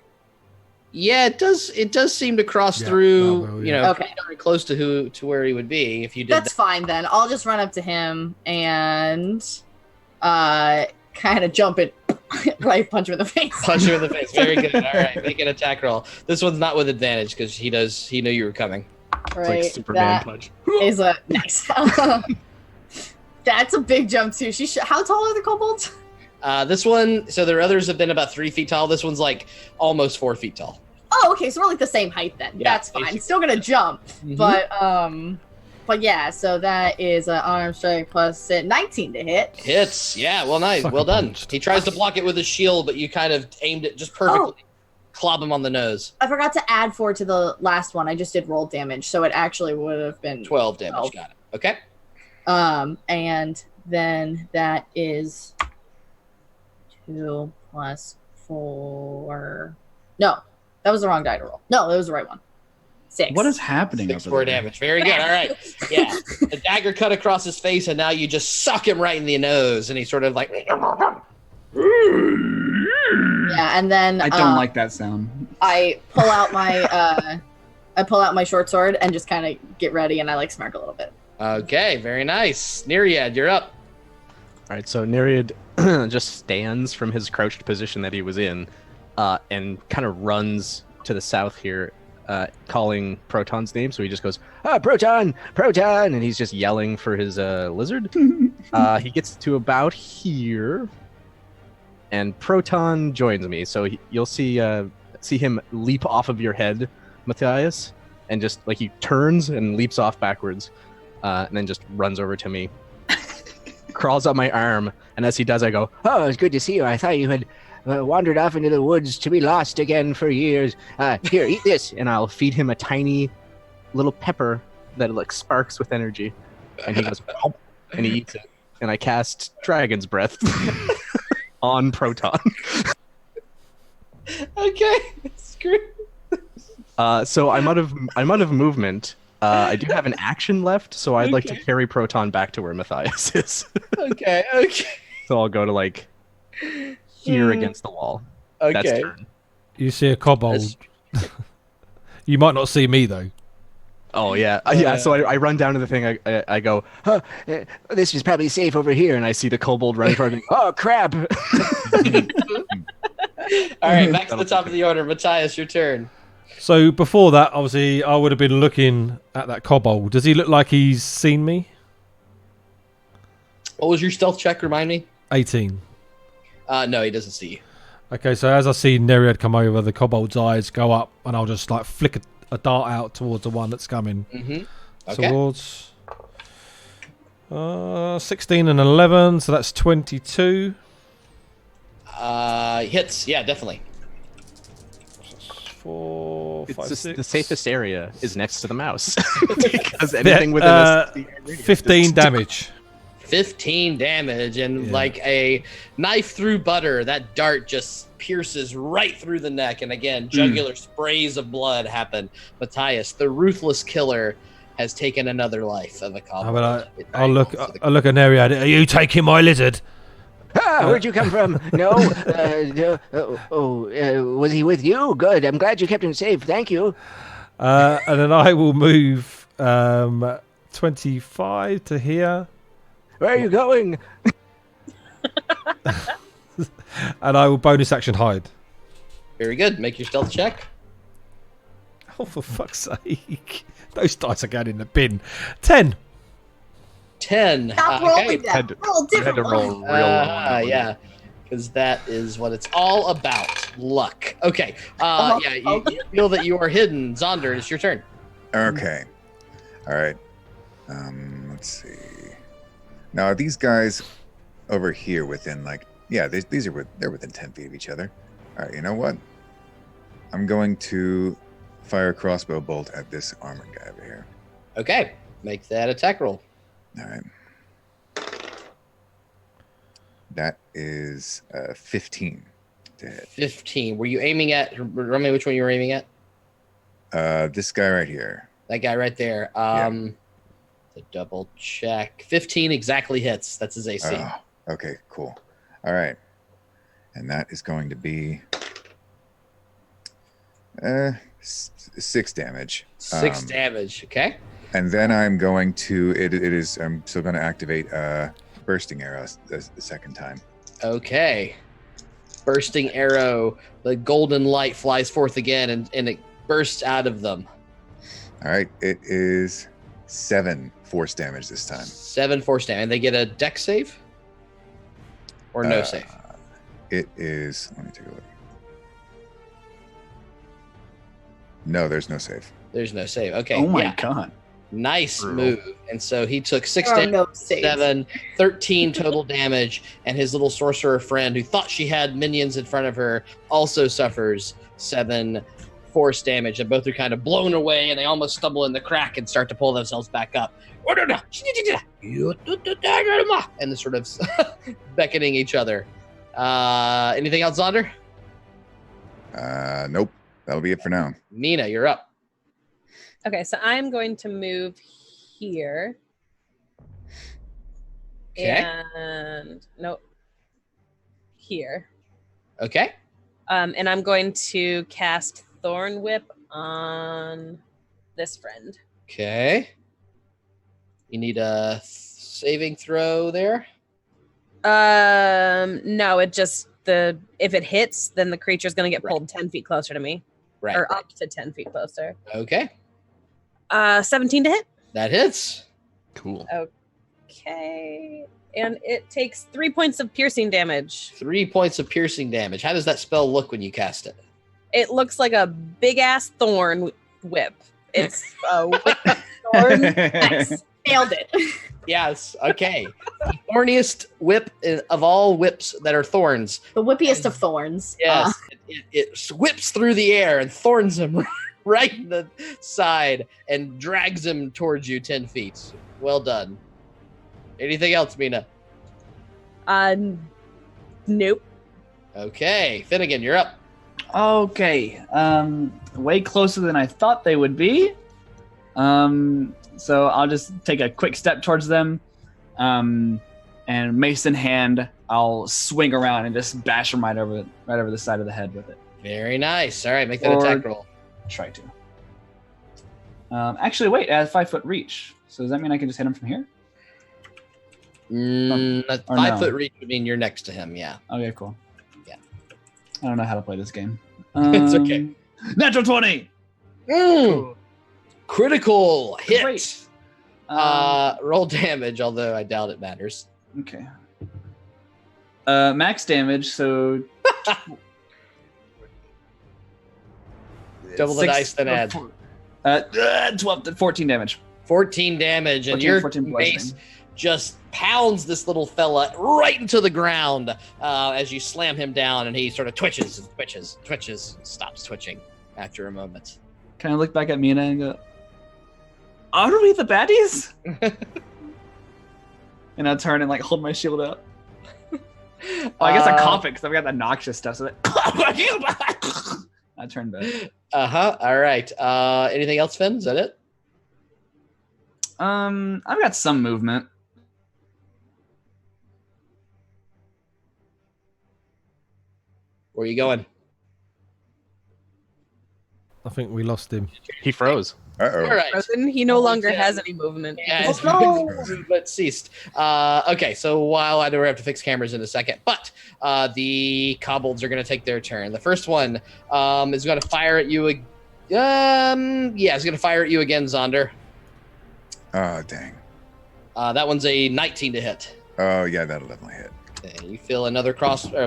Yeah, it does. It does seem to cross Yeah, through. that will, You yeah. know, Okay. pretty darn close to where he would be if you did that's fine then. I'll just run up to him and kind of jump it, right, punch him in the face. Punch him in the face. Very good. All right, make an attack roll. This one's not with advantage because he knew you were coming. It's Right, like Superman that punch. is a nice. That's a big jump too. How tall are the kobolds? This one. So their others have been about 3 feet tall. This one's like almost 4 feet tall. Oh, okay, so we're like the same height then. Yeah, That's fine. basically. Still gonna jump, Mhm. but yeah. So that is an arm strike plus 19 to hit. Hits. Yeah. Well, nice. Fucking Well done. punched. He tries to block it with his shield, but you kind of aimed it just perfectly. Clob him on the nose. I forgot to add 4 to the last one. I just did roll damage, so it actually would have been 12 damage. 12. Got it. Okay. And then that is 2 plus 4. No, that was the wrong die to roll. No, that was the right one. 6. What is happening 6 over more there? damage. Very good. All right. Yeah. The dagger cut across his face, and now you just suck him right in the nose, and he's sort of like. Yeah, and then I don't like that sound. I pull out my short sword and just kind of get ready, and I like smirk a little bit. Okay. Very nice. Nereid, you're up. All right, so Nereid just stands from his crouched position that he was in, and kind of runs to the south here, calling Proton's name. So he just goes, Proton, Proton, and he's just yelling for his lizard. He gets to about here, and Proton joins me. So you'll see him leap off of your head, Matthias, and just like he turns and leaps off backwards, and then just runs over to me. Crawls up my arm, and as he does, I go, Oh, it's good to see you. I thought you had wandered off into the woods to be lost again for years. Here, eat this. and I'll feed him a tiny little pepper that like sparks with energy, and he goes, "Help," and he eats it, and I cast Dragon's Breath on Proton. Okay. Screw. So I'm out of movement. I do have an action left, so I'd like to carry Proton back to where Matthias is. Okay. Okay. So I'll go to like here against the wall. That's Okay. turn. You see a kobold. You might not see me though. Oh yeah, yeah. So I run down to the thing. I go, This is probably safe over here. and I see the kobold running toward me. Oh, crap. All right. Back to the top of the order. Matthias, your turn. So before that, obviously, I would have been looking at that kobold. Does he look like he's seen me? What was your stealth check? Remind me. 18. No, he doesn't see you. Okay, so as I see Nereid come over, the kobold's eyes go up, and I'll just like flick a dart out towards the one that's coming. Okay. Towards 16 and 11, so that's 22. Hits. Yeah, definitely. 4, 5, 6. The safest area is next to the mouse because anything within a 15 damage. 15 damage, and like a knife through butter, that dart just pierces right through the neck, and again, jugular sprays of blood happen. Matthias, the ruthless killer, has taken another life of a kobold. I'll look at Nereid. Are you taking my lizard? Ah, where'd you come from? No. Was he with you? Good. I'm glad you kept him safe. Thank you. And then I will move 25 to here. Where are you going? And I will bonus action hide. Very good. Make your stealth check. Oh, for fuck's sake. Those dice are going in the bin. 10. 10. Stop rolling that. Roll You had to different roll ones. real low. Yeah, because that is what it's all about. Luck. Okay. Yeah, you feel that you are hidden. Zonder, it's your turn. Okay. All right. Let's see. Now, are these guys over here within they're within 10 feet of each other. All right. You know what? I'm going to fire a crossbow bolt at this armored guy over here. Okay. Make that attack roll. All right. That is 15 to hit. 15. Were you aiming at? Remember me which one you were aiming at? This guy right here. That guy right there. To double check. 15 exactly hits. That's his AC. Oh, okay, cool. All right. And that is going to be 6 damage. 6 damage. Okay. And then I'm going to I'm still going to activate bursting arrow the second time. Okay. Bursting arrow. The golden light flies forth again, and it bursts out of them. All right. It is 7 force damage this time. 7 force damage. And they get a dex save? Or no save? It is. Let me take a look. No, there's no save. There's no save. Okay. Oh my god. Nice Brutal. move. And so he took 6 There are damage, no saves. 7, 13 total damage, and his little sorcerer friend, who thought she had minions in front of her, also suffers 7 force damage. And both are kind of blown away, and they almost stumble in the crack and start to pull themselves back up. And they're sort of beckoning each other. Anything else, Zonder? Nope. That'll be it for now. Nina, you're up. Okay, so I'm going to move here. Okay. And no, here. Okay. And I'm going to cast Thorn Whip on this friend. Okay. You need a saving throw there? No, it just if it hits, then the creature's gonna get pulled 10 feet closer to me. Right. Or up to 10 feet closer. Okay. 17 to hit. That hits. Cool. Okay. And it takes 3 points of piercing damage. 3 points of piercing damage. How does that spell look when you cast it? It looks like a big ass thorn whip. It's a whip of thorn. Nice. Nailed it. Yes. Okay. The thorniest whip of all whips that are thorns. The whippiest of thorns. Yes. It whips through the air and thorns him right in the side and drags him towards you 10 feet. Well done. Anything else, Mina? Nope. Okay. Finnegan, you're up. Okay. Way closer than I thought they would be. So I'll just take a quick step towards them. And mace in hand, I'll swing around and just bash them right over the side of the head with it. Very nice. All right, make that Or- attack roll. Try to. Actually, wait, I have 5-foot reach. So does that mean I can just hit him from here? That or 5 no? foot reach would mean you're next to him. Yeah. Okay, cool. Yeah. I don't know how to play this game. It's okay. Natural 20! Critical hit. Great. Roll damage, although I doubt it matters. Okay. Max damage, so Double the dice, then add. 12 to 14 damage. 14 damage, and 14 your 14 mace bludgeoning. just pounds this little fella right into the ground as you slam him down, and he sort of twitches, stops twitching after a moment. Kind of look back at Mina and go, "Are we the baddies?" And I turn and like hold my shield up. Well, I guess I cough it because I've got that noxious stuff. So I turn back. All right. Anything else, Finn? Is that it? I've got some movement. Where are you going? I think we lost him. He froze. Uh-oh. All right. Frozen, he no longer has any movement. Yeah, his no. movement ceased. Okay, so while I do have to fix cameras in a second, but the kobolds are going to take their turn. The first one is going to fire at you. It's going to fire at you again, Zonder. Oh, dang. That one's a 19 to hit. Oh, yeah, that'll definitely hit. Okay, you feel another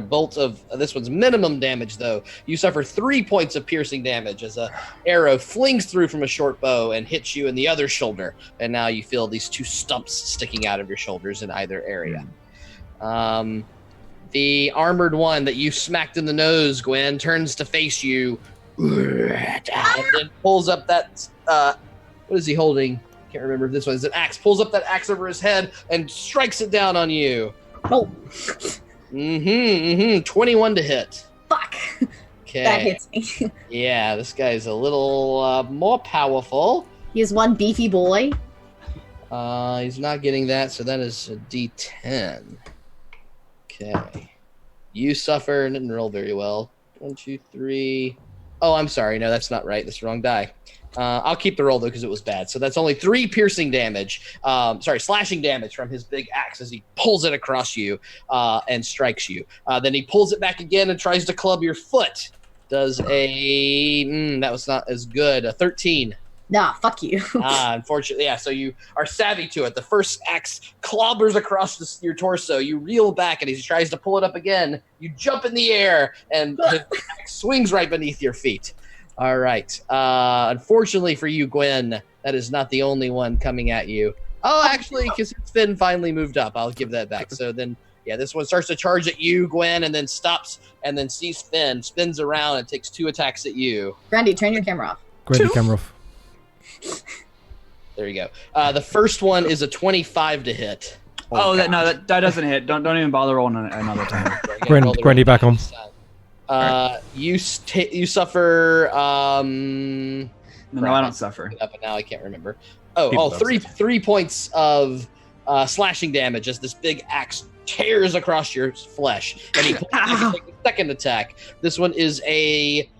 bolt of this one's minimum damage, though. You suffer 3 points of piercing damage as a arrow flings through from a short bow and hits you in the other shoulder. And now you feel these two stumps sticking out of your shoulders in either area. The armored one that you smacked in the nose, Gwen, turns to face you and then pulls up that what is he holding? Can't remember if this one is an axe. Pulls up that axe over his head and strikes it down on you. Oh, 21 to hit. fuck. Okay. That hits me. Yeah, this guy's a little more powerful. He is one beefy boy. He's not getting that, so that is a D10. Okay. You suffer and didn't roll very well. 1, 2, 3. Oh, I'm sorry. No, that's not right. That's the wrong die. I'll keep the roll, though, because it was bad. So that's only 3 piercing damage. Slashing damage from his big axe as he pulls it across you and strikes you. Then he pulls it back again and tries to club your foot. Does that was not as good. A 13. Nah, fuck you. Unfortunately, yeah. So you are savvy to it. The first axe clobbers across your torso. You reel back, and as he tries to pull it up again, you jump in the air, and the axe swings right beneath your feet. All right. Unfortunately for you, Gwen, that is not the only one coming at you. Oh, actually, because Finn finally moved up. I'll give that back. So then, yeah, this one starts to charge at you, Gwen, and then stops, and then sees Finn, spins around, and takes 2 attacks at you. Brandy, turn your camera off. Grab your camera off. There you go. The first one is a 25 to hit. That doesn't hit. Don't even bother rolling another time. Grandy back on. You suffer. No, I don't suffer. But now I can't remember. Three points of slashing damage as this big axe tears across your flesh, and he takes the second attack. This one is a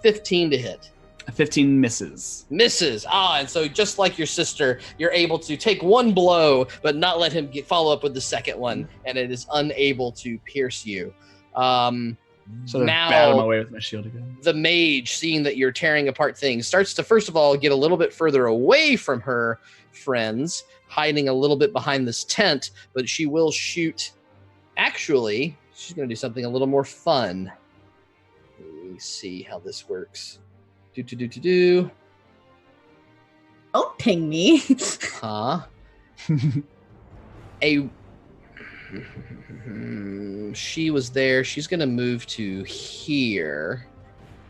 15 to hit. 15 misses. And so just like your sister, you're able to take one blow, but not let him follow up with the second one, and it is unable to pierce you. So now battle my way with my shield again. The mage, seeing that you're tearing apart things, starts to first of all get a little bit further away from her friends, hiding a little bit behind this tent, but she will shoot. Actually, she's going to do something a little more fun. Let me see how this works. Don't ping me. She was there. She's going to move to here,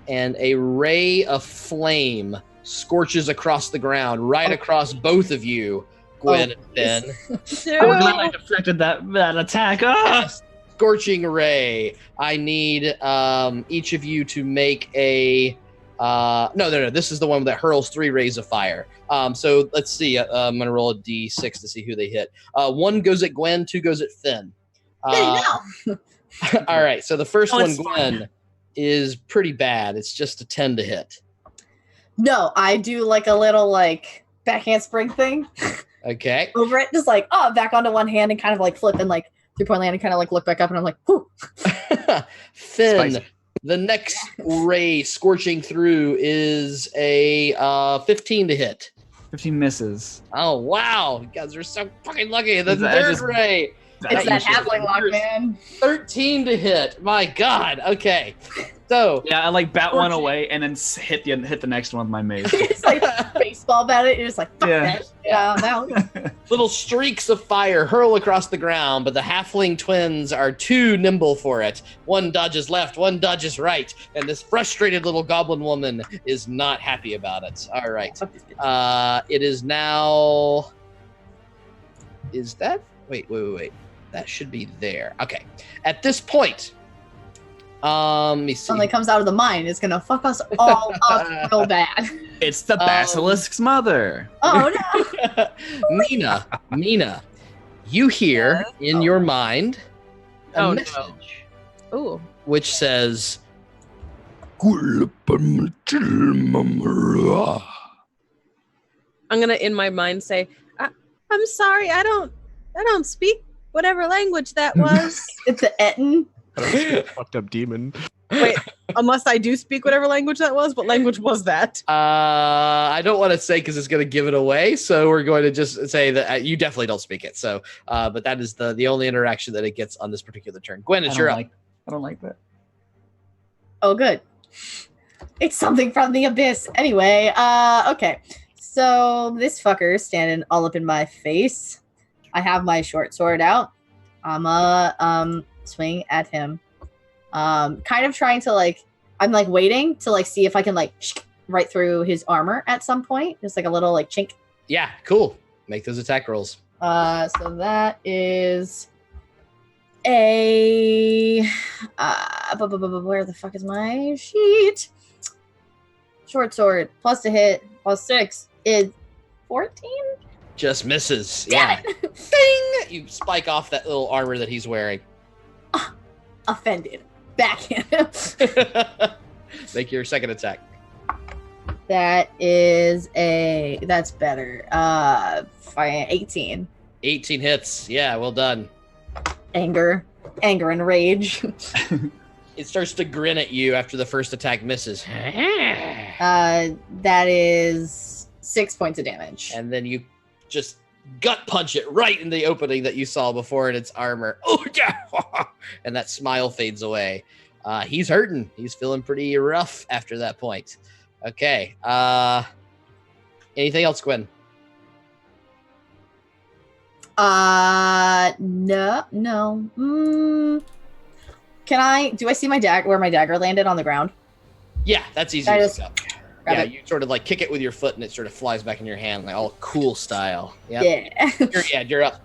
and a ray of flame scorches across the ground, right across both of you, Gwen and Finn. I'm glad I deflected that attack. Scorching ray. I need each of you to make a no. This is the one that hurls 3 rays of fire. So let's see. I'm gonna roll a d6 to see who they hit. 1 goes at Gwen, 2 goes at Finn. All right. So the first one, Gwen, is pretty bad. It's just a 10 to hit. No, I do like a little backhand spring thing. Okay. Over it, just back onto one hand and kind of flip and 3-point land and kind of look back up and I'm like, whoo. Finn. Spicy. The next ray scorching through is a 15 to hit. 15 misses. Oh, wow. You guys are so fucking lucky. The third ray It's that halfling lock, man. 13 to hit. My God. Okay. So Yeah, I like bat one away and then hit the next one with my mace. It's like baseball bat it. You're just like, fuck Yeah. that. Now. little streaks of fire hurl across the ground, but the halfling twins are too nimble for it. One dodges left, one dodges right, and this frustrated little goblin woman is not happy about it. All right. It is now... Is that... Wait. That should be there. Okay. At this point... let me see. Something comes out of the mine, it's gonna fuck us all up real bad. It's the basilisk's mother. Oh no! Mina, you hear in your mind a message Ooh. which says, I'm gonna in my mind say, I'm sorry, I don't speak whatever language that was. It's the Etten. Fucked up demon. Wait, unless I do speak whatever language that was, what language was that? I don't want to say because it's going to give it away, so we're going to just say that you definitely don't speak it. So, but that is the only interaction that it gets on this particular turn. Gwen, it's your up. I don't like that. Oh, good. It's something from the abyss. Anyway, okay. So this fucker is standing all up in my face. I have my short sword out. I'm swing at him. Kind of trying to I'm waiting to see if I can right through his armor at some point. Just like a little chink. Yeah, cool. Make those attack rolls. So that is a where the fuck is my sheet? Short sword plus to hit plus 6 is 14. Just misses. Damn Yeah. Ding! You spike off that little armor that he's wearing. Offended. Backhand him. Make your second attack. That's better. 18. 18 hits. Yeah, well done. Anger and rage. It starts to grin at you after the first attack misses. That is 6 points of damage. And then you just gut punch it right in the opening that you saw before in its armor. Oh, yeah! And that smile fades away. He's hurting. He's feeling pretty rough after that point. Okay. Anything else, Gwen? No. Do I see my dagger, where my dagger landed on the ground? Yeah, that's easy to pick up. Yeah, you sort of kick it with your foot and it sort of flies back in your hand, all cool style. Yep. Yeah. You're up.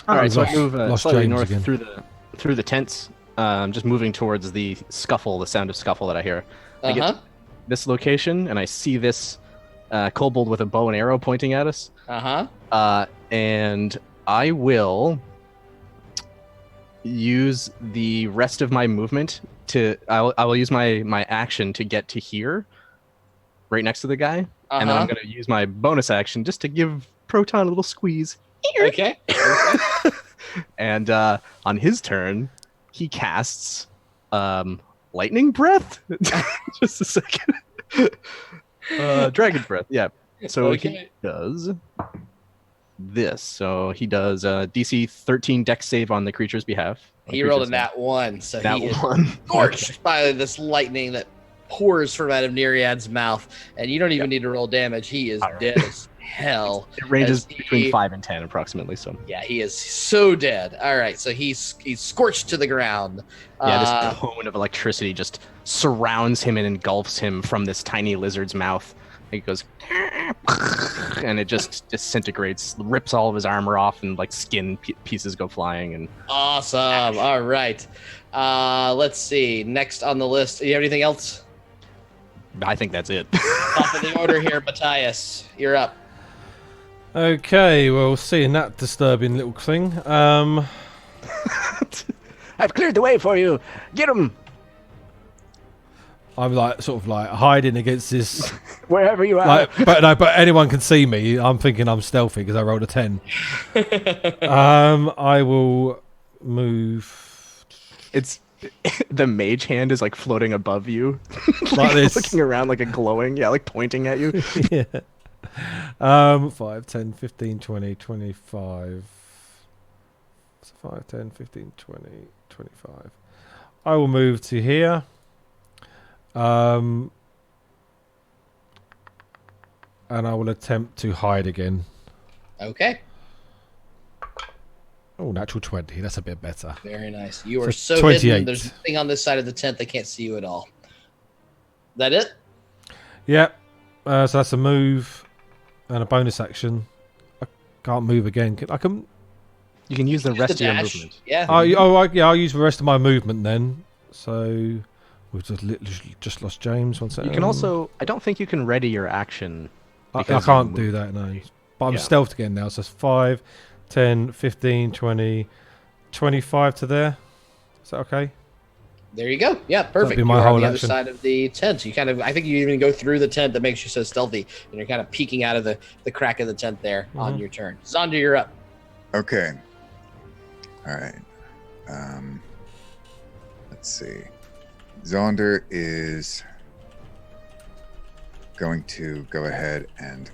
All right, so I move slightly James north again. through the tents, just moving towards the sound of scuffle that I hear. I get to this location and I see this kobold with a bow and arrow pointing at us. And I will use the rest of my movement I will use my action to get to here, right next to the guy, and then I'm going to use my bonus action just to give Proton a little squeeze. Okay. And on his turn, he casts lightning breath. Just a second. Dragon breath. Yeah. So he does this. So he does DC 13 dex save on the creature's behalf. He rolled a nat 1, so he is one. scorched by this lightning that pours from out of Nereid's mouth, and you don't even need to roll damage. He is dead as hell. It ranges between 5 and 10 approximately. So yeah, he is so dead. All right, so he's scorched to the ground. Yeah, this cone of electricity just surrounds him and engulfs him from this tiny lizard's mouth. It goes, and it just disintegrates, rips all of his armor off, and skin pieces go flying. And awesome. All right. Let's see. Next on the list. Do you have anything else? I think that's it. Top of the order here, Matthias. You're up. Okay, well, seeing that disturbing little thing, I've cleared the way for you. Get him. I'm sort of hiding against this. Wherever you are. But anyone can see me. I'm thinking I'm stealthy because I rolled a 10. I will move. It's the mage hand is floating above you, Like this. looking around like a glowing, pointing at you. Yeah. 5, 10, 15, 20, 25, So 5, 10, 15, 20, 25. I will move to here. And I will attempt to hide again. Okay. Oh, natural 20. That's a bit better. Very nice. You are So so 28. hidden. There's nothing on this side of the tent. They can't see you at all. That it? Yep. So that's a move and a bonus action. I can't move again. I can. You can use the rest of your dash. movement. Yeah. I'll use the rest of my movement then. So we've just lost James. One second. You can also. I don't think you can ready your action. I because can't you do moved. that, no. But I'm Yeah. stealthed again now. So it's 5, 10, 15, 20, 25 to there. Is that okay? There you go. Yeah, perfect. be my You're on whole the other action. side of the tent. You kind of, I think you even go through the tent that makes you so stealthy, and you're kind of peeking out of the crack of the tent there on your turn. Zonder, you're up. Okay. All right. Let's see. Zonder is going to go ahead and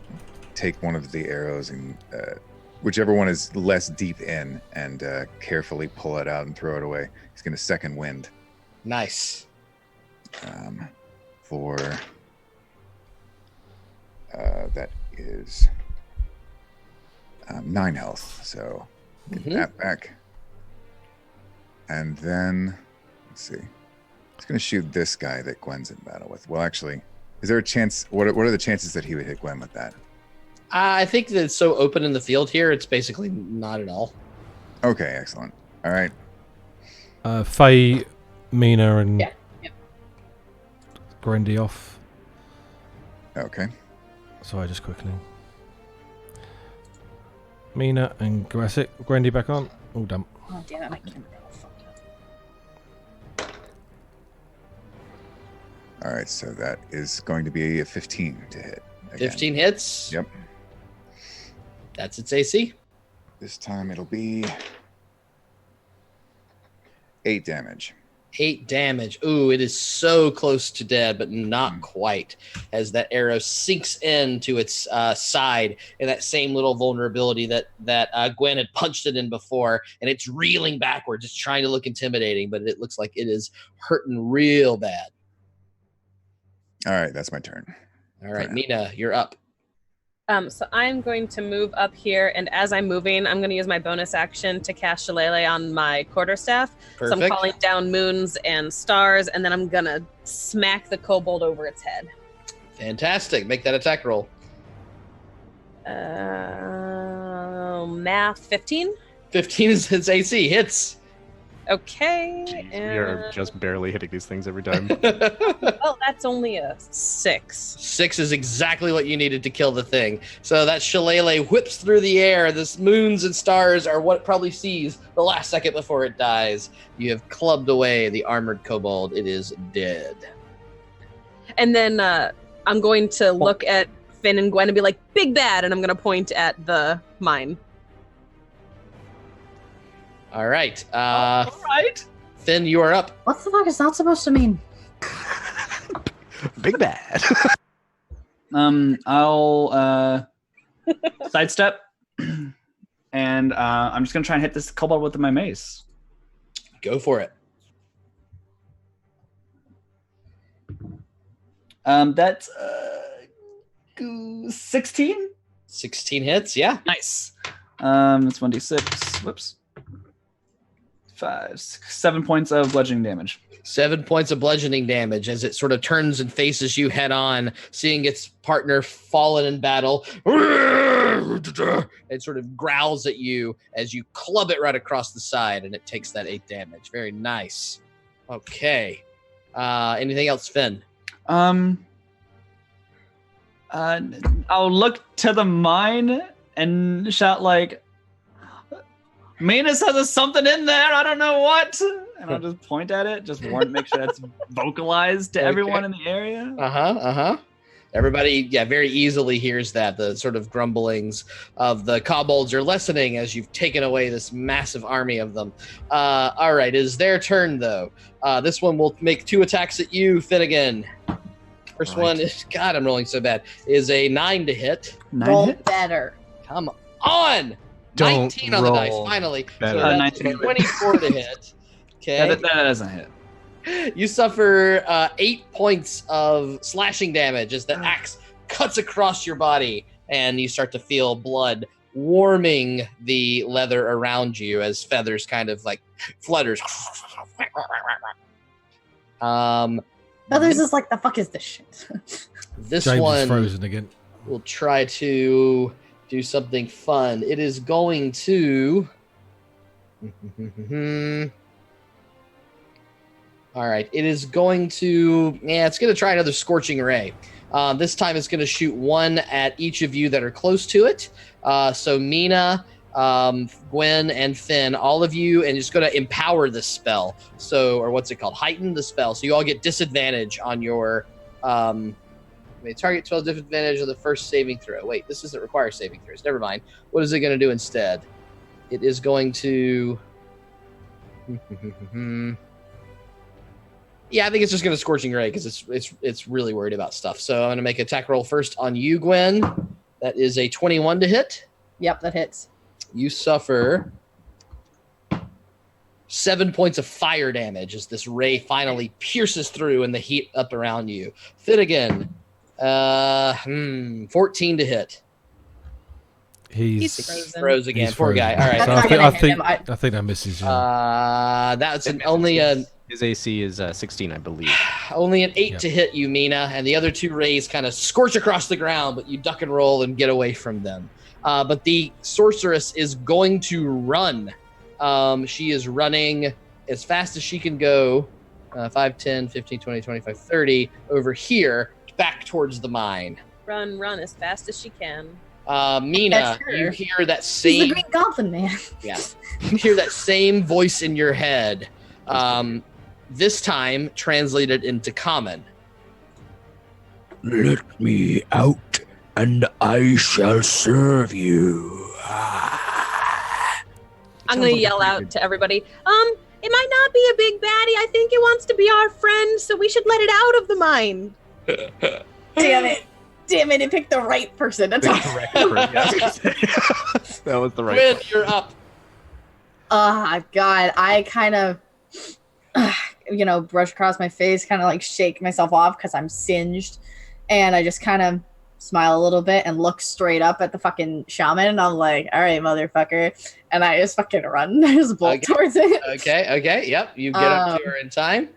take one of the arrows and whichever one is less deep in and carefully pull it out and throw it away. He's going to second wind. Nice. For that is 9 health, so get that back. And then let's see, he's going to shoot this guy that Gwen's in battle with. Well, actually, is there a chance? What are the chances that he would hit Gwen with that? I think that it's so open in the field here, it's basically not at all. Okay, excellent. All right. Faye, Mina, and Yeah. Grendy off. Okay. Sorry, just quickly. Mina and Grendy back on. All done. Oh, damn it, my camera got fucked up. All right, so that is going to be a 15 to hit. Again. 15 hits. Yep. That's its AC. This time it'll be 8 damage. 8 damage. Ooh, it is so close to dead, but not quite, as that arrow sinks into its side in that same little vulnerability that Gwen had punched it in before, and it's reeling backwards. It's trying to look intimidating, but it looks like it is hurting real bad. All right, that's my turn. All right, Mina, you're up. So I'm going to move up here, and as I'm moving, I'm going to use my bonus action to cast Shillelagh on my quarterstaff. So I'm Perfect. calling down moons and stars, and then I'm going to smack the kobold over its head. Fantastic. Make that attack roll. Math 15. 15 is its AC. Hits. Okay. Jeez, we are just barely hitting these things every time. Well, that's only a 6. 6 is exactly what you needed to kill the thing. So that shillelagh whips through the air. This moons and stars are what it probably sees the last second before it dies. You have clubbed away the armored kobold. It is dead. And then I'm going to look at Finn and Gwen and be like, "Big bad," and I'm going to point at the mine. All right. All right. Finn, you are up. What the fuck is that supposed to mean? Big bad. I'll sidestep, and I'm just gonna try and hit this kobold with my mace. Go for it. That's 16. 16 hits. Yeah. Nice. That's 1d6. Whoops. 5, 6, 7 points of bludgeoning damage. 7 points of bludgeoning damage as it sort of turns and faces you head on, seeing its partner fallen in battle. It sort of growls at you as you club it right across the side, and it takes that 8 damage. Very nice. Okay. Anything else, Finn? I'll look to the mine and shout like, "Mina says there's something in there. I don't know what." And I'll just point at it, just make sure that's vocalized to everyone in the area. Everybody, very easily hears that. The sort of grumblings of the kobolds are lessening as you've taken away this massive army of them. All right, it is their turn, though. This one will make 2 attacks at you, Finnegan. First one is, God, I'm rolling so bad, is a 9 to hit. Roll better. Come on. Don't 19 on the dice, roll finally. better. So that's 19. 24 to hit. Okay. That doesn't hit. You suffer 8 points of slashing damage as the axe cuts across your body, and you start to feel blood warming the leather around you as feathers kind of like flutters. Others is like, the fuck is this shit? This James is one frozen again. will try to do something fun. It is going to. All right. It is going to. Yeah, it's going to try another scorching ray. This time it's going to shoot one at each of you that are close to it. So Mina, Gwen, and Finn, all of you, and it's going to empower this spell. So, or what's it called? Heighten the spell. So you all get disadvantage on your. Target 12 disadvantage on the first saving throw. Wait, this doesn't require saving throws. Never mind. What is it going to do instead? It is going to. Yeah, I think it's just going to scorching ray because it's really worried about stuff. So I'm going to make an attack roll first on you, Gwen. That is a 21 to hit. Yep, that hits. You suffer 7 points of fire damage as this ray finally pierces through in the heat up around you. Finnegan, 14 to hit. He's Froze again. he's Poor guy. frozen. All So right. I think that misses. That's only a. His AC is 16, I believe. Only an 8 Yeah. to hit you, Mina, and the other two rays kind of scorch across the ground, but you duck and roll and get away from them. But the sorceress is going to run. She is running as fast as she can go, 5, 10, 15, 20, 25, 30, over here, back towards the mine. Run as fast as she can. Mina, That's her. you hear that She's same... the Green Goblin, man. Yeah. You hear that same voice in your head. This time translated into common. Let me out, and I shall serve you. I'm gonna yell out to everybody. It might not be a big baddie. I think it wants to be our friend, so we should let it out of the mine. Damn it. It picked the right person. That's all. That was the right Gwen, one. you're up. God. I kind of, brush across my face, kind of like shake myself off because I'm singed. And I just kind of smile a little bit and look straight up at the fucking shaman. And I'm like, all right, motherfucker. And I just fucking run. I just bolt towards it. Okay. Yep. You get up to her in time.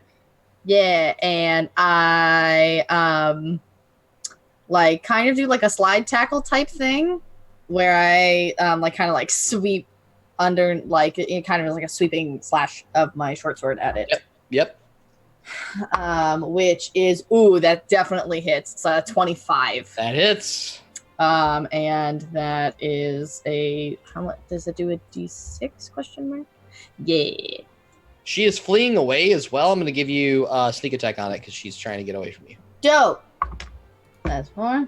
Yeah. And I, kind of do like a slide tackle type thing where I, kind of like sweep under, like, it kind of like a sweeping slash of my short sword at it. Yep. Which is, that definitely hits. It's 25. That hits. And that is how much does it do? A D6 question mark? Yeah. She is fleeing away as well. I'm going to give you a sneak attack on it because she's trying to get away from you. Dope. That's 4.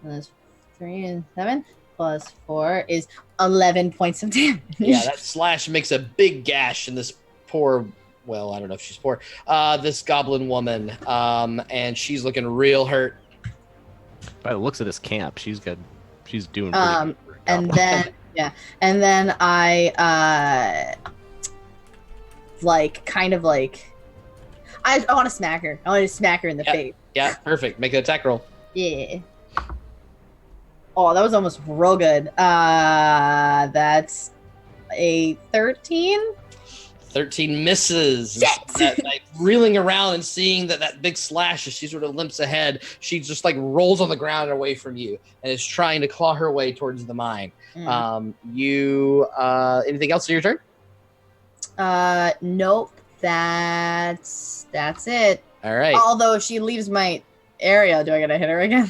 That's 3 and 7. Plus 4 is 11 points of damage. Yeah, that slash makes a big gash in this poor, well, I don't know if she's poor, this goblin woman. And she's looking real hurt. By the looks of this camp, she's doing pretty good. And then, and then I, I want to smack her. I want to smack her in the face. Yeah, perfect. Make an attack roll. Yeah. Oh, that was almost real good. That's a 13. 13 misses. Shit! Reeling around and seeing that big slash as she sort of limps ahead, she just like rolls on the ground away from you and is trying to claw her way towards the mine. You anything else in your turn? Nope. That's it. All right. Although if she leaves my area, do I gotta hit her again?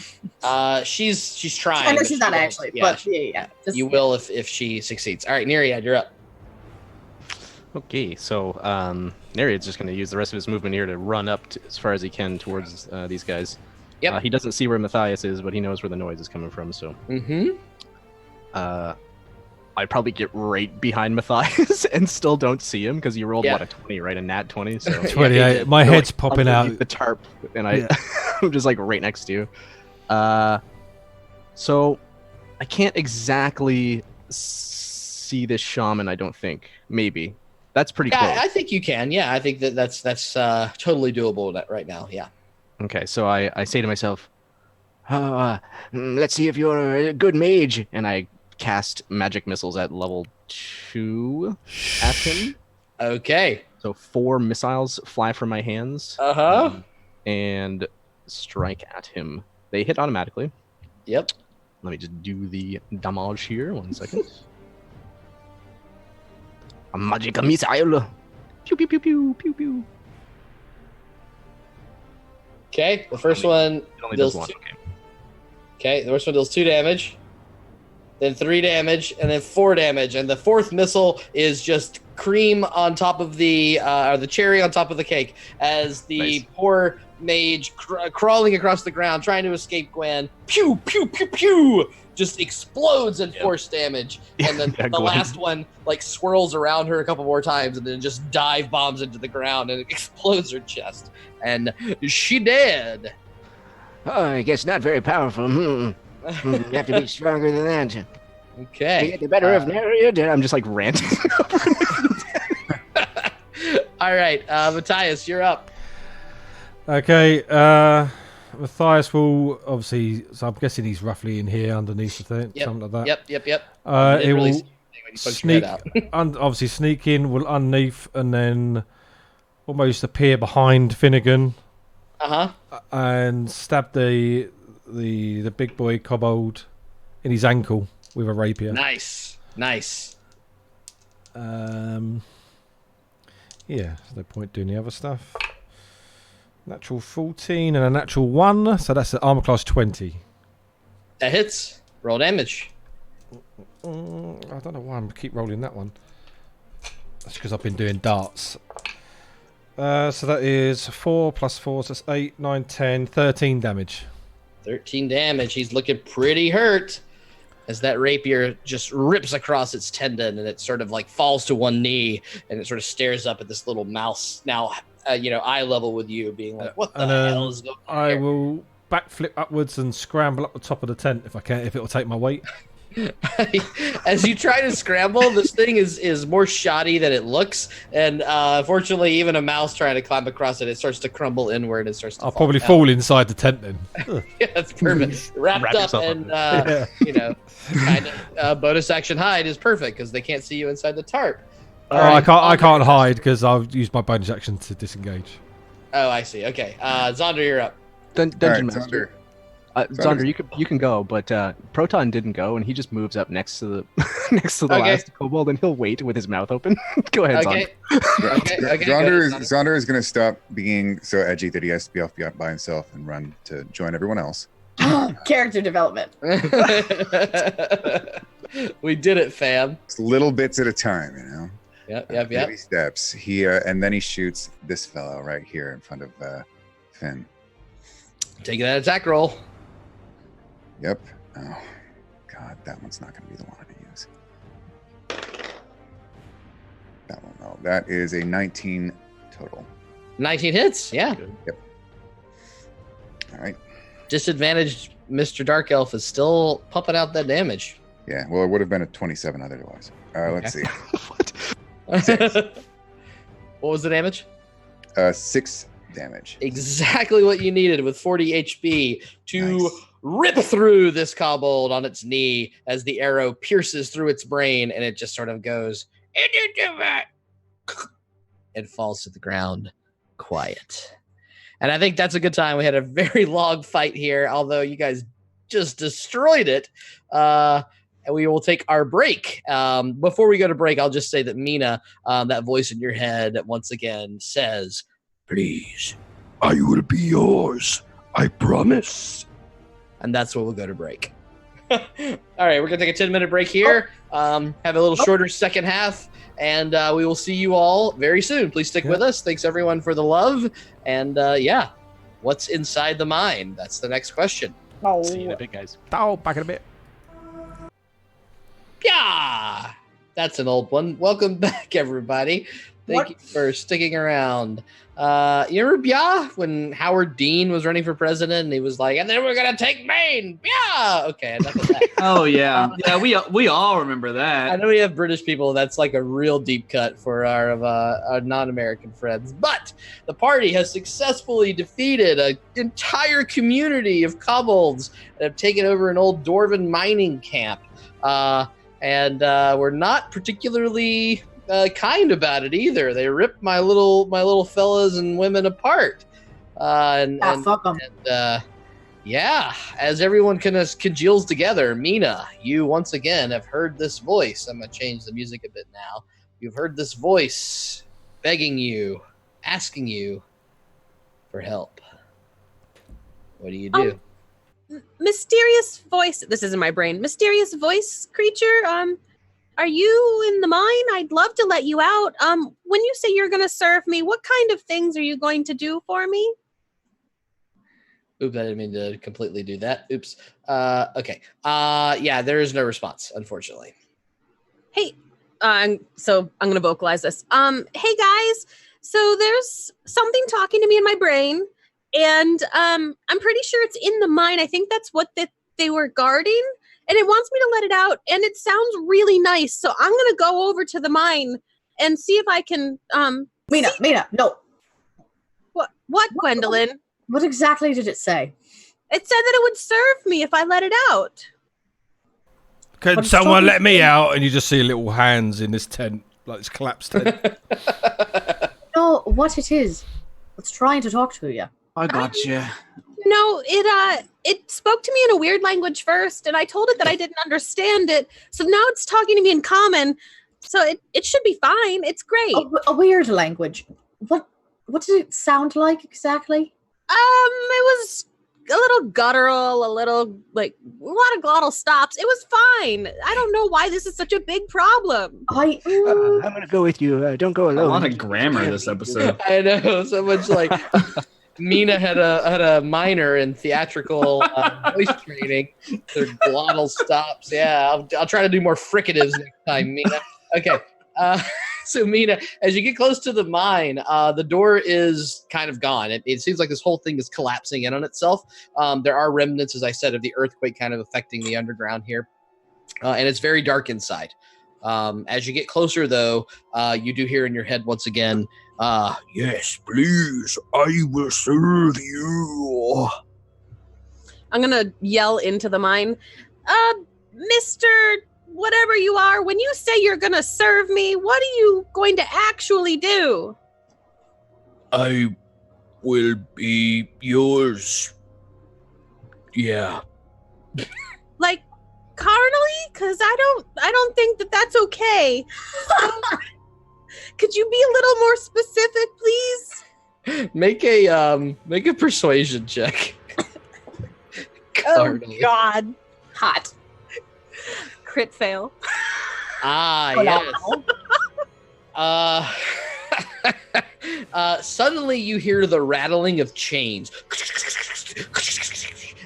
She's trying. I know but she's she not won't. actually, Yeah, but yeah. you will if she succeeds. All right, Nereid, you're up. Okay, so Nereid's just going to use the rest of his movement here to run up as far as he can towards these guys. Yep. He doesn't see where Matthias is, but he knows where the noise is coming from, so... I'd probably get right behind Matthias and still don't see him because you rolled, a 20, right? A nat 20, so... 28. My head's popping out. The tarp, and I'm just, like, right next to you. So, I can't exactly see this shaman. I don't think. Maybe that's pretty Yeah, close. I think you can. Yeah, I think that's totally doable right now. Yeah. Okay, so I say to myself, Let's see if you're a good mage. and I cast magic missiles at level 2 at him. Okay. So 4 missiles fly from my hands. And strike at him. They hit automatically. Yep. Let me just do the damage here. 1 second. A magic missile. Pew pew pew pew pew pew. Okay. The first one It only deals does 1. two. Okay. Okay. The first one deals 2 damage, then 3 damage, and then 4 damage. And the 4th missile is just cream on top of the or the cherry on top of the cake as the Nice. poor mage crawling across the ground trying to escape Gwen. Pew pew pew pew. Just explodes in force damage, and then Yeah, the Gwen. last one like swirls around her a couple more times, and then just dive bombs into the ground and it explodes her chest, and she dead. Oh, I guess not very powerful. You have to be stronger than that. To Okay. get the better of Nereid. I'm just like ranting. All right, Matthias, you're up. Okay, Matthias will obviously. So I'm guessing he's roughly in here underneath the thing, Yep. something like that. Yep. He Didn't really will see anything when you poked your head sneak, obviously sneak in, will underneath, and then almost appear behind Finnegan out. and stab the big boy kobold in his ankle with a rapier. Nice. Yeah, there's no point doing the other stuff. Natural 14 and a natural 1, so that's an armor class 20. That hits. Roll damage. I don't know why I keep rolling that one. That's because I've been doing darts. So that is 4 plus 4, so that's 8, 9, 10, 13 damage. 13 damage. He's looking pretty hurt as that rapier just rips across its tendon and it sort of like falls to one knee and it sort of stares up at this little mouse now, eye level with you, being like, what the hell is going on I here? will backflip upwards and scramble up the top of the tent if I can, if it will take my weight. As you try to scramble, this thing is more shoddy than it looks, and unfortunately, even a mouse trying to climb across it, it starts to crumble inward and starts to I'll fall probably down. fall inside the tent then. Yeah, that's perfect. Wrapped Wrap up yourself and up. kind of bonus action hide is perfect because they can't see you inside the tarp. All I right, can't Zonder. hide because I've used my bonus action to disengage. Oh, I see. Okay, Zonder, you're up. Dungeon All right, Master. Zonder. Zonder, you can go, but Proton didn't go, and he just moves up next to the next to the Okay. last kobold, and he'll wait with his mouth open. Go ahead, Okay. Zonder. Okay. Zonder is going to stop being so edgy that he has to be off by himself and run to join everyone else. Character development. We did it, fam. It's little bits at a time, you know. Yep. Baby steps. He and then he shoots this fellow right here in front of Finn. Taking that attack roll. Yep. Oh, God, that one's not going to be the one to use. That one, no. That is a 19 total. 19 hits. Yeah. All right. Disadvantaged Mr. Dark Elf is still pumping out that damage. Yeah. Well, it would have been a 27 otherwise. Let's see. What was the damage? 6 damage. Exactly what you needed with 40 HP to Nice. rip through this kobold on its knee as the arrow pierces through its brain and it just sort of goes and falls to the ground quiet. And I think that's a good time. We had a very long fight here, although you guys just destroyed it. And we will take our break. Before we go to break, I'll just say that Mina, that voice in your head once again says, "Please, I will be yours. I promise." And that's where we'll go to break. All right, we're going to take a 10-minute break here. Have a little shorter second half, and we will see you all very soon. Please stick with us. Thanks, everyone, for the love. And what's inside the mind? That's the next question. See you in a bit, guys. Oh, back in a bit. Yeah, that's an old one. Welcome back, everybody. Thank you for sticking around. You remember Bia when Howard Dean was running for president and he was like, and then we're gonna take Maine. Bia. Okay, enough of that. Oh yeah, we all remember I that. know we have British people. That's like a real deep cut for our non-American friends. But the party has successfully defeated an entire community of kobolds that have taken over an old dwarven mining camp. And we're not particularly kind about it either. They ripped my little fellas and women apart. Fuck them. Yeah, as everyone congeals together, Mina, you once again have heard this voice. I'm going to change the music a bit now. You've heard this voice begging you, asking you for help. What do you do? Mysterious voice. This is in my brain. Mysterious voice creature. Are you in the mine? I'd love to let you out. When you say you're going to serve me, what kind of things are you going to do for me? Oops, I didn't mean to completely do that. Oops. Okay. Yeah, there is no response, unfortunately. Hey, so I'm going to vocalize this. Hey guys, so there's something talking to me in my brain, and I'm pretty sure it's in the mine. I think that's what they were guarding, and it wants me to let it out, and it sounds really nice. So I'm going to go over to the mine and see if I can. Mina, no. What, Gwendolyn? What exactly did it say? It said that it would serve me if I let it out. Can But someone stop- let me out? And you just see little hands in this tent, like this collapsed tent. No, what it is. It's trying to talk to you. I got you. No, it spoke to me in a weird language first, and I told it that I didn't understand it. So now it's talking to me in common. So it should be fine. It's great. A weird language. What did it sound like exactly? It was a little guttural, a lot of glottal stops. It was fine. I don't know why this is such a big problem. I'm going to go with you. Don't go A alone. lot of grammar this episode. I know, so much like Mina had a minor in theatrical voice training. Their glottal stops. Yeah, I'll try to do more fricatives next time, Mina. Okay. So Mina, as you get close to the mine, the door is kind of gone. It seems like this whole thing is collapsing in on itself. There are remnants, as I said, of the earthquake kind of affecting the underground here. And it's very dark inside. As you get closer, though, you do hear in your head once again, yes, please, I will serve you. I'm going to yell into the mine. Mr. Whatever you are, when you say you're going to serve me, what are you going to actually do? I will be yours. Yeah. Like carnally? Because I don't think that that's okay. Could you be a little more specific, please? Make a persuasion check. Oh God. Hot. Crit fail. Yes. Suddenly you hear the rattling of chains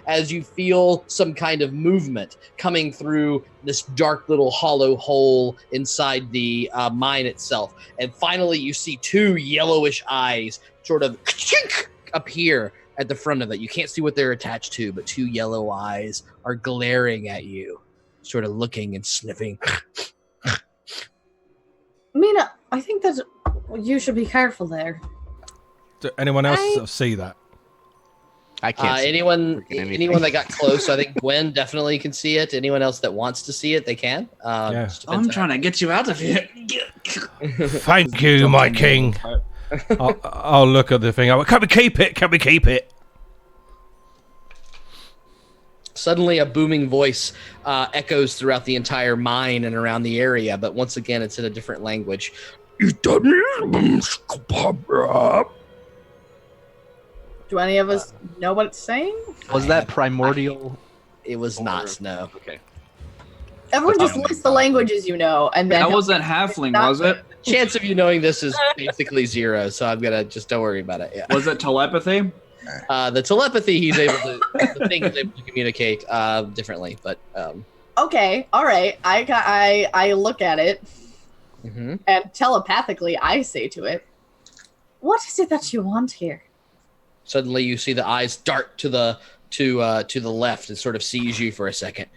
as you feel some kind of movement coming through this dark little hollow hole inside the mine itself. And finally you see two yellowish eyes sort of appear at the front of it. You can't see what they're attached to, but two yellow eyes are glaring at you, sort of looking and sniffing. Mina, I think that you should be careful there. Do anyone else see that? I can't see anyone anything. that got close, I think Gwen definitely can see it. Anyone else that wants to see it, they can. Just depends I'm on- trying to get you out of here. Thank you, my king. I'll look at the thing. Can we keep it? Can we keep it? Suddenly, a booming voice echoes throughout the entire mine and around the area, but once again, it's in a different language. Do any of us know what it's saying? Was that primordial? It was not, no. Okay. Everyone just lists the languages you know, and then That wasn't halfling, was it? Chance of you knowing this is basically zero, so I'm gonna just don't worry about it. Yeah. Was it telepathy? The telepathy he's able to, the thing he's able to communicate differently, but Okay, all right. I look at it. Mm-hmm. And telepathically, I say to it, "What is it that you want here?" Suddenly, you see the eyes dart to the left and sort of sees you for a second.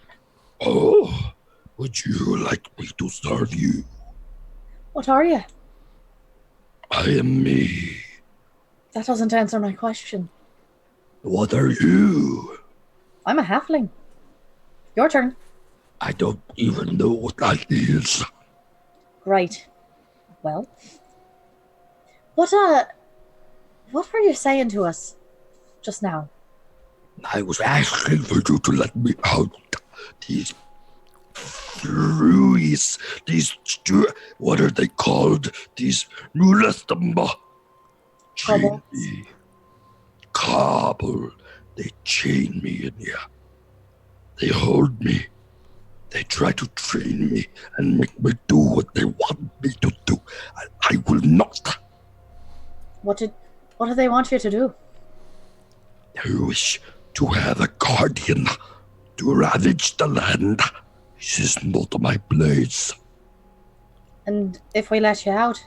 Oh, would you like me to serve you? What are you? I am me. That doesn't answer my question. What are you? I'm a halfling. Your turn. I don't even know what that is. Great. Well, what were you saying to us just now? I was asking for you to let me out. These Ruiz, what are they called? These Nulastamba. Chain me. Kobold. They chain me in here. They hold me. They try to train me and make me do what they want me to do. I will not. What do they want you to do? They wish to have a guardian to ravage the land. This is not my place. And if we let you out,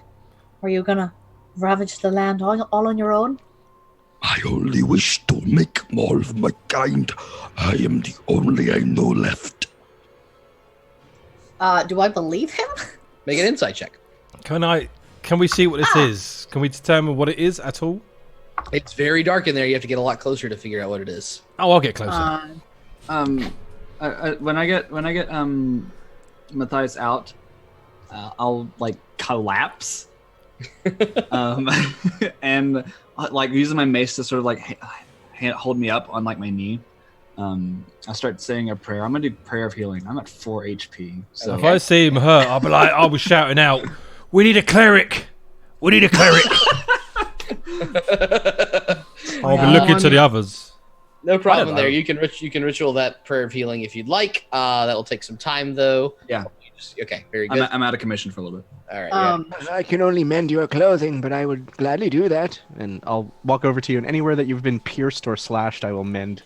are you gonna ravage the land all on your own? I only wish to make more of my kind. I am the only I know left. Do I believe him? Make an insight check. Can we see what this is? Can we determine what it is at all? It's very dark in there. You have to get a lot closer to figure out what it is. Oh, I'll get closer. When I get Matthias out, I'll like collapse, and like using my mace to sort of like hold me up on like my knee. I start saying a prayer. I'm gonna do prayer of healing. I'm at 4 HP. So if I see him hurt, I'll be like, I was shouting out, "We need a cleric! We need a cleric!" I'll be looking to the others. No problem there. You can ritual that prayer of healing if you'd like. That will take some time though. Yeah. Okay. Very good. I'm out of commission for a little bit. All right. Yeah. I can only mend your clothing, but I would gladly do that. And I'll walk over to you, and anywhere that you've been pierced or slashed, I will mend,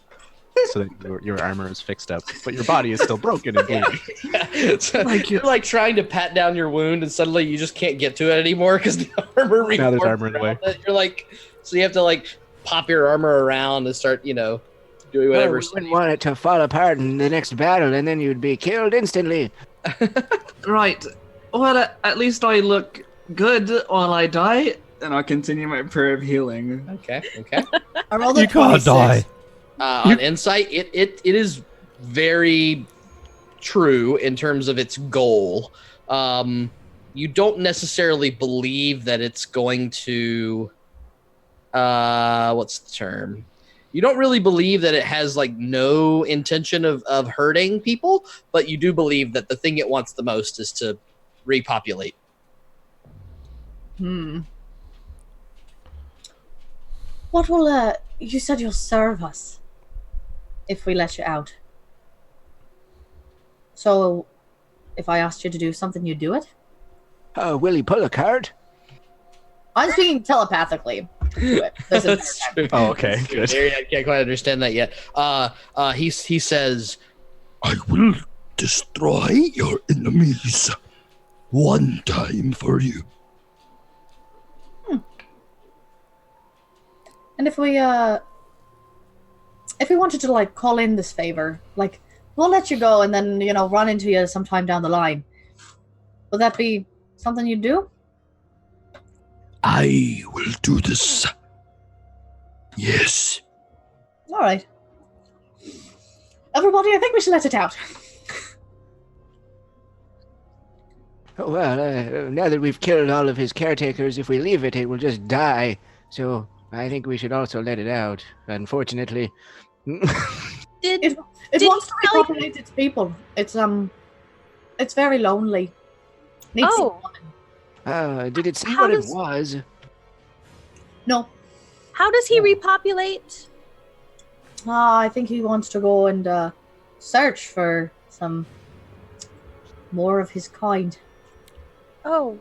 so that your armor is fixed up, but your body is still broken and bleeding. So, you're like trying to pat down your wound, and suddenly you just can't get to it anymore because the armor. Now there's armor in the way. You're like, so you have to like pop your armor around and start, doing whatever. Well, we wouldn't want it to fall apart in the next battle, and then you'd be killed instantly. Right. Well, at least I look good while I die, and I'll continue my prayer of healing. Okay. I rolled a You can't 26. die. On insight, it is very true in terms of its goal. You don't necessarily believe that it's going to what's the term? You don't really believe that it has like no intention of hurting people, but you do believe that the thing it wants the most is to repopulate. What will you said you'll serve us if we let you out. So if I asked you to do something, you'd do it? Will he pull a card? I'm speaking telepathically to it. This That's entire time. true. Oh, okay, good. I can't quite understand that yet. He says, I will destroy your enemies one time for you. And if we wanted to like call in this favor, like we'll let you go and then run into you sometime down the line. Would that be something you'd do? I will do this. Yes. All right. Everybody, I think we should let it out. Well, now that we've killed all of his caretakers, if we leave it, it will just die. So I think we should also let it out, unfortunately. It Did wants to he tell you- repopulate its people. It's very lonely. Needs Oh. Did it say How what does- it was? No. How does he repopulate? I think he wants to go and search for some more of his kind. Oh,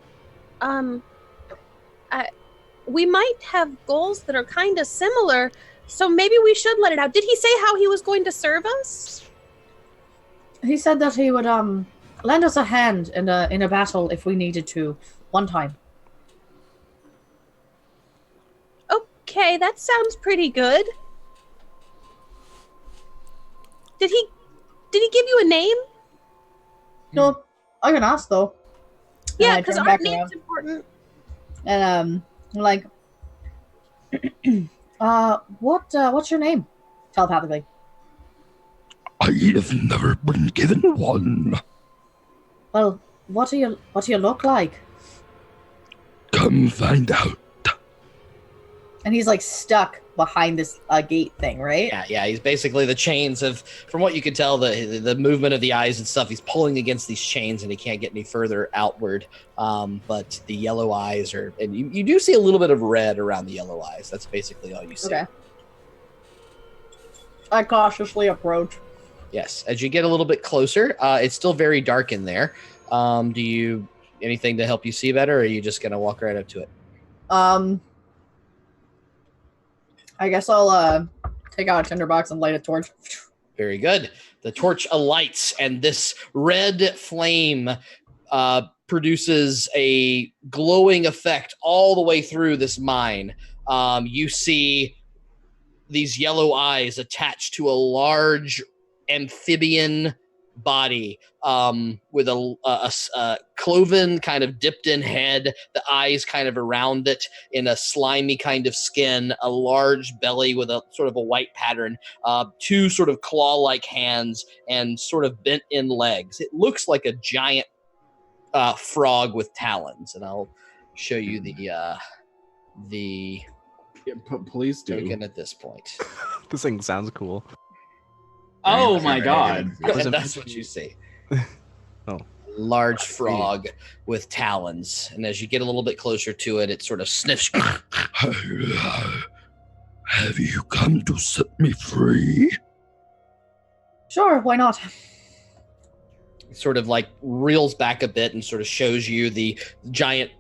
we might have goals that are kind of similar, so maybe we should let it out. Did he say how he was going to serve us? He said that he would lend us a hand in a battle if we needed to, one time. Okay, that sounds pretty good. Did he give you a name? No, I can ask though. Yeah, I because turn our back name's around. important. And I'm like, what's your name? Telepathically. I have never been given one. Well, what do you look like? Come find out. And he's like stuck behind this gate thing, right? Yeah. He's basically the chains of, from what you can tell, the movement of the eyes and stuff. He's pulling against these chains, and he can't get any further outward. But the yellow eyes are, and you do see a little bit of red around the yellow eyes. That's basically all you see. Okay. I cautiously approach. Yes. As you get a little bit closer, it's still very dark in there. Do you anything to help you see better, or are you just gonna walk right up to it? I guess I'll take out a tinderbox and light a torch. Very good. The torch alights, and this red flame produces a glowing effect all the way through this mine. You see these yellow eyes attached to a large amphibian body with a cloven kind of dipped in head, the eyes kind of around it in a slimy kind of skin, a large belly with a sort of a white pattern, two sort of claw-like hands, and sort of bent in legs. It looks like a giant frog with talons, and I'll show you the Please do. token at this point. This thing sounds cool. Oh my god. And that's what you see. Oh. Large frog with talons. And as you get a little bit closer to it, it sort of sniffs. Have you come to set me free? Sure, why not? It sort of like reels back a bit and sort of shows you the giant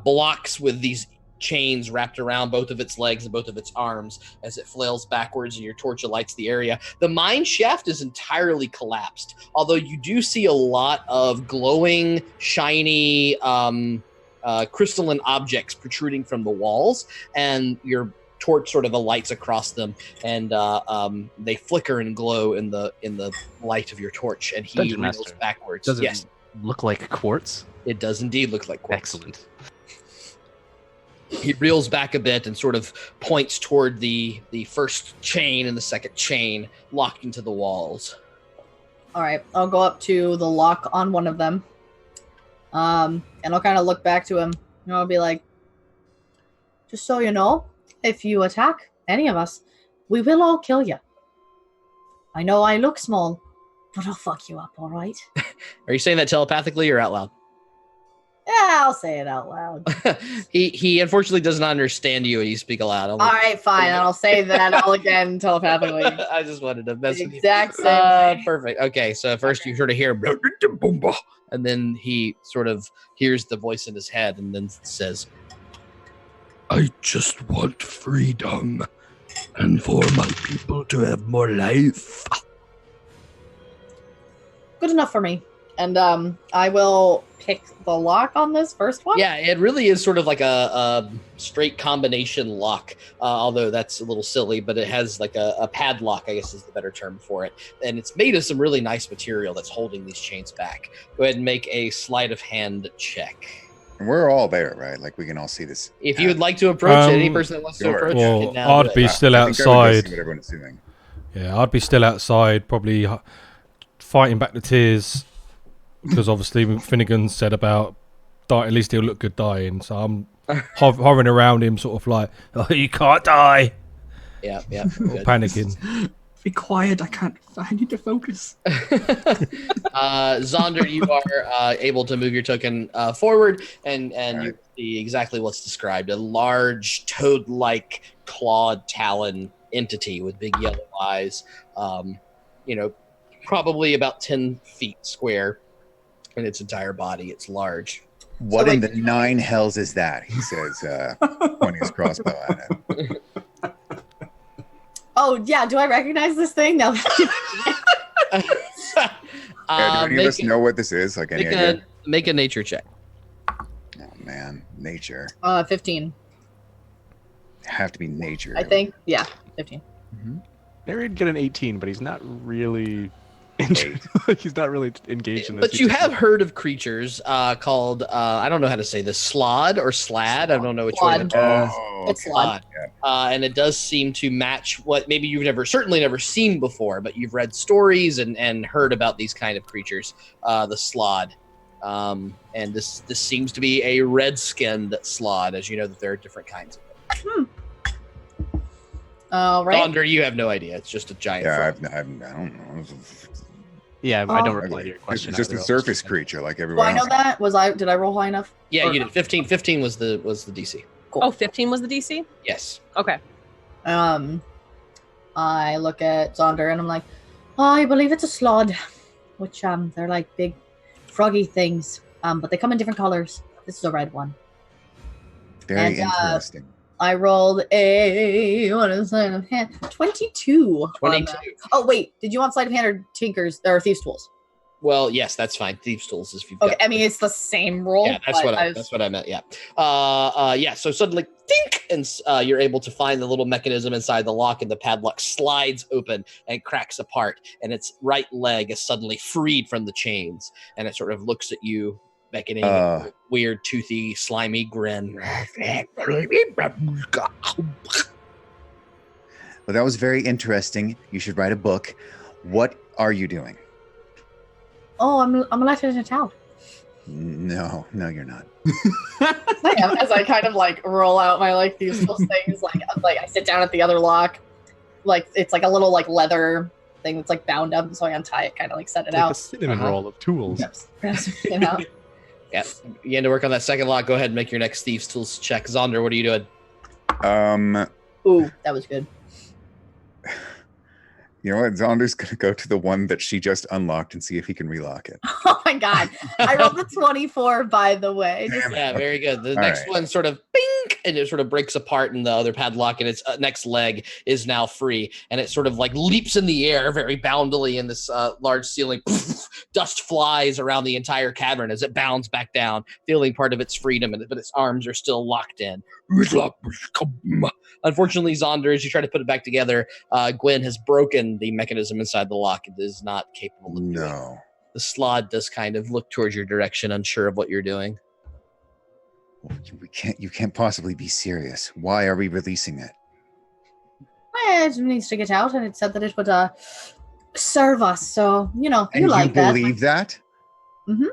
blocks with these chains wrapped around both of its legs and both of its arms as it flails backwards, and your torch lights the area. The mine shaft is entirely collapsed, although you do see a lot of glowing, shiny, crystalline objects protruding from the walls, and your torch sort of alights across them, and they flicker and glow in the light of your torch, and he Dungeon reels Master. backwards. Does it Yes, look like quartz? it does indeed look like quartz. Excellent. He reels back a bit and sort of points toward the first chain and the second chain locked into the walls. All right, I'll go up to the lock on one of them, and I'll kind of look back to him, and I'll be like, just so you know, if you attack any of us, we will all kill you. I know I look small, but I'll fuck you up, all right? Are you saying that telepathically or out loud? Yeah, I'll say it out loud. He unfortunately does not understand you when you speak aloud. All right, fine. I'll say that all again telepathically. I just wanted to mess The with you. exact same way. Perfect. Okay, so first you sort of hear, and then he sort of hears the voice in his head, and then says, I just want freedom and for my people to have more life. Good enough for me. And I will pick the lock on this first one. yeah, it really is sort of like a straight combination lock, although that's a little silly, but it has like a padlock, I guess is the better term for it. And it's made of some really nice material that's holding these chains back. Go ahead and make a sleight of hand check. And we're all there, right? Like we can all see this. If you would like to approach it, any person that wants to sure. approach Well, can now do I'd it. be still I think I would go outside. see what everyone's doing. Yeah, I'd be still outside, probably fighting back the tears, because obviously Finnegan said about die. At least he'll look good dying. So I'm hovering around him, sort of like, "Oh, you can't die." Yeah. Or panicking. Be quiet. I need to focus. Zonder, you are able to move your token forward, and Right. you see exactly what's described: a large toad-like clawed talon entity with big yellow eyes. Probably about 10 feet square in its entire body. It's large. What in the nine hells is that? He says, pointing his crossbow at it. Oh, yeah. Do I recognize this thing? No. Do any of us know what this is? Like any idea? Make a nature check. Oh man, nature. 15. Have to be nature. I think. Yeah, 15. Narray'd get an 18, but he's not really. He's not really engaged in this. But you have heard of creatures called I don't know how to say this, slod or slad. I don't know which way. It's slod. And it does seem to match what maybe you've certainly never seen before, but you've read stories and heard about these kind of creatures, the slod. And this seems to be a red-skinned slod, as you know that there are different kinds of them. All right. Donder, you have no idea. It's just a giant. Yeah, frog. I don't know. Yeah, I don't reply to your question. It's just a surface creature like Well, everyone I know else. that. Did I roll high enough? Yeah, Or- you did. 15 was the DC. Oh, 15 was the DC? Yes. Okay. I look at Zonder and I'm like, I believe it's a slod, which they're like big froggy things, but they come in different colors. This is a red one. Very interesting. I rolled a 22. 22. Oh wait, did you want sleight of hand or Tinker's or Thieves' Tools? Well, yes, that's fine. Thieves' Tools is if you've Okay, got. I mean it's the same roll. Yeah, that's what I meant. Yeah. Yeah. So suddenly, think, and you're able to find the little mechanism inside the lock, and the padlock slides open and cracks apart, and its right leg is suddenly freed from the chains, and it sort of looks at you, beckoning a weird, toothy, slimy grin. Well, that was very interesting. You should write a book. What are you doing? Oh, I'm letting it out. No, you're not. I am, as I kind of like roll out my like Thieves' Tools things, like I sit down at the other lock, like it's like a little like leather thing that's like bound up, so I untie it, kind of like set it Like out. a cinnamon roll of tools. You know? Yeah. You had to work on that second lock. Go ahead and make your next Thieves' Tools check. Zonder, what are you doing? Ooh, that was good. You know what? Zonder's going to go to the one that she just unlocked and see if he can relock it. Oh my god. I rolled a 24, by the way. Yeah, very good. The All next right. one sort of bing, and it sort of breaks apart in the other padlock, and its next leg is now free, and it sort of like leaps in the air very boundily in this large ceiling. Dust flies around the entire cavern as it bounds back down, feeling part of its freedom, but its arms are still locked in. Unfortunately, Zonder, as you try to put it back together, Gwen has broken the mechanism inside the lock. It is not capable of doing it. No. The slod does kind of look towards your direction, unsure of what you're doing. You can't possibly be serious. Why are we releasing it? Well, it needs to get out, and it said that it would serve us. So, you know, And you like you that. believe that? Mm-hmm.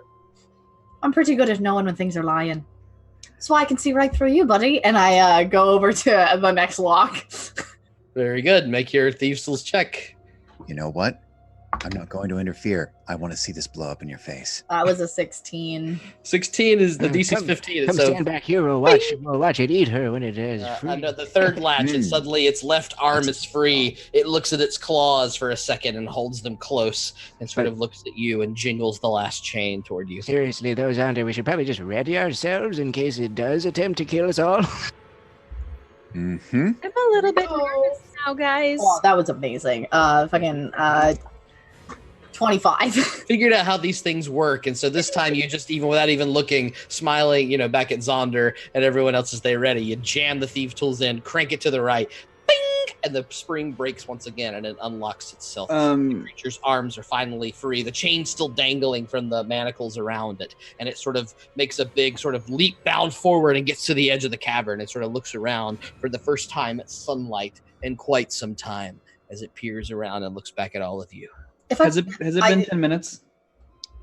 I'm pretty good at knowing when things are lying. So I can see right through you, buddy. And I go over to the next lock. Very good. Make your Thieves' Tools check. You know what? I'm not going to interfere. I want to see this blow up in your face. That was a 16. 16 is the DC's Come- 15. Come so stand back here. We'll watch it eat her when it is free. under the third latch, and suddenly its left arm is free. It looks at its claws for a second and holds them close and sort of looks at you and jingles the last chain toward you. Seriously, though, Xander, we should probably just ready ourselves in case it does attempt to kill us all. Mm-hmm. I'm a little bit nervous now, guys. Oh, that was amazing. Fucking 25. Figured out how these things work, and so this time you just, even without even looking, smiling, back at Zonder and everyone else as they're ready, you jam the Thieves' Tools in, crank it to the right, bing, and the spring breaks once again, and it unlocks itself. The creature's arms are finally free. The chain's still dangling from the manacles around it, and it sort of makes a big sort of leap bound forward and gets to the edge of the cavern. It sort of looks around for the first time at sunlight in quite some time as it peers around and looks back at all of you. Has it been 10 minutes?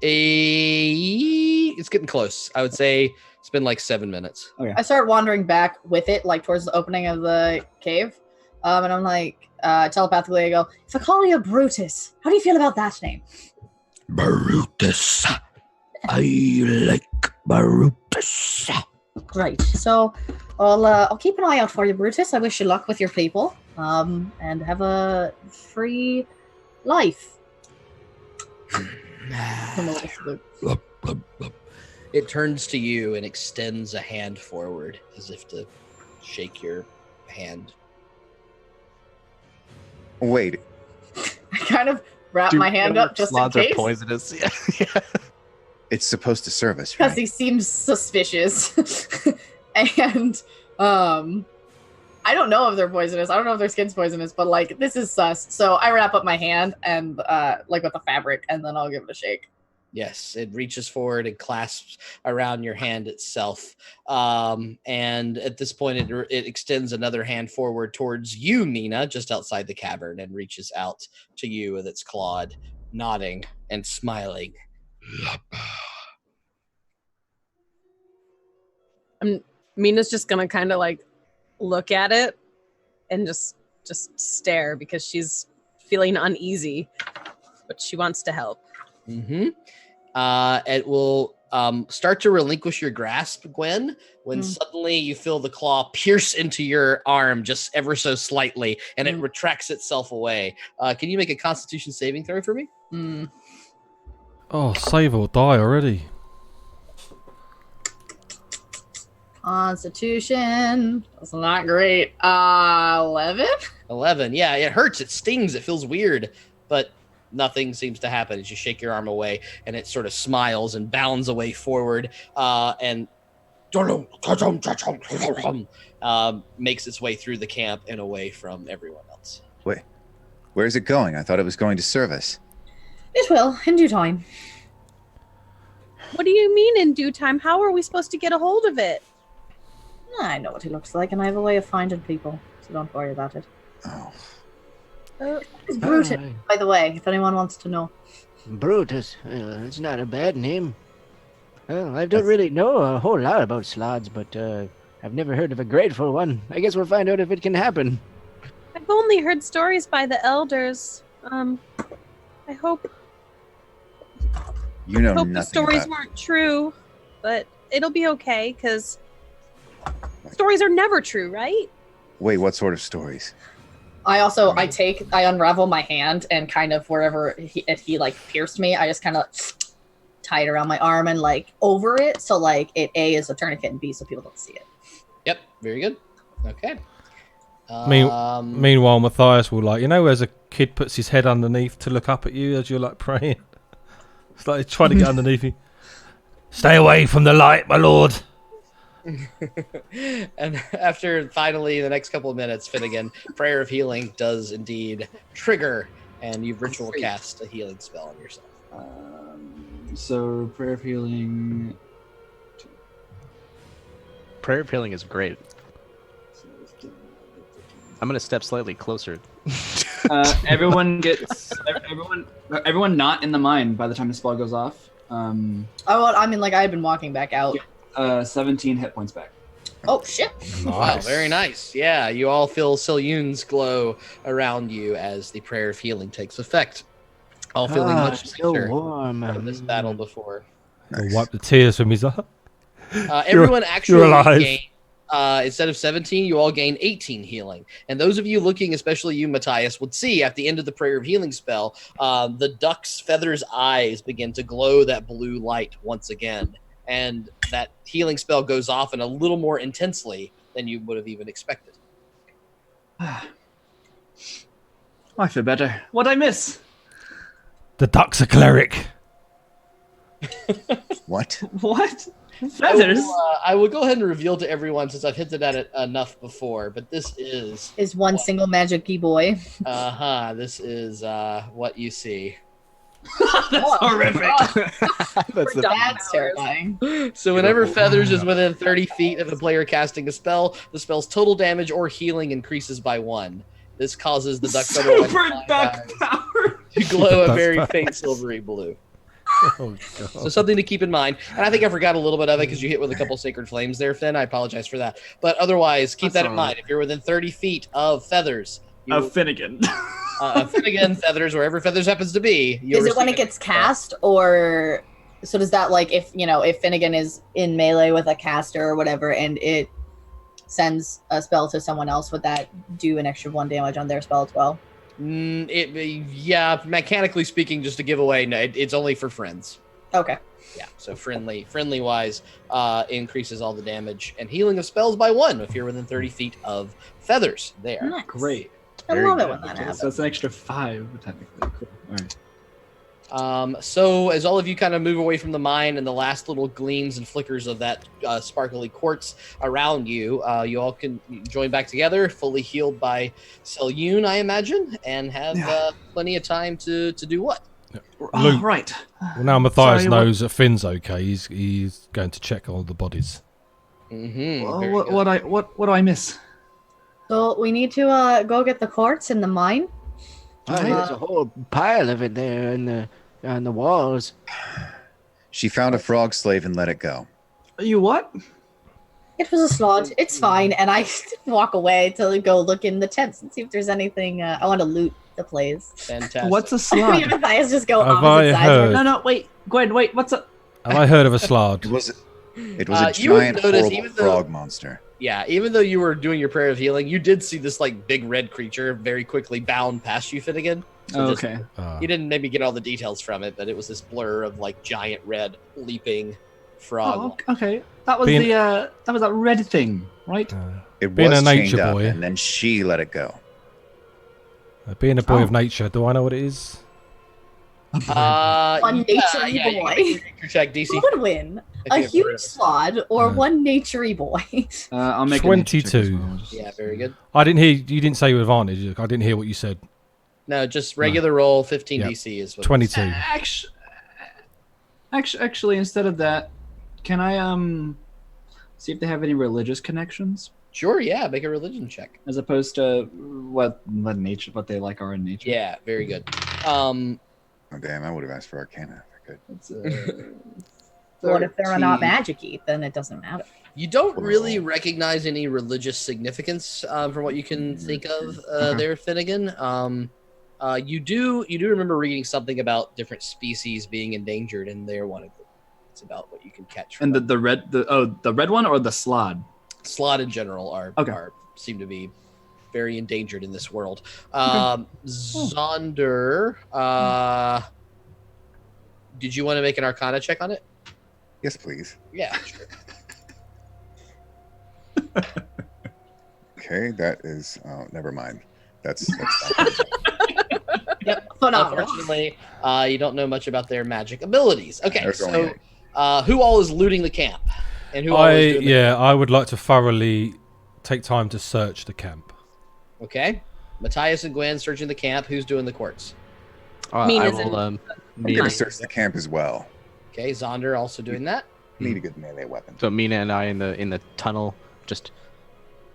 It's getting close. I would say it's been like 7 minutes. Okay. I start wandering back with it, like towards the opening of the cave. And I'm like, telepathically, I go, if I call you Brutus, how do you feel about that name? Brutus. I like Brutus. Great. So I'll keep an eye out for you, Brutus. I wish you luck with your people. And have a free life. It turns to you and extends a hand forward as if to shake your hand. Wait. I kind of wrap my hand up just in slots are case. poisonous. Yeah. It's supposed to serve us, Because right? he seems suspicious. And I don't know if they're poisonous. I don't know if their skin's poisonous, but like this is sus. So I wrap up my hand and like with the fabric, and then I'll give it a shake. Yes, it reaches forward and clasps around your hand itself. And at this point, it extends another hand forward towards you, Mina, just outside the cavern, and reaches out to you with its clawed, nodding and smiling. Mina's just gonna kind of like look at it and just stare because she's feeling uneasy, but she wants to help. Mm-hmm. It will start to relinquish your grasp, Gwen, when suddenly you feel the claw pierce into your arm just ever so slightly, and it retracts itself away. Can you make a Constitution saving throw for me? Oh, save or die already. Constitution. That's not great. 11? 11. Yeah, it hurts. It stings. It feels weird, but nothing seems to happen as you shake your arm away, and it sort of smiles and bounds away forward, and makes its way through the camp and away from everyone else. Wait, where's it going? I thought it was going to serve us. It will, in due time. What do you mean in due time? How are we supposed to get a hold of it? I know what he looks like, and I have a way of finding people, so don't worry about it. Oh. It's Brutus, Alright. by the way, if anyone wants to know. Brutus. It's not a bad name. Well, I don't really know a whole lot about slots, but I've never heard of a grateful one. I guess we'll find out if it can happen. I've only heard stories by the elders. I hope You know the nothing stories about... weren't true, but it'll be okay because stories are never true, right? Wait, what sort of stories? I unravel my hand, and kind of wherever he like pierced me, I just kind of tie it around my arm and like over it, so like it A is a tourniquet and B so people don't see it. Yep, very good. Okay. Meanwhile, Matthias will as a kid puts his head underneath to look up at you as you're like praying. It's like he's trying to get underneath you. Stay away from the light, my lord. And after finally the next couple of minutes, Finnegan, Prayer of Healing does indeed trigger, and you've ritual cast a healing spell on yourself. So Prayer of Healing. Prayer of Healing is great. I'm gonna step slightly closer. Everyone not in the mine by the time the spell goes off. I had been walking back out. 17 hit points back. Oh shit! Wow, very nice. Yeah, you all feel Selyune's glow around you as the Prayer of Healing takes effect. All feeling much so lighter warm. from this battle before. I'll wipe the tears from his eye. Everyone actually alive. gained, instead of 17, you all gain 18 healing. And those of you looking, especially you, Matthias, would see at the end of the Prayer of Healing spell, the duck's feathers' eyes begin to glow that blue light once again. And that healing spell goes off in a little more intensely than you would have even expected. I feel better. What'd I miss? The duck's a cleric. What? What? Feathers? I will go ahead and reveal to everyone, since I've hinted at it enough before, but this is one single magic-y boy. This is what you see. That's horrific. That's terrifying. So whenever Feathers is within 30 feet of a player casting a spell, the spell's total damage or healing increases by 1. This causes the duck Super duck power to glow a very faint silvery blue. Oh, God. So something to keep in mind. And I think I forgot a little bit of it because you hit with a couple sacred flames there, Finn. I apologize for that. But otherwise, keep that in mind. If you're within 30 feet of Feathers, of Finnegan. Finnegan, Feathers, wherever Feathers happens to be. Is it when it gets cast, or so does that, like, if Finnegan is in melee with a caster or whatever, and it sends a spell to someone else, would that do an extra 1 damage on their spell as well? Yeah, mechanically speaking, just to give away, no, it's only for friends. Okay. Yeah, so friendly wise increases all the damage and healing of spells by 1 if you're within 30 feet of Feathers there. Nice. Great. I Very love it good. when that Okay, happens. So that's an extra 5, technically. Cool. All right. So as all of you kind of move away from the mine and the last little gleams and flickers of that sparkly quartz around you, you all can join back together, fully healed by Selyun, I imagine, and have plenty of time to do what? Luke. Right. Well, now Matthias Sorry, knows that Finn's okay. He's going to check all the bodies. Mm-hmm. What do I miss? So we need to go get the quartz in the mine. Oh, there's a whole pile of it there on the walls. She found a frog slave and let it go. You what? It was a slot. It's fine. And I walk away to go look in the tents and see if there's anything. I want to loot the place. Fantastic. What's a slot? Matthias just go Have opposite I sides. heard- No, wait. Gwen, wait. What's a... Have I heard of a slard? It was a You would giant, notice, horrible even though- frog monster. Yeah, even though you were doing your prayer of healing, you did see this like big red creature very quickly bound past you, Finnegan. So just- Okay. you didn't maybe get all the details from it, but it was this blur of like giant red leaping frog. Oh, okay. That was Being- that was that red thing, right? It Being was a chained nature up, boy. and then she let it go. Being a boy of Oh. nature, do I know what it is? One Yeah, naturey yeah, you boy. can make your check DC. Who would win? if A you have huge heard slod or Uh, one naturey boy? I'll make a nature check as 22. well. of it. Yeah, very good. I didn't hear. You didn't say your advantage. I didn't hear what you said. No, just regular roll. 15 Yep. DC is what 22. Actually, instead of that, can I see if they have any religious connections Sure, yeah. Make a religion check. as opposed to what they like are in nature? Yeah, very good. Oh damn! I would have asked for Arcana if I could. It's, What if they're not 13. magic-y? Then it doesn't matter. You don't really recognize any religious significance from what you can think of there, Finnegan. You do remember reading something about different species being endangered, and they're one of them. It's about what you can catch. From And the red one or the slod? slot in general are seem to be very endangered in this world. Zonder, did you want to make an Arcana check on it? Yes, please. Yeah, sure. Okay, that is. Oh, never mind. That's Yep, phenomenal. Unfortunately, you don't know much about their magic abilities. Okay, There's so only who all is looting the camp, and who all is doing I would like to thoroughly take time to search the camp. Okay, Matthias and Gwen searching the camp. Who's doing the quartz? I Mina's will. I'm Mina, gonna search the camp as well. Okay, Zonder also doing that. Need a good melee weapon. so Mina and I in the tunnel, just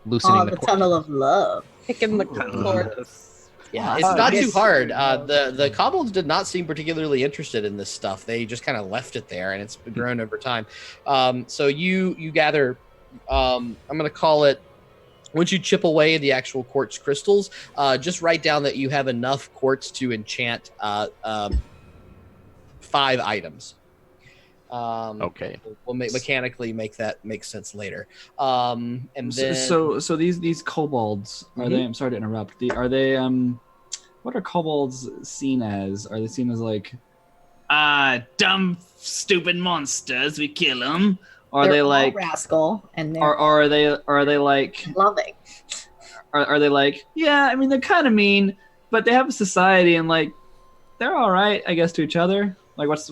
loosening Oh, the the cord. tunnel of love. Picking the cords. Yeah, it's not too hard. The kobolds did not seem particularly interested in this stuff. They just kind of left it there, and it's grown over time. So you gather. I'm going to call it. Once you chip away the actual quartz crystals, just write down that you have enough quartz to enchant 5 items. Okay. We'll mechanically make that make sense later. And then So these kobolds are they? I'm sorry to interrupt. Are they what are kobolds seen as? Are they seen as like dumb, stupid monsters? We kill them. Or are They're they all like? rascal and they're Or are they like? loving. Are they like? Yeah, I mean they're kind of mean, but they have a society and like they're all right, I guess, to each other. Like what's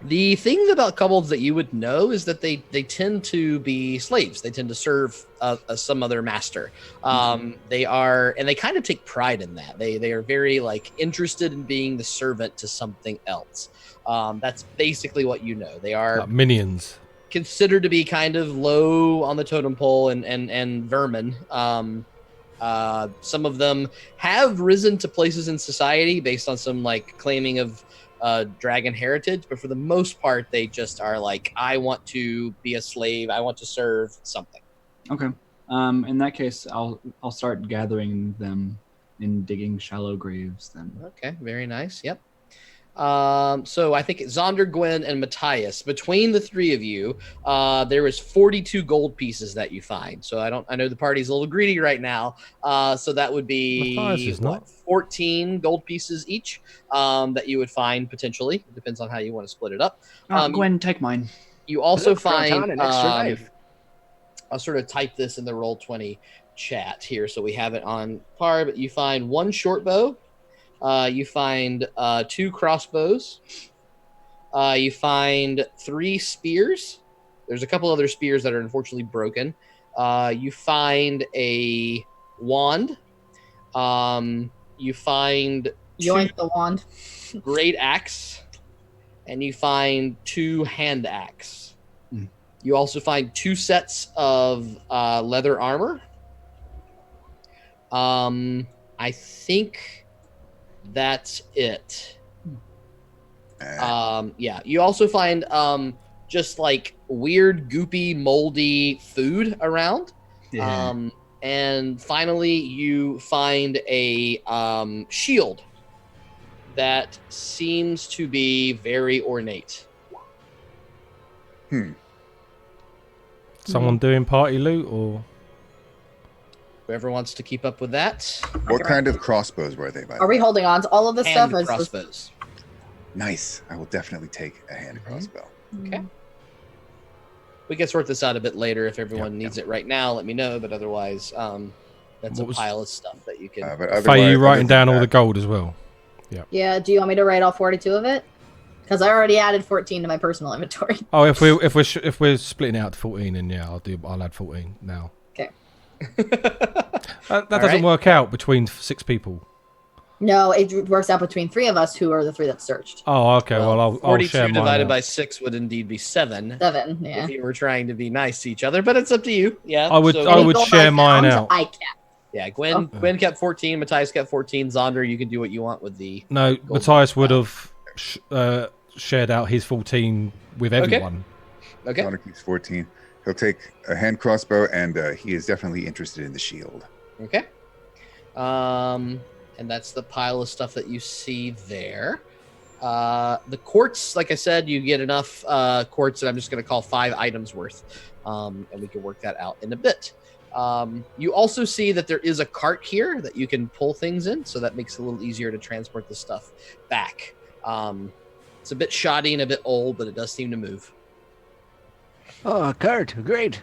the thing about kobolds that you would know is that they tend to be slaves. They tend to serve some other master. They are, and they kind of take pride in that. They are very like interested in being the servant to something else. That's basically what you know. They are Like minions. considered to be kind of low on the totem pole and vermin. Some of them have risen to places in society based on some like claiming of dragon heritage, but for the most part they just are like, I want to be a slave, I want to serve something. Okay. In that case, I'll start gathering them and digging shallow graves then. Okay, very nice. Yep. So I think Zonder, Gwen, and Matthias, between the 3 of you, there was 42 gold pieces that you find. So I know the party's a little greedy right now. So that would be Matthias is not. 14 gold pieces each that you would find potentially. It depends on how you want to split it up. Gwen, take mine. You also Look, find Fronton, an extra knife. I'll sort of type this in the Roll20 chat here so we have it on par. But you find 1 short bow. You find 2 crossbows. You find 3 spears. There's a couple other spears that are unfortunately broken. You find a wand. You find Yoink the wand. great axe. And you find 2 hand axe. You also find 2 sets of leather armor. I think that's it. Yeah. You also find just like weird, goopy, moldy food around. Yeah. And finally, you find a shield that seems to be very ornate. Someone doing party loot or? Whoever wants to keep up with that. What kind of crossbows were they, by the Are we way? holding on to all of this Hand stuff? Or is this- crossbows. Nice. I will definitely take a hand crossbow. Okay. We can sort this out a bit later if everyone needs it right now. Let me know, but otherwise, that's What was- a pile of stuff that you can. But Faye, otherwise, you writing other down than all the that- gold as well? Yeah, do you want me to write all 42 of it? Because I already added 14 to my personal inventory. Oh, if we're splitting it out to 14, then yeah, I'll add 14 now. Okay. That doesn't work out between 6 people. No, it works out between 3 of us who are the 3 that searched. Oh, okay. Well, I'll 42 share mine. divided out. by 6 would indeed be 7. 7, yeah. If you were trying to be nice to each other, but it's up to you. Yeah, I would Gold share I mine found, out. I kept. Yeah, Gwen kept 14. Matthias kept 14. Zonder, you can do what you want with the. No, gold. Matthias would have shared out his 14 with everyone. Okay. Connor keeps 14. He'll take a hand crossbow, and he is definitely interested in the shield. Okay. And that's the pile of stuff that you see there. The quartz, like I said, you get enough quartz that I'm just going to call 5 items worth. And we can work that out in a bit. You also see that there is a cart here that you can pull things in, so that makes it a little easier to transport the stuff back. It's a bit shoddy and a bit old, but it does seem to move. Oh, a cart. Great.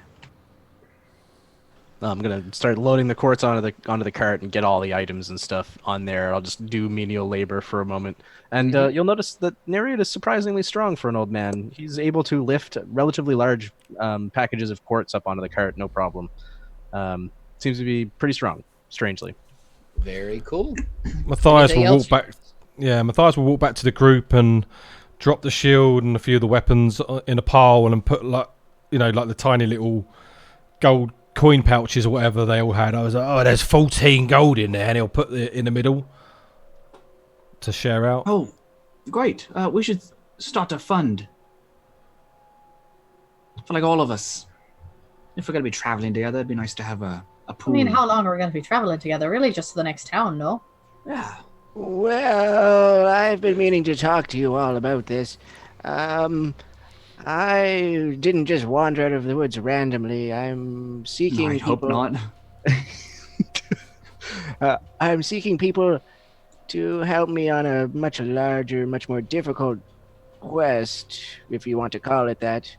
I'm gonna start loading the quartz onto the cart and get all the items and stuff on there. I'll just do menial labor for a moment, and you'll notice that Nereid is surprisingly strong for an old man. He's able to lift relatively large packages of quartz up onto the cart, no problem. Seems to be pretty strong, strangely. Very cool. Matthias Anything will else? walk back. Yeah, Matthias will walk back to the group and drop the shield and a few of the weapons in a pile and put like the tiny little gold coin pouches or whatever they all had. I was like, oh, there's 14 gold in there, and he'll put it in the middle to share out. Oh, great. We should start a fund for like all of us. If we're going to be traveling together, it'd be nice to have a pool. I mean, how long are we going to be traveling together? Really, just to the next town, no? Yeah. Well, I've been meaning to talk to you all about this. I didn't just wander out of the woods randomly. I'm seeking I hope people. not. I'm seeking people to help me on a much larger, much more difficult quest, if you want to call it that.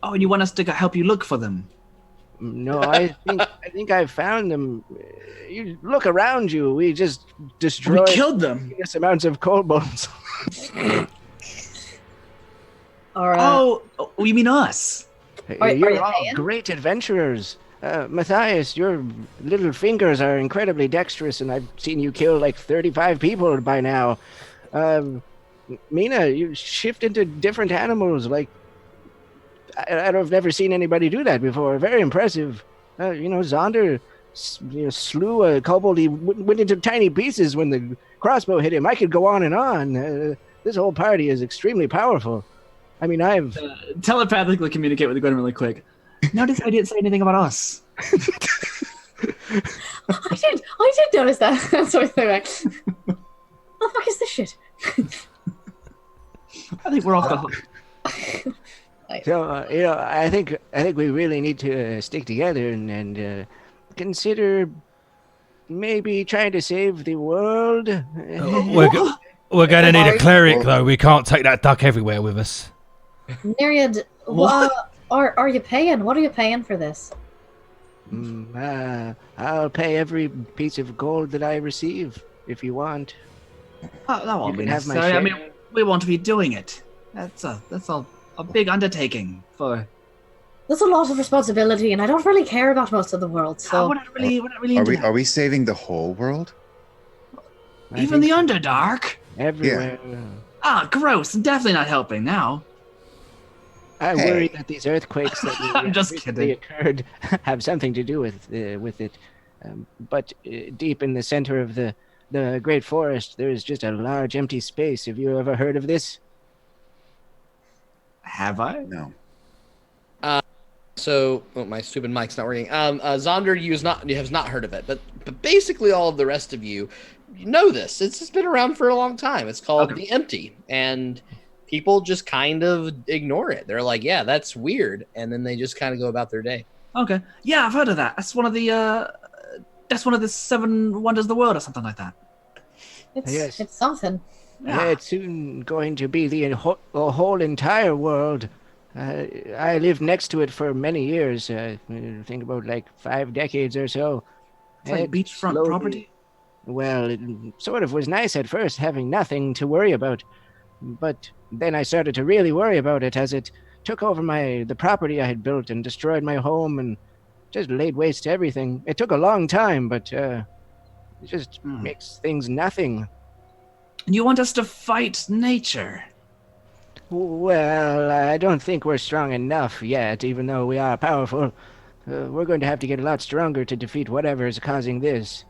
Oh, and you want us to help you look for them? No, I think I found them. You look around you. We just destroyed We killed them. copious amounts of kobolds. Or, Oh, you mean us? Are You're you all paying? great adventurers. Matthias, your little fingers are incredibly dexterous, and I've seen you kill like 35 people by now. Mina, you shift into different animals. Like, I've never seen anybody do that before. Very impressive. Zonder slew a kobold. He went into tiny pieces when the crossbow hit him. I could go on and on. This whole party is extremely powerful. I mean, I've... Telepathically communicate with Gwen really quick. Notice I didn't say anything about us. I did notice that. That's what I thought. Like, what the fuck is this shit? I think we're off the hook. So, I think we really need to stick together and consider maybe trying to save the world. We're going to need a cleric, though. We can't take that duck everywhere with us. Nereid, what are you paying? What are you paying for this? I'll pay every piece of gold that I receive if you want. That won't You be can have my necessary. I share. mean, we want to be doing it. That's a big undertaking for. There's a lot of responsibility, and I don't really care about most of the world. So We're not really Are into we that. are we saving the whole world? I Even the think Underdark? everywhere. Ah, gross. Definitely not helping now. I Hey. worry that these earthquakes that I'm just recently kidding. occurred have something to do with it. But deep in the center of the great forest, there is just a large empty space. Have you ever heard of this? Have I? No. So, my stupid mic's not working. Zonder, you has not heard of it, but basically all of the rest of you know this. It's been around for a long time. It's called the Empty, and people just kind of ignore it. They're like, "Yeah, that's weird," and then they just kind of go about their day. Okay. Yeah, I've heard of that. That's one of the 7 wonders of the world or something like that. Yes. it's something. Yeah, it's soon going to be the whole entire world. I lived next to it for many years. Think about like 5 decades or so. It's like It beachfront slowly- property. Well, it sort of was nice at first, having nothing to worry about. But then I started to really worry about it as it took over the property I had built and destroyed my home and just laid waste to everything. It took a long time, but it just makes things nothing. And you want us to fight nature? Well, I don't think we're strong enough yet, even though we are powerful. We're going to have to get a lot stronger to defeat whatever is causing this.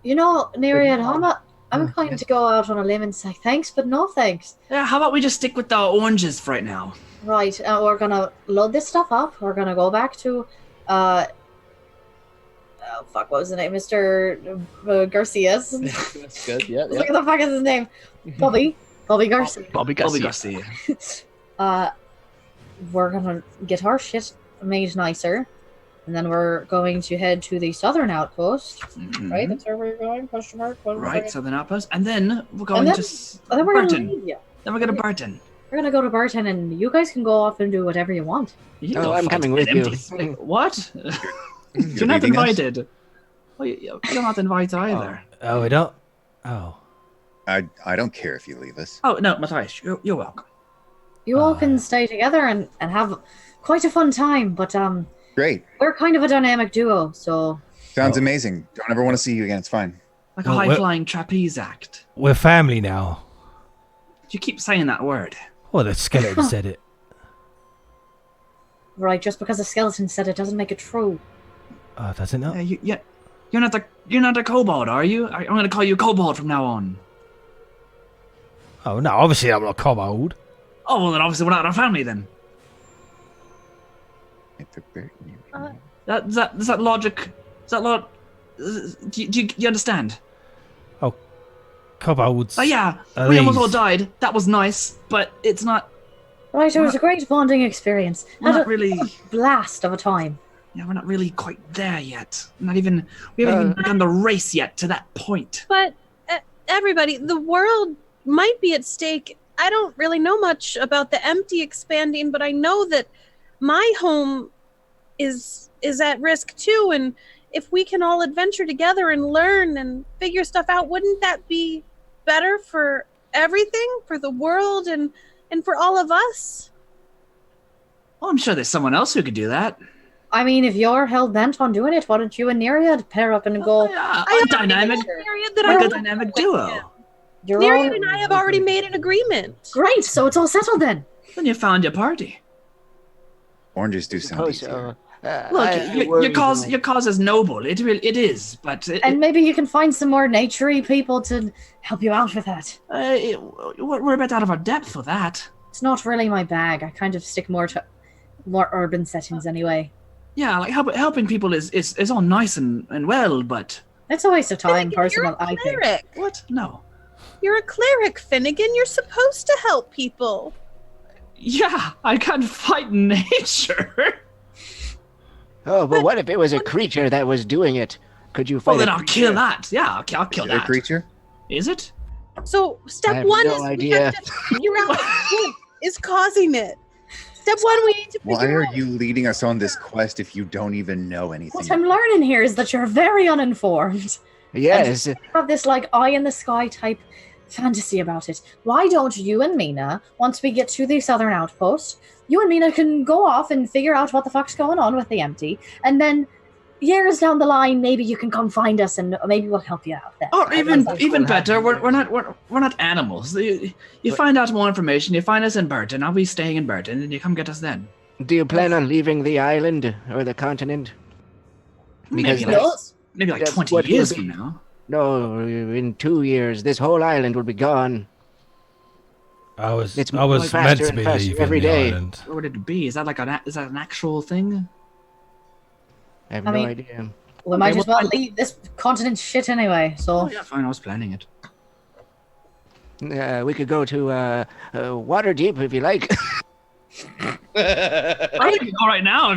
You know, Nereid, I'm inclined to go out on a limb and say thanks, but no thanks. Yeah, how about we just stick with the oranges for right now? Right, we're gonna load this stuff up. We're gonna go back to, what was the name? Mr. Garcia's. That's good. Yeah. What the fuck is his name? Bobby Garcia. Bobby Garcia. We're gonna get our shit made nicer, and then we're going to head to the southern outpost. Right, that's where we're going. Question mark. Right, southern outpost, and then we're going And then- to And then we're gonna Burton. leave you. Then we're going to Burton. We're gonna go to Burton, and you guys can go off and do whatever you want. You Oh, go I'm fight coming an with you. empty space. What? You're You're not leaving us? invited. Well, you're not invited either. Oh, we don't. Oh. I don't care if you leave us. Oh no, Matthias, you're welcome. You all can stay together and have quite a fun time, but Great. we're kind of a dynamic duo, so Sounds amazing. Don't ever want to see you again. It's fine. Like a Well, high-flying trapeze act. We're family now. You keep saying that word. Well, the skeleton said it. right, just because a skeleton said it doesn't make it true. Oh, does it not? You're not a kobold, are you? I'm going to call you Kobold from now on. Oh, no, obviously I'm not a kobold. Oh, well, then obviously we're not a family then. Is that logic? Is that do you understand? Kobolds. Oh yeah, are we almost all these- died. That was nice, but it's not. Right, it was a great bonding experience. We're Had not a really. blast of a time. Yeah, we're not really quite there yet. We haven't even begun the race yet to that point. But everybody, the world might be at stake. I don't really know much about the empty expanding, but I know that my home is at risk too. And if we can all adventure together and learn and figure stuff out, wouldn't that be better for everything, for the world, and for all of us? Well, I'm sure there's someone else who could do that. I mean, if you're hell bent on doing it, why don't you and Nereid pair up and go? Yeah, I a dynamic, Myriad that like I a dynamic duo. You're Myriad all and I have already made an agreement. great, so it's all settled then. Then you found your party. Oranges do sound Suppose easier. so. Look, your cause is noble. It is, but And maybe you can find some more naturey people to help you out with that. we're a bit out of our depth with that. It's not really my bag. I kind of stick more to more urban settings anyway. Yeah, like helping people is all nice and well, but It's a waste of time, Finnegan, personal. you're a I think. cleric. what? No. You're a cleric, Finnegan. You're supposed to help people. Yeah, I can't fight nature. Oh, but what if it was a creature that was doing it? Could you fight Well, then a I'll creature? kill that. Yeah, I'll kill Is it a that. creature? Is it? So I step have one no is we idea. have to figure out what is causing it. Step 1, we need to Why figure are out. you leading us on this quest if you don't even know anything? What I'm learning here is that you're very uninformed. Yes. And you have this like eye in the sky type fantasy about it. Why don't you and Mina, once we get to the southern outpost, you and Mina can go off and figure out what the fuck's going on with the empty, and then years down the line, maybe you can come find us and maybe we'll help you out then. Or even better, we're not animals. You find out more information. You find us in Burton. I'll be staying in Burton, and you come get us then. Do you plan on leaving the island or the continent? Because Maybe like that's 20 what years will from be- now. No, in 2 years, this whole island will be gone. I was It's meant faster to and be faster leaving every the day. island. What would it be? Is that an actual thing? I have I no mean- idea. We might Okay, as well, well leave this continent shit anyway, so. Oh yeah, fine. I was planning it. We could go to Waterdeep if you like. I can go right now.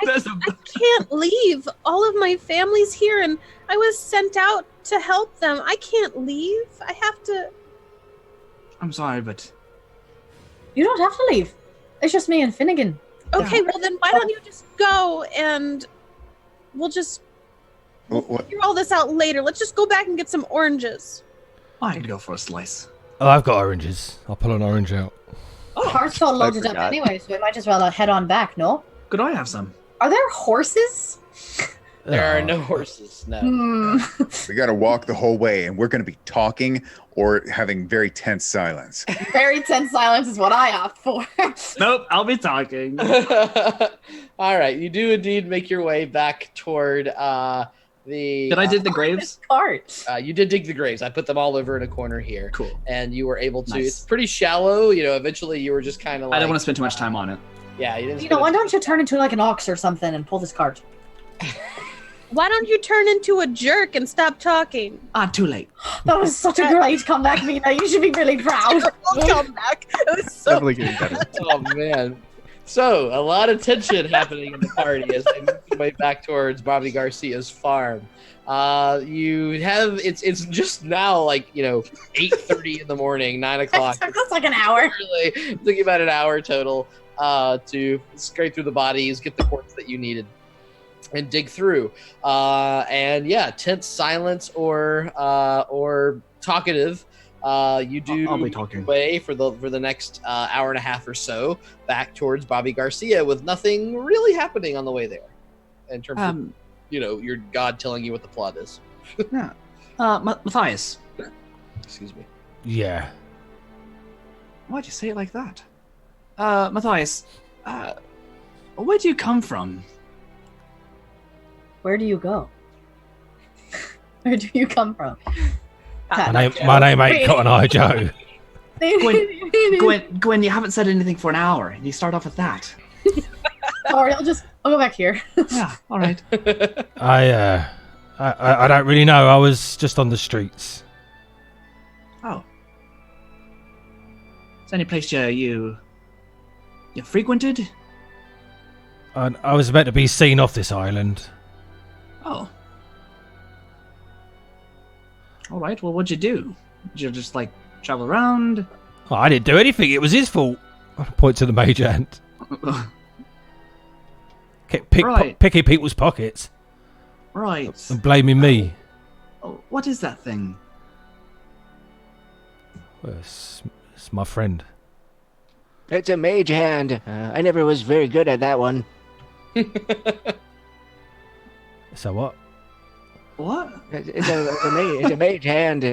There's a... I can't leave. All of my family's here, and I was sent out to help them. I can't leave. I have to. I'm sorry, but You don't have to leave. It's just me and Finnegan. Okay, well then why don't you just go and we'll just What? figure all this out later. Let's just go back and get some oranges. I could go for a slice. Oh, I've got oranges. I'll pull an orange out. The cart's all loaded up forgot. anyway, so we might as well head on back, no? Could I have some? Are there horses? There are Oh. no horses. No. We got to walk the whole way, and we're going to be talking or having very tense silence. Very tense silence is what I opt for. Nope, I'll be talking. All right, you do indeed make your way back toward the. Did I dig the graves? Cart. You did dig the graves. I put them all over in a corner here, Cool. and you were able to. Nice. It's pretty shallow. You know, eventually you were just kind of like. I don't want to spend too much time on it. Yeah, you didn't. You know, why don't you turn into like an ox or something and pull this cart? Why don't you turn into a jerk and stop talking? Too late. That was such a great comeback, Mina. You should be really proud. We'll come back. It was so Definitely getting better. Oh man. So a lot of tension happening in the party as they make their way back towards Bobby Garcia's farm. You have it's just now like 8:30 in the morning, 9 o'clock. That's like an hour. Really, it took you about an hour total to scrape through the bodies, get the quartz that you needed, and dig through. And yeah, tense silence or talkative. You do I'll be make talking. your way for the next hour and a half or so back towards Bobby Garcia with nothing really happening on the way there in terms of your god telling you what the plot is. Yeah. Matthias, Excuse me. Yeah. why'd you say it like that? Matthias, where do you come from? Where do you go? Where do you come from? My name ain't Cotton Eye Joe. Gwen, you haven't said anything for an hour, and you start off with that. Sorry, I'll go back here. Yeah, all right. I don't really know. I was just on the streets. Oh. Is there any place you frequented? I was meant to be seen off this island. Oh. All right. Well, what'd you do? Did you just travel around? Oh, I didn't do anything. It was his fault. I point to the mage ant. Kept Right. picking people's pockets Right. and blaming me. Oh, what is that thing? Well, it's my friend. It's a mage hand. I never was very good at that one. So what? What? It's a mage hand.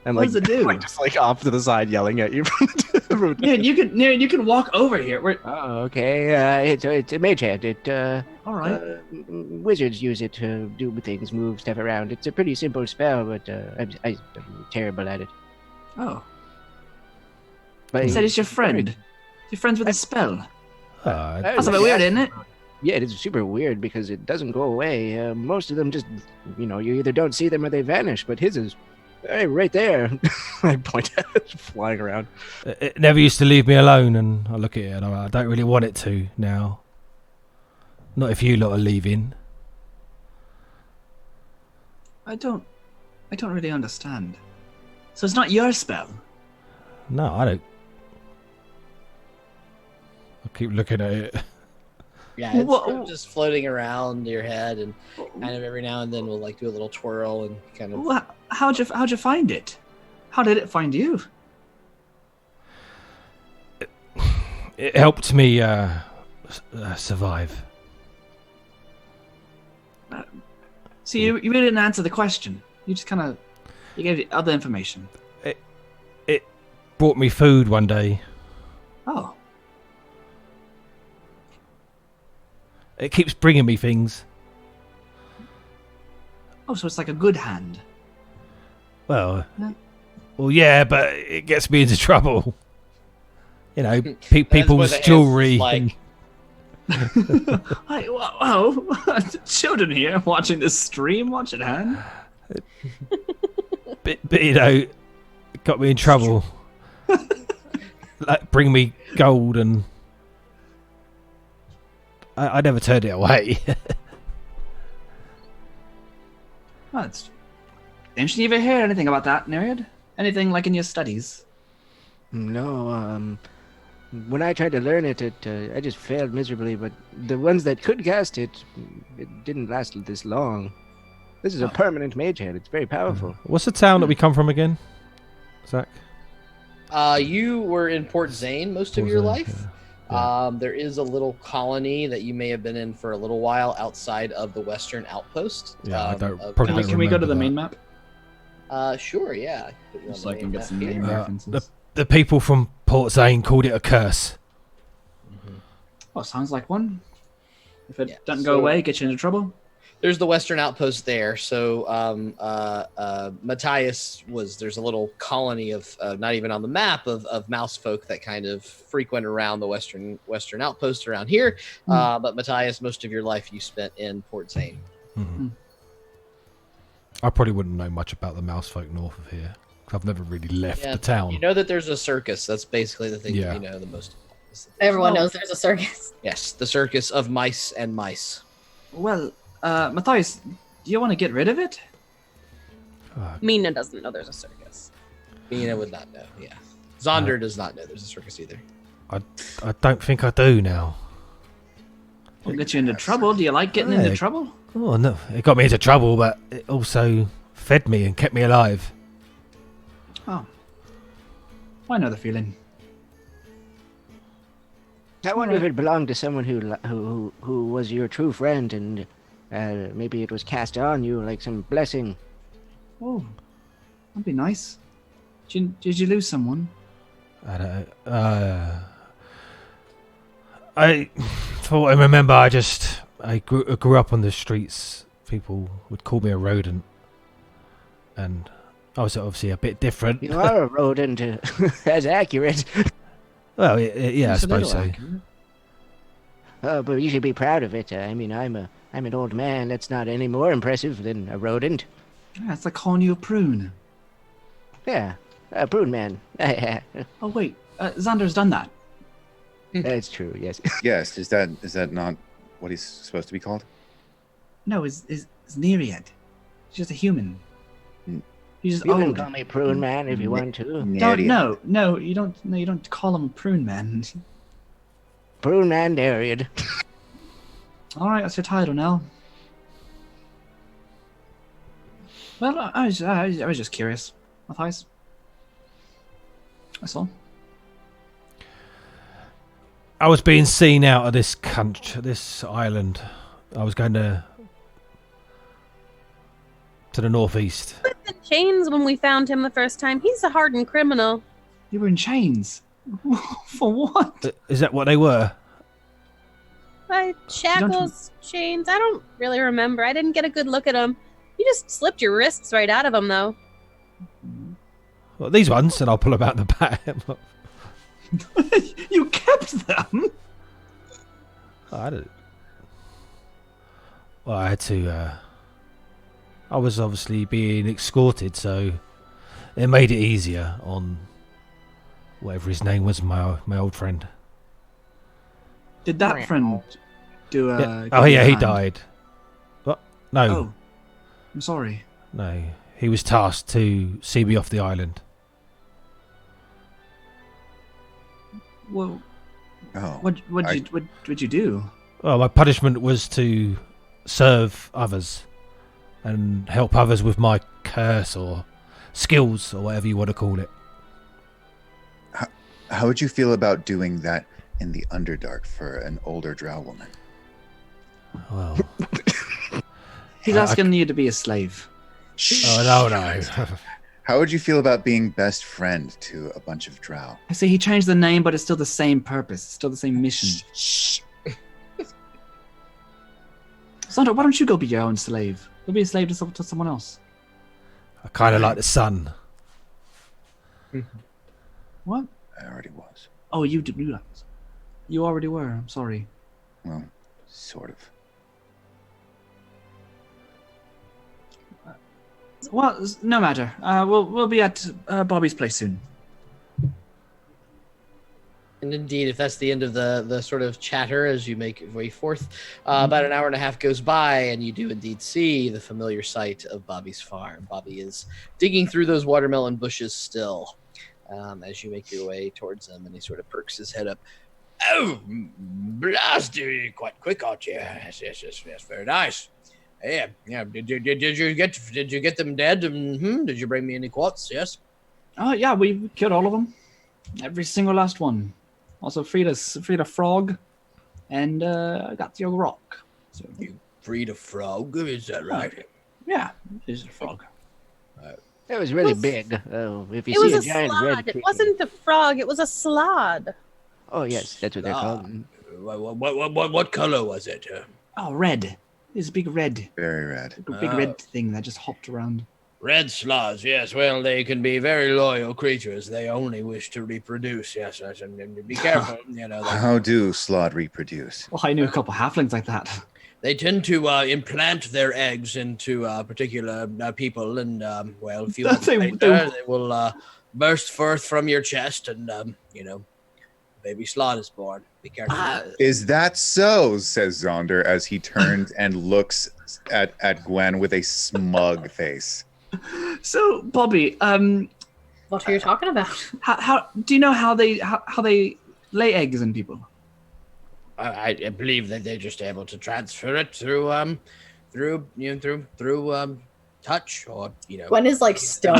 And What does it do? just off to the side, yelling at you. Yeah, you can walk over here. Oh, okay. It's a mage hand. All right. Wizards use it to do things, move stuff around. It's a pretty simple spell, but I'm terrible at it. Oh. But You said it's your friend. You're friends with a spell. That's a bit weird, isn't it? Yeah, it is super weird because it doesn't go away. Most of them just, you either don't see them or they vanish. But his is right there. I point at it, flying around. It never used to leave me alone, and I look at it and I don't really want it to now. Not if you lot are leaving. I don't really understand. So it's not your spell. No, I don't. keep looking at it. Yeah, it's Wha- sort of just floating around your head, and kind of every now and then we'll like do a little twirl and kind of. How'd you find it? How did it find you? It helped me survive. See, you really didn't answer the question. You just kind of you gave other information. It brought me food one day. Oh, It keeps bringing me things. oh, so it's like a good hand. Well, Yeah. well, yeah, but it gets me into trouble. You know, what people's the hand's jewelry. like. Wow, children here watching this stream, watching hand. But you know, it got me in trouble. Like, bring me gold, and I never turned it away. Well, it's interesting. You ever heard anything about that, Nereid? Anything like in your studies? No, when I tried to learn it, I just failed miserably. But the ones that could cast it, it didn't last this long. This is a permanent mage hand. It's very powerful. What's the town that we come from again, Zach? You were in Port Zane most of Port your Zane, life. yeah. There is a little colony that you may have been in for a little while outside of the Western Outpost. Yeah, I don't- of- probably Can we go to the remember main that. map? Sure, yeah. I can put you on So the I can main get map some here. name references. The people from Port Zane called it a curse. Oh, sounds like one. If it Yeah, doesn't go so- away, get you into trouble. There's the Western Outpost there. So Matthias there's a little colony of not even on the map of mouse folk that kind of frequent around the Western Outpost around here. But Matthias, most of your life you spent in Port Zane. I probably wouldn't know much about the mouse folk north of here. 'Cause I've never really left the town. You know that there's a circus. That's basically the thing Yeah. that you know the most. Everyone knows there's a circus. Yes, the circus of mice and mice. Well, Matthias, do you want to get rid of it? Mina doesn't know there's a circus. Mina would not know. Yeah, Zonder does not know there's a circus either. I don't think I do now. It'll get you into trouble. Do you like getting into trouble? Oh no, it got me into trouble, but it also fed me and kept me alive. Oh, I know the feeling. I wonder if it belonged to someone who was your true friend, and maybe it was cast on you like some blessing. Oh, that'd be nice. Did you lose someone? I don't. For what I remember, I grew up on the streets. People would call me a rodent, and I was obviously a bit different. You are a rodent. That's accurate. Well, yeah, I It's a little suppose so. accurate. But you should be proud of it. I mean, I'm an old man. That's not any more impressive than a rodent. Yeah, it's like calling you a prune. Yeah, a prune man. Oh wait, Xander's done that. That's true. Yes. Yes, is that not what he's supposed to be called? No, it's Nereid. He's just a human. He's just You can old. call me prune man if you want to. No, you don't. No, you don't call him a prune man. Prune man, Nereid. All right, that's your title now. Well, I was just curious, Matthias. That's all. I was being seen out of this country, this island. I was going to the northeast. In chains when we found him the first time. He's a hardened criminal. You were in chains. For what? Is that what they were? Shackles, chains. I don't really remember. I didn't get a good look at him. You just slipped your wrists right out of him, though. Well, these ones, and I'll pull them out the back. You kept them. I did. Well, I had to. I was obviously being escorted, so it made it easier on whatever his name was, my old friend. Did that friend do a? Yeah. Oh yeah, he died. What? No. Oh, I'm sorry. No, he was tasked to see me off the island. Well, Oh, What'd you do? Well, my punishment was to serve others and help others with my curse or skills or whatever you want to call it. how would you feel about doing that in the Underdark for an older drow woman? Well, He's asking you to be a slave. oh no. How would you feel about being best friend to a bunch of drow? I see he changed the name, but it's still the same purpose. It's still the same mission. Sandra, why don't you go be your own slave? Go be a slave to someone else. I kind of like the sun. What? I already was. Oh, you did. You already were. I'm sorry. Well, sort of. Well, no matter. We'll be at Bobby's place soon. And indeed, if that's the end of the sort of chatter as you make your way forth, about an hour and a half goes by, and you do indeed see the familiar sight of Bobby's farm. Bobby is digging through those watermelon bushes still, as you make your way towards him, and he sort of perks his head up. Oh, blast! You're quite quick, aren't you? Yes, very nice. Yeah. Did you get them dead? Did you bring me any quartz? Yes. Oh yeah, we killed all of them. Every single last one. Also freed a frog, and I got your rock. So You freed a frog? Is that right? yeah, it's a frog. That was really big. Oh, if you It was see a a giant red slod. It creature- wasn't a frog. It was a slod. Oh yes, that's what they're called. What color was it? Oh, red. It's a big red. Very red. Big red thing that just hopped around. Red sloths, yes. Well, they can be very loyal creatures. They only wish to reproduce. Yes, and be careful. How do Slod reproduce? Well, I knew a couple halflings like that. They tend to implant their eggs into particular people, and well, if you later, they will burst forth from your chest, and baby sloth is born. Be careful. Is that so? Says Zonder as he turns and looks at Gwen with a smug face. So, Bobby, What are you talking about? how do you know how they lay eggs in people? I believe that they're just able to transfer it through touch, or Gwen is like stoned.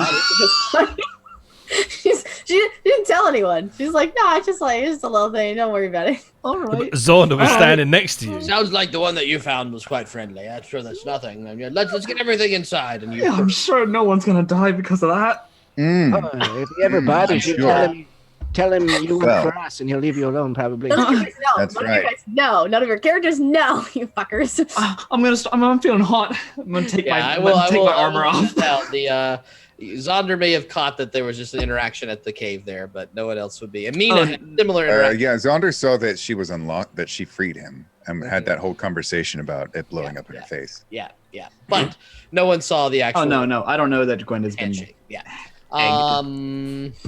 She didn't tell anyone. She's like, no, it's just a little thing. Don't worry about it. All right. Zonda was standing next to you. Sounds like the one that you found was quite friendly. I'm sure that's nothing. I mean, let's get everything inside. And you. Yeah, I'm sure no one's gonna die because of that. Oh, if he ever bothers you, sure. tell him you work Well. for us, and he'll leave you alone probably. None of you guys know. That's None right. of you guys know. None of your characters know, you fuckers. I'm feeling hot. I'm gonna take I my will armor off. Tell the Zonder may have caught that there was just an interaction at the cave there, but no one else would be. Amina had similar interaction. Yeah, Zonder saw that she was unlocked, that she freed him, and had that whole conversation about it blowing up in her face. Yeah. But no one saw the actual. Oh no, I don't know that Gwen has been. handshake. Yeah.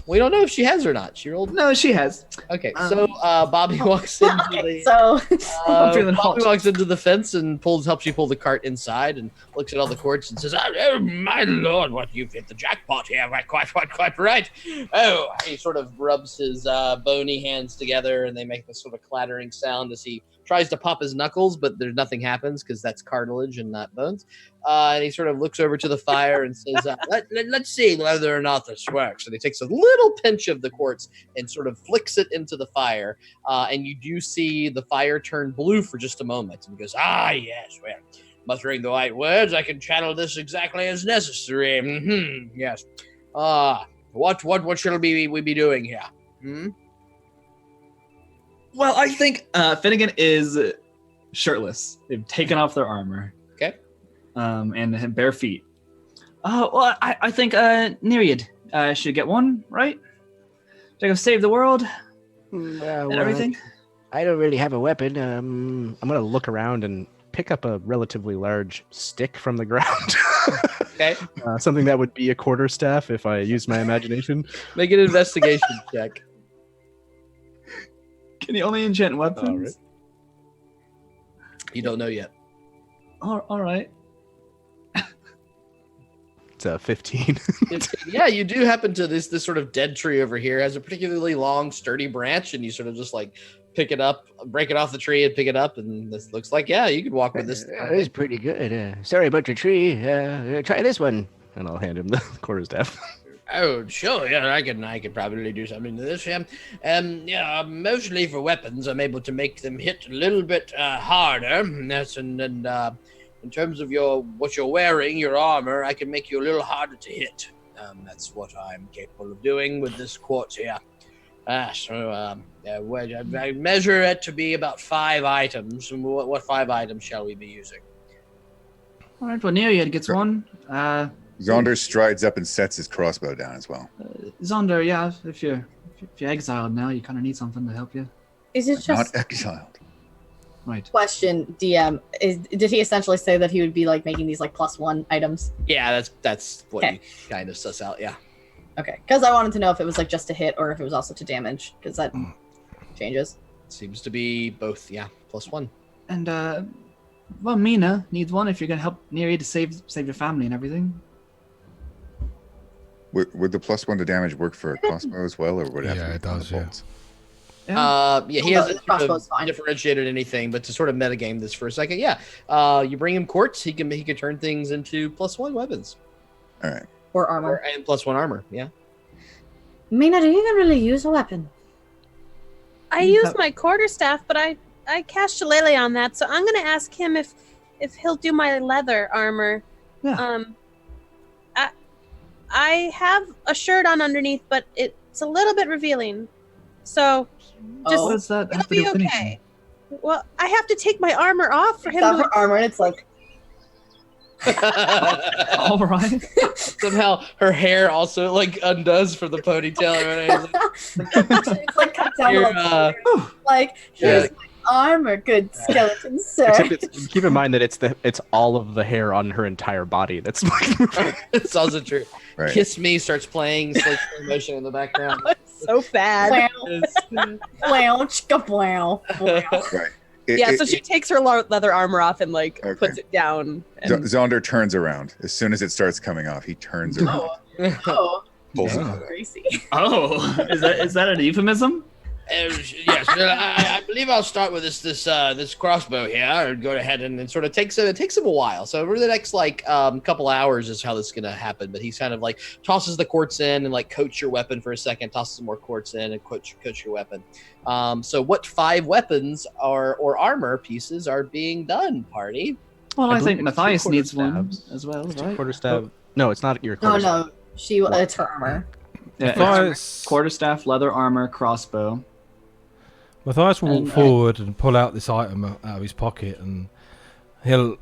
We don't know if she has or not. She rolled. No, she has. Okay, so Bobby walks into Okay, the. so I'm feeling Bobby hot. walks into the fence and helps you pull the cart inside, and looks at all the cords and says, "Oh my lord, what you've hit the jackpot here! Quite right." Oh, he sort of rubs his bony hands together, and they make this sort of clattering sound as he tries to pop his knuckles, but nothing happens because that's cartilage and not bones. And he sort of looks over to the fire and says, let's see whether or not this works. And he takes a little pinch of the quartz and sort of flicks it into the fire. And you do see the fire turn blue for just a moment. And he goes, yes, well, muttering the right words, I can channel this exactly as necessary. Yes. What shall we be doing here? Well, I think Finnegan is shirtless. They've taken off their armor. Okay. And have bare feet. Well, I think Nereid should get one, right? Should I go save the world and everything? I don't really have a weapon. I'm gonna look around and pick up a relatively large stick from the ground. Okay. Something that would be a quarterstaff if I use my imagination. Make an investigation check. Can you only enchant weapons? All right. You don't know yet. All right. It's It's a 15. Yeah, you do happen to this sort of dead tree over here has a particularly long, sturdy branch, and you sort of just like pick it up, break it off the tree, and pick it up, and this looks like you could walk with this. It's pretty good. Sorry about your tree. Try this one. And I'll hand him the quarterstaff. Oh, sure. Yeah, I can probably do something to this. Yeah, mostly for weapons, I'm able to make them hit a little bit harder. That's and in terms of what you're wearing, your armor, I can make you a little harder to hit. That's what I'm capable of doing with this quartz here. I measure it to be about 5 items. What 5 items shall we be using? All right, well, Nereid gets one. Zonder strides up and sets his crossbow down as well. Zonder, yeah, if you're exiled now, you kind of need something to help you. Is it just Not exiled. Right. question? DM did he essentially say that he would be like making these like +1 items? Yeah, that's what Okay. you kind of suss out. Yeah. Okay, because I wanted to know if it was like just to hit or if it was also to damage, because that changes. Seems to be both. Yeah, +1. And well, Mina needs one if you're gonna help Nereid to save your family and everything. Would the +1 to damage work for a crossbow as well, or would it have to be Yeah, it does, yeah. bolts? Yeah, he hasn't sort crossbow's of fine. differentiated anything, but to sort of metagame this for a second, you bring him quartz, he can turn things into +1 weapons. All right. Or armor. And +1 armor, yeah. Mina, do you even really use a weapon? I use my quarterstaff, but I cast Shillelagh on that, so I'm gonna ask him if he'll do my leather armor. Yeah. I have a shirt on underneath, but it's a little bit revealing. So just What does that it'll have to do be with okay. anything? Well, I have to take my armor off for him It's not to her armor, and it's like All right. Somehow her hair also like undoes for the ponytail. it's like cut down to, like here's my armor, good skeleton sir. Except keep in mind that it's all of the hair on her entire body. That's It's also true. Right. Kiss Me starts playing slow motion in the background. so bad. Wow, chicka, wow. Right. So she takes her leather armor off and like Okay. puts it down. And Zonder turns around. As soon as it starts coming off, he turns around. Oh, Pulls it oh, out. Gracie. Oh, is that an euphemism? Yes, I believe I'll start with this crossbow here and go ahead and it sort of takes him a while. So over the next couple hours is how this is gonna happen. But he's kind of like tosses the quartz in and like coats your weapon for a second, tosses some more quartz in and coats your weapon. So what 5 weapons or armor pieces are being done, party? Well, I think believe it's Matthias 2 needs one quarterstabs. as well, It's a right? quarterstaff. No, it's not your Oh quarterstaff. no, it's her armor. Yeah, Matthias, quarterstaff, leather armor, crossbow. Matthias will walk And, forward and pull out this item out of his pocket, and he'll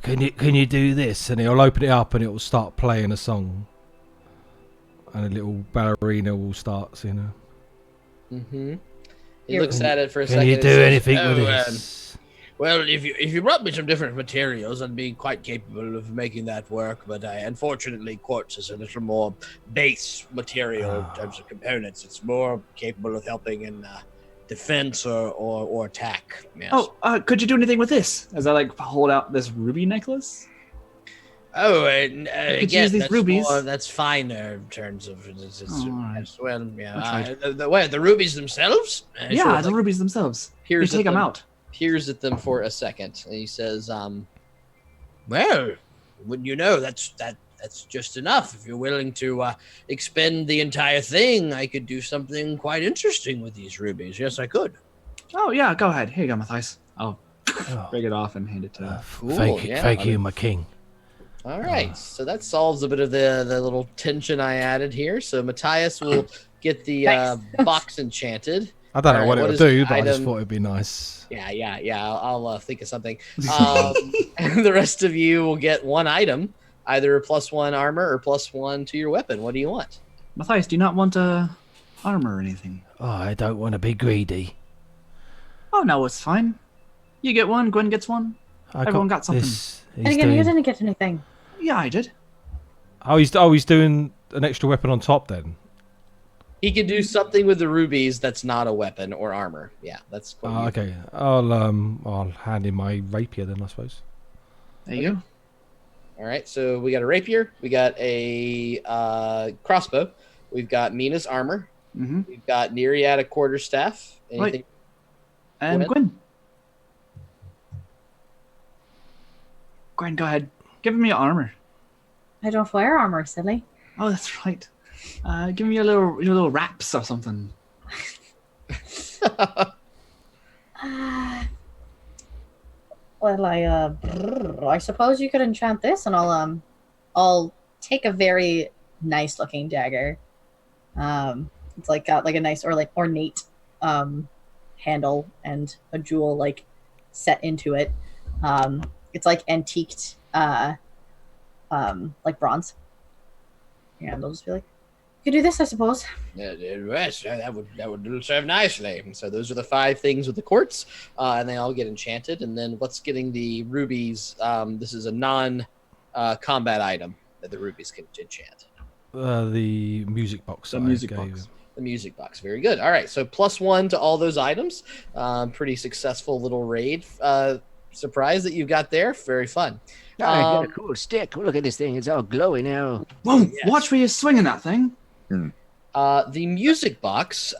can you do this? And he'll open it up, and it will start playing a song, and a little ballerina will start singing. Mm-hmm. He looks at it for a Can second. you and do says, anything "Oh, with this? Well, if you brought me some different materials, I'd be quite capable of making that work. But unfortunately, quartz is a little more base material in terms of components. It's more capable of helping in defense or attack. Yes. Oh, could you do anything with this? As I hold out this ruby necklace. Oh, could again, use these rubies. That's finer in terms of it's All right. yes, well, yeah. That's The rubies themselves. Yeah, the rubies themselves. You Peers take at them out. Peers at them for a second, and he says, "Well, wouldn't you know that's just enough. If you're willing to expend the entire thing, I could do something quite interesting with these rubies. Yes, I could." Oh yeah, go ahead. Here you go, Matthias. I'll Oh. break it off and hand it to him. Cool, Thank you, my king. All right, so that solves a bit of the little tension I added here. So Matthias will get the box enchanted. I don't know All what right, it would is do, the but I just item? thought it'd be nice. Yeah. I'll think of something. And the rest of you will get one item, either a +1 armor or +1 to your weapon. What do you want? Matthias, do you not want armor or anything? Oh, I don't want to be greedy. Oh no, it's fine. You get one. Gwen gets one. Everyone got something. This. And again, you didn't get anything. Yeah, I did. He's doing an extra weapon on top then. He can do something with the rubies that's not a weapon or armor. Yeah, that's what you- Okay. I'll hand him my rapier then, I suppose. There you go. All right, so we got a rapier, we got a crossbow, we've got Mina's armor, Mm-hmm. we've got Nereid quarterstaff. Anything? And Gwen. Gwen, go ahead. Give me your armor. I don't wear armor, silly. Oh, that's right. Give me your little wraps or something. Well, I suppose you could enchant this, and I'll take a very nice looking dagger. It's like got like a nice or like ornate handle and a jewel like set into it. It's like antiqued, like bronze. And I'll just be like, you could do this, I suppose. Yes, that would serve nicely. So those are the 5 things with the quartz, and they all get enchanted. And then what's getting the rubies? This is a non-combat item that the rubies can enchant. The music box. The music box. The music box. Very good. All right, so +1 to all those items. Pretty successful little raid. Surprise that you got there. Very fun. Oh, I got a cool stick. Look at this thing. It's all glowy now. Whoa! Yes. Watch where you're swinging that thing. The music box,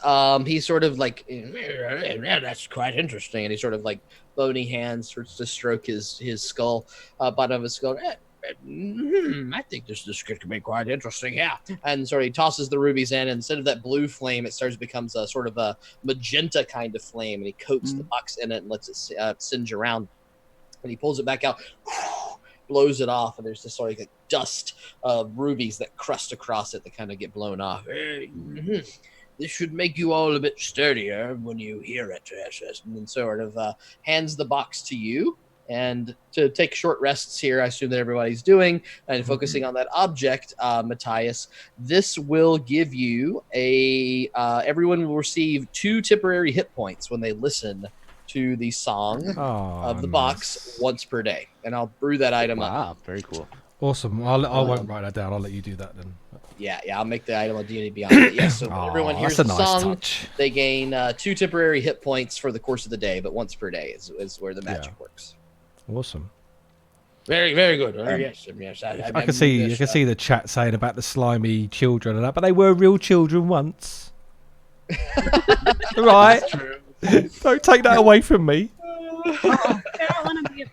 he's sort of like, yeah, that's quite interesting. And he sort of like bony hands starts to stroke his skull, bottom of his skull. I think this could be quite interesting, yeah. And so he tosses the rubies in, and instead of that blue flame, it becomes a sort of a magenta kind of flame, and he coats the box in it and lets it singe around. And he pulls it back out, blows it off, and there's this sort of like dust of rubies that crust across it that kind of get blown off. This should make you all a bit sturdier when you hear it. And then sort of hands the box to you. And to take short rests here, I assume that everybody's doing, and focusing on that object, Matthias, this will give you everyone will receive 2 temporary hit points when they listen to the song of the box once per day. And I'll brew that item up. Wow, very cool. Awesome. I won't write that down. I'll let you do that then. Yeah, I'll make the item on D&D Beyond. But yes, so everyone hears the song. Touch. They gain 2 temporary hit points for the course of the day, but once per day is where the magic works. Awesome. Very, very good. Yes. I can see the chat saying about the slimy children and that, but they were real children once. Right? Don't take that away from me.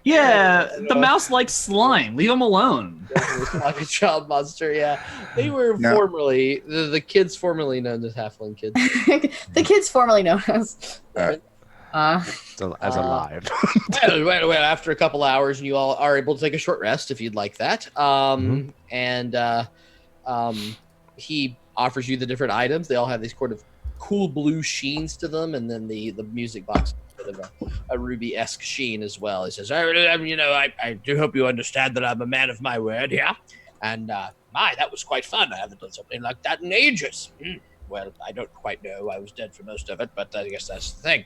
Yeah, the mouse likes slime. Leave him alone. Like a child monster, yeah. They were formerly the kids formerly known as halfling kids. The kids formerly known as As alive. well, after a couple hours, you all are able to take a short rest if you'd like that. And he offers you the different items. They all have these sort of cool blue sheens to them, and then the music box sort of a ruby-esque sheen as well. He says, I do hope you understand that I'm a man of my word, yeah? And that was quite fun. I haven't done something like that in ages. Well, I don't quite know. I was dead for most of it, but I guess that's the thing.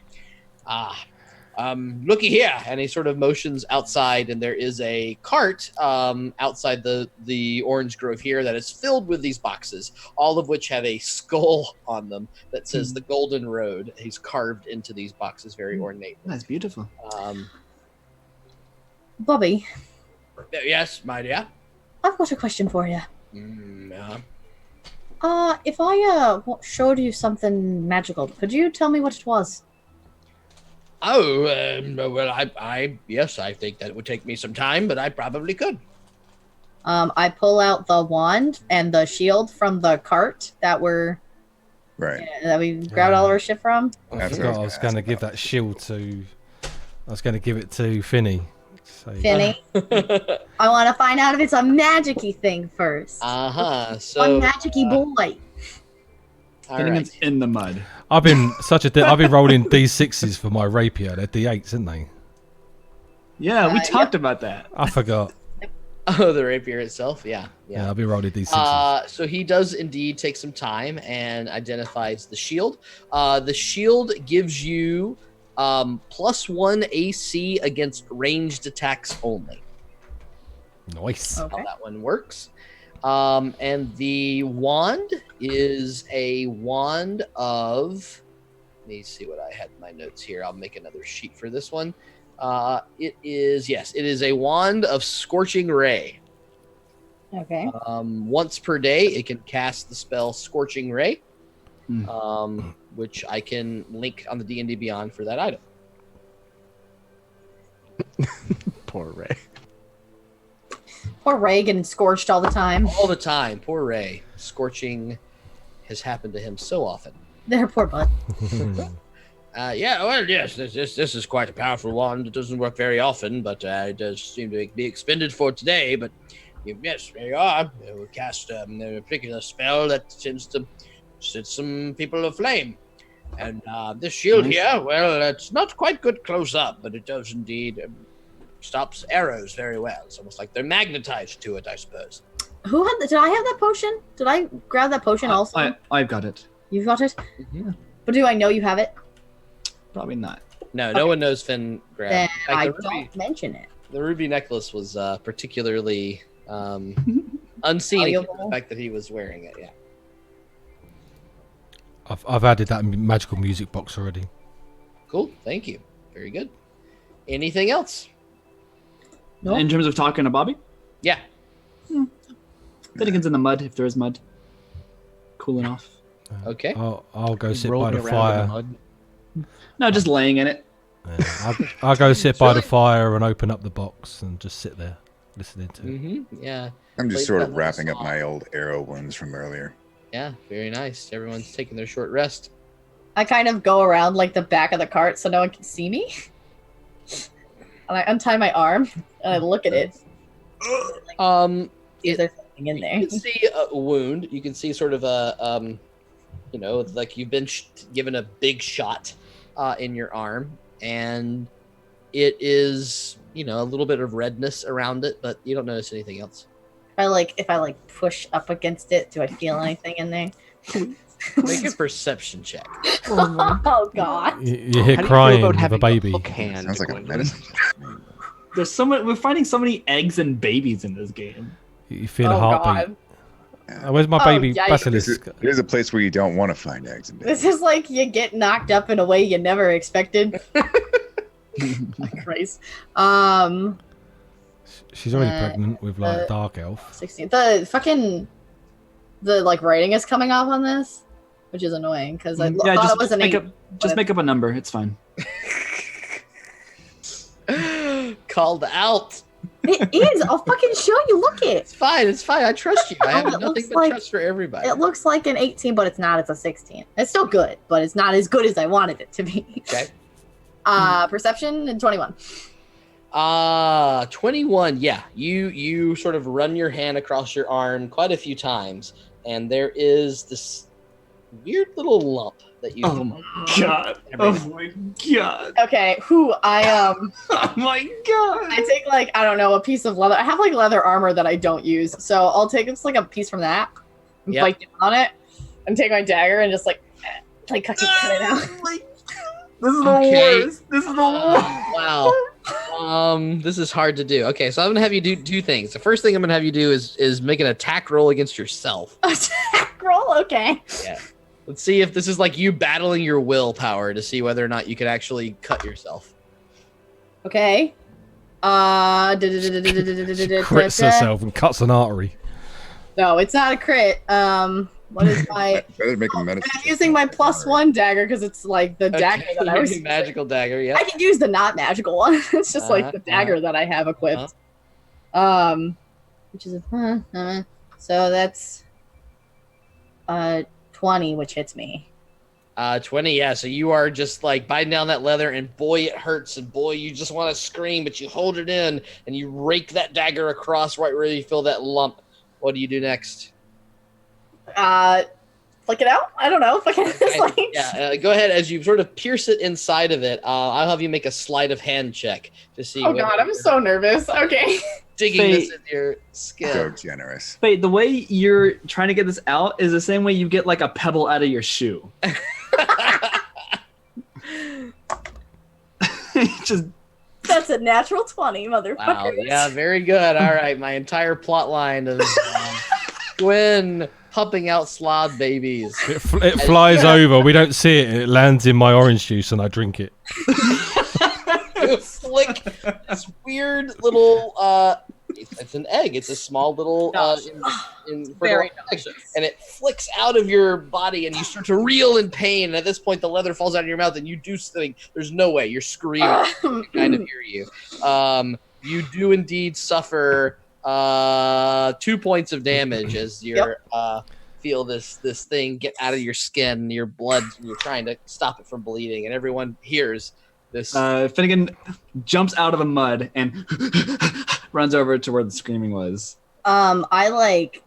Looky here, and he sort of motions outside, and there is a cart outside the orange grove here that is filled with these boxes, all of which have a skull on them that says the Golden Road. He's carved into these boxes very ornate. That's beautiful. Bobby. Yes, my dear. I've got a question for you. If I showed you something magical, could you tell me what it was? Oh, well, I think that it would take me some time, but I probably could. I pull out the wand and the shield from the cart that we grabbed all of our shit from. I forgot I was going to give that shield to. I was going to give it to Finny. So, Finny, I want to find out if it's a magic-y thing first. So one magic-y boy. Getting it in the mud. I've been rolling D6s for my rapier. They're D8s, isn't they? Yeah, we talked about that. I forgot. Oh, the rapier itself, yeah. I've been rolling D6s. So he does indeed take some time and identifies the shield. The shield gives you +1 AC against ranged attacks only. Nice. How that one works. And the wand is a wand of. Let me see what I had in my notes here. I'll make another sheet for this one. It is a wand of Scorching Ray. Okay. Once per day, it can cast the spell Scorching Ray, which I can link on the D&D Beyond for that item. Poor Ray. Poor Ray getting scorched all the time. All the time. Poor Ray. Scorching has happened to him so often. Their poor butt. Yes, this is quite a powerful wand. It doesn't work very often, but it does seem to be expended for today. But yes, there you are. We'll cast a particular spell that tends to set some people aflame. And this shield here, well, it's not quite good close up, but it does indeed stops arrows very well. It's almost like they're magnetized to it, I suppose. Who had? Did I have that potion? Did I grab that potion also? I've got it. You've got it? Yeah. But do I know you have it? Probably not. No one knows Finn grabbed. Then In fact, I the ruby, don't mention it. the ruby necklace was particularly unseeing for the Valuable. fact that he was wearing it. Yeah. I've added that magical music box already. Cool. Thank you. Very good. Anything else? Nope. In terms of talking to Bobby, Yeah. Finnegan's in the mud if there is mud. Cooling off. Okay. I'll go sit by Rolling the around in fire. mud. No, just laying in it. Yeah, I'll go sit by the fire and open up the box and just sit there listening to it. Yeah. I'm just Played sort that of little wrapping up song. my old arrow wounds from earlier. Yeah. Very nice. Everyone's taking their short rest. I kind of go around like the back of the cart so no one can see me. And I untie my arm and I look at it. Is there something in there? You can see a wound. You can see sort of a, like you've been given a big shot in your arm, and it is, a little bit of redness around it, but you don't notice anything else. If I push up against it, do I feel anything in there? Make a perception check. Oh God! You hear How do you feel crying about of a having baby. hook hand Sounds like a going- medicine. We're finding so many eggs and babies in this game. You feel a Oh heartbeat. Yeah. Where's my Oh, baby yikes. basilisk? There's a place where you don't want to find eggs and This babies. is like you get knocked up in a way you never expected. Christ. She's already pregnant with like dark elf. 16. The writing is coming off on this, which is annoying because I thought just it was an make 8. up. Just make up a number. It's fine. Called out. It is. I'll fucking show you. Look it. It's fine. It's fine. I trust you. I have It nothing looks but like- trust for everybody. It looks like an 18, but it's not. It's a 16. It's still good, but it's not as good as I wanted it to be. Okay. Perception and 21. 21. Yeah. You sort of run your hand across your arm quite a few times, and there is this weird little lump that you. Oh my god! Oh my god! Okay. Oh my god! I take I don't know, a piece of leather. I have leather armor that I don't use, so I'll take just a piece from that and Yep. bite down on it, and take my dagger and just cut it out. This is the Okay. worst. This is the worst. Wow. This is hard to do. Okay, so I'm gonna have you do two things. The first thing I'm gonna have you do is make an attack roll against yourself. Attack roll. Okay. Yeah. Let's see if this is like you battling your willpower to see whether or not you can actually cut yourself. Okay. Crits herself and cuts an artery. No, it's not a crit. What is my? Better make a medicine. I'm using my +1 dagger because it's the dagger that I was. Magical dagger. Yeah. I can use the not magical one. It's just the dagger that I have equipped. Which is so that's 20, which hits me. 20. Yeah. So you are just biting down that leather, and boy, it hurts, and boy, you just want to scream, but you hold it in, and you rake that dagger across right where you feel that lump. What do you do next? Flick it out? I don't know. Go ahead as you sort of pierce it inside of it. I'll have you make a sleight of hand check to see. Oh whether God, I'm you're so nervous. Okay. digging this into your skin. So generous. Wait, the way you're trying to get this out is the same way you get a pebble out of your shoe. Just That's a natural 20, motherfucker. Wow. Yeah, very good. All right, my entire plot line of Gwen pumping out slob babies. It flies over. We don't see it. It lands in my orange juice, and I drink it. You flick this weird little It's an egg. It's a small little Very egg, and it flicks out of your body, and you start to reel in pain. And at this point, the leather falls out of your mouth, and you do think there's no way. You're screaming. I can kind of hear you. You do indeed suffer 2 points of damage as you're feel this thing get out of your skin, your blood. You're trying to stop it from bleeding, and everyone hears this. Finnegan jumps out of the mud and runs over to where the screaming was. Can I like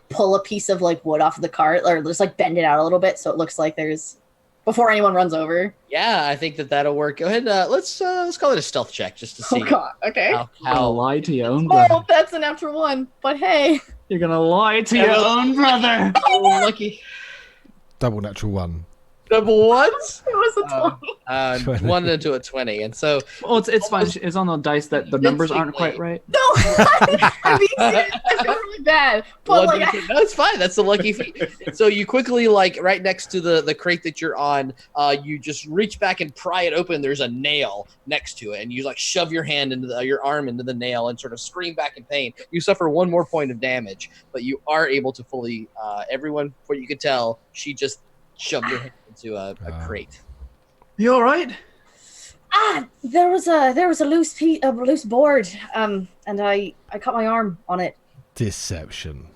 pull a piece of like wood off of the cart or just like bend it out a little bit so it looks like there's before anyone runs over? Yeah, I think that'll work. Go ahead. Let's call it a stealth check just to see. Oh god. Okay. How lie to your own brother. Oh, that's a natural one. But hey, you're gonna lie to your own brother. Lucky. Double natural 1. Double ones? It was a 20. 1 into a 20, and so. Well, it's fine. It's on the dice that the numbers aren't quite right. No, I mean, seriously, I feel really bad. But like, no, it's fine. That's the lucky feat. So you quickly, like, right next to the crate that you're on, you just reach back and pry it open. There's a nail next to it, and you like shove your hand into your arm into the nail and sort of scream back in pain. You suffer 1 more point of damage, but you are able to fully. Everyone, what you could tell, she just shoved her hand into a crate. You all right? There was a loose board, and I cut my arm on it. Deception.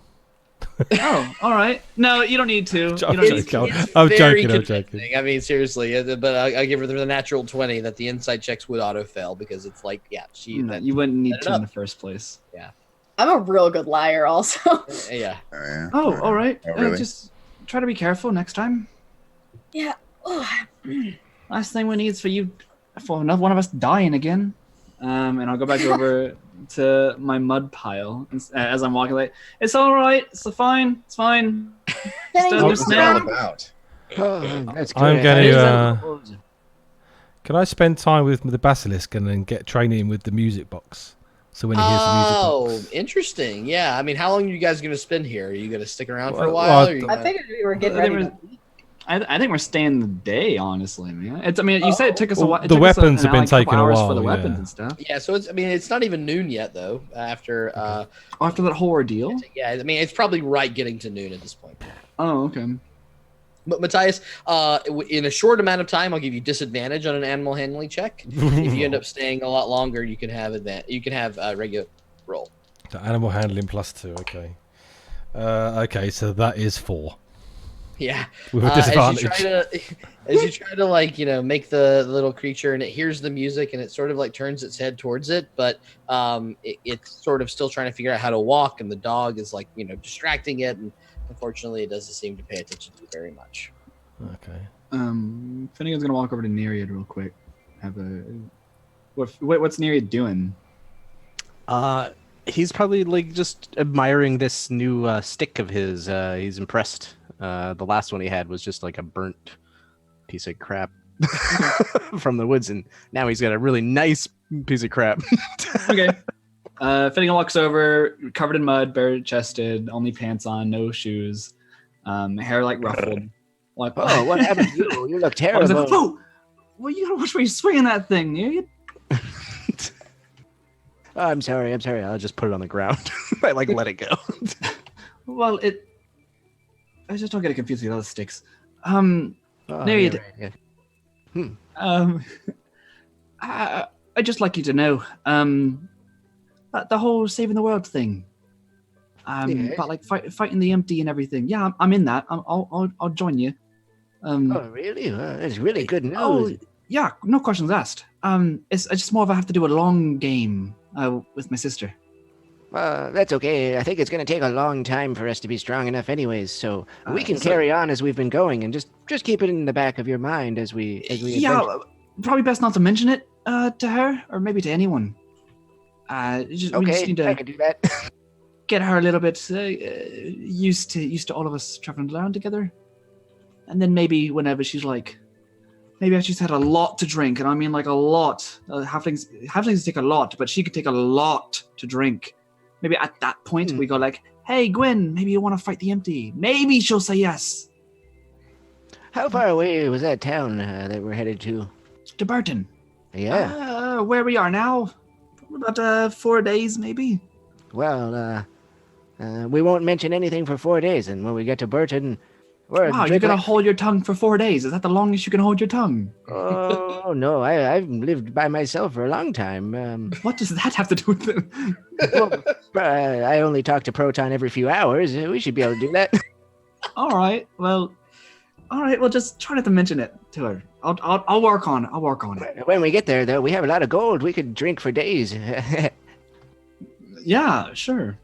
Oh, all right. No, you don't need to. I'm joking. I mean, seriously, but I give her the natural 20 that the inside checks would auto fail because it's like, you wouldn't need to in the first place. Yeah. I'm a real good liar, also. Yeah. Oh, all right. Oh, really? Just try to be careful next time. Yeah. Oh. Last thing we need is for another one of us dying again. And I'll go back over to my mud pile as I'm walking. Like, it's all right. It's fine. It's fine. What's it all about? Oh, that's good. I'm going to. Can I spend time with the basilisk and then get training with the music box? So when he hears the music box. Oh, interesting. Yeah. I mean, how long are you guys going to spend here? Are you going to stick around for a while? I figured we were getting ready. I think we're staying the day, honestly, man. You said it took us a while. The weapons have been taking a while for the weapons and stuff. Yeah, so it's not even noon yet though. After that whole ordeal. Yeah, I mean it's probably right getting to noon at this point. Oh, okay. But Matthias, in a short amount of time, I'll give you disadvantage on an animal handling check. If you end up staying a lot longer, you can have regular roll. The animal handling +2. Okay. Okay, so that is 4. Yeah. With a disadvantage. As you try to like, make the little creature and it hears the music and it sort of like turns its head towards it, but it's sort of still trying to figure out how to walk, and the dog is like, distracting it, and unfortunately it doesn't seem to pay attention to it very much. Okay. Finnegan's gonna walk over to Nereid real quick. What's Nereid doing? He's probably like just admiring this new stick of his. He's impressed. The last one he had was just like a burnt piece of crap from the woods, and now he's got a really nice piece of crap. Okay. Finnegan walks over, covered in mud, bare-chested, only pants on, no shoes, hair like ruffled. Like, oh, what happened to you? You look terrible. Like, whoa! Well, you gotta watch where you're swinging that thing, dude. I'm sorry. I'll just put it on the ground. I like let it go. Well, I just don't get it confused with the other sticks. Nereid. Yeah. I'd just like you to know, the whole saving the world thing. About like fighting the empty and everything. Yeah, I'm in that. I'll join you. Oh, really? That's really good news. Oh, yeah, no questions asked. It's just more of I have to do a long game with my sister. That's okay. I think it's going to take a long time for us to be strong enough anyways, so we can carry on as we've been going and just keep it in the back of your mind as we Yeah, probably best not to mention it to her or maybe to anyone. We just need to I can do that. get her a little bit used to all of us traveling around together. And then maybe whenever she's like, maybe she's had a lot to drink, and I mean like a lot. Halflings take a lot, but she could take a lot to drink. Maybe at that point we go like, hey, Gwen, maybe you want to fight the empty. Maybe she'll say yes. How far away was that town that we're headed to? To Burton. Yeah. Where we are now, About 4 days, maybe. Well, we won't mention anything for 4 days, and when we get to Burton, we're Wow, you're gonna hold your tongue for 4 days. Is that the longest you can hold your tongue? Oh no, I've lived by myself for a long time. What does that have to do with it? Well, I only talk to Proton every few hours. We should be able to do that. All right. Well, just try not to mention it to her. I'll work on it. I'll work on it. When we get there, though, we have a lot of gold. We could drink for days. Yeah, sure.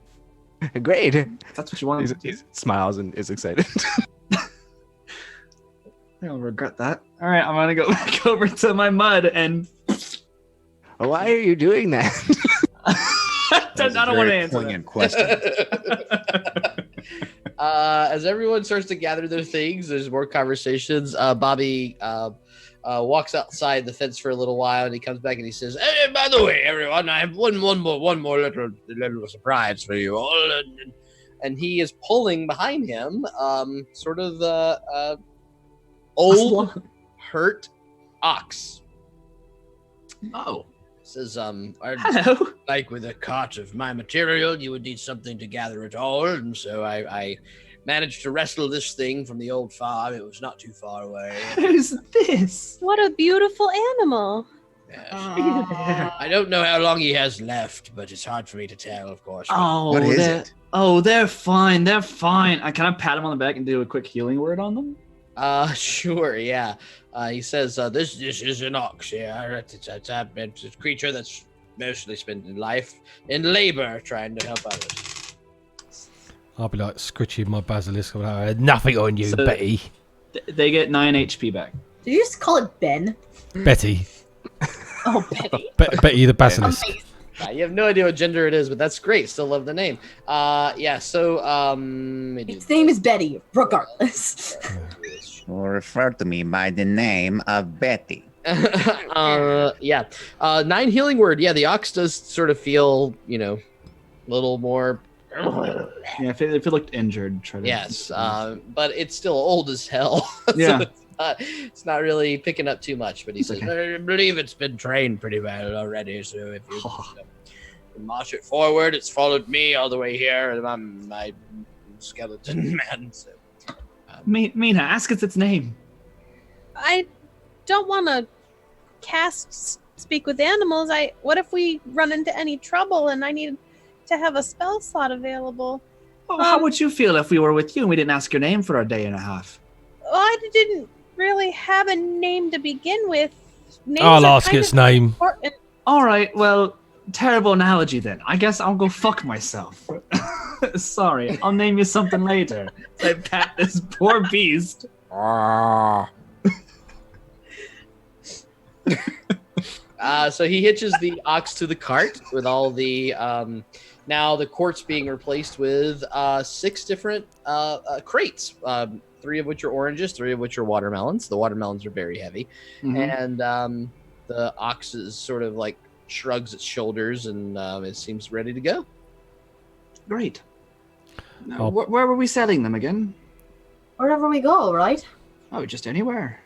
Great. If that's what you want. He smiles and is excited. I'll regret that. All right, I'm gonna go back over to my mud and. Why are you doing that? I don't want to answer poignant question. As everyone starts to gather their things, there's more conversations. Bobby walks outside the fence for a little while, and he comes back and he says, "Hey, by the way, everyone, I have one more little surprise for you all." And he is pulling behind him, sort of the old, hurt ox. Oh. Says, Hello. like with a cart of my material, you would need something to gather it all, and so I managed to wrestle this thing from the old farm. It was not too far away. Who's this? What a beautiful animal. Yes. I don't know how long he has left, but it's hard for me to tell, of course. Oh, What is it? Oh, they're fine. They're fine. Can I pat him on the back and do a quick healing word on them? Sure, yeah. He says, this is an ox, yeah. It's a creature that's mostly spending life in labor trying to help others. I'll be like scritching my basilisk. I had nothing on you, So- Betty. They get 9 HP back. Did you just call it Ben? Betty. Oh, Betty. Betty the basilisk. Amazing. You have no idea what gender it is, but that's great. Still love the name. Yeah, so, Its name is Betty, regardless. Will refer to me by the name of Betty. yeah. 9 healing word. Yeah, the ox does sort of feel, a little more. Yeah, if it looked injured, try to. Yes, but it's still old as hell. So Yeah. it's not really picking up too much. But he says, okay. I believe it's been trained pretty well already. So if you march it forward, it's followed me all the way here, and I'm my skeleton man. So. Mina, ask us its name. I don't want to speak with animals. What if we run into any trouble and I need to have a spell slot available? Oh, how would you feel if we were with you and we didn't ask your name for a day and a half? Well, I didn't really have a name to begin with. Names I'll are ask kind its of name. important. All right, well, terrible analogy then. I guess I'll go fuck myself. Sorry, I'll name you something later. I pat this poor beast. So he hitches the ox to the cart with all the now the quartz being replaced with 6 different crates, 3 of which are oranges, 3 of which are watermelons. The watermelons are very heavy, and the ox is sort of like shrugs its shoulders and it seems ready to go. Great. Now, where were we selling them again? Wherever we go, right? Oh, just anywhere.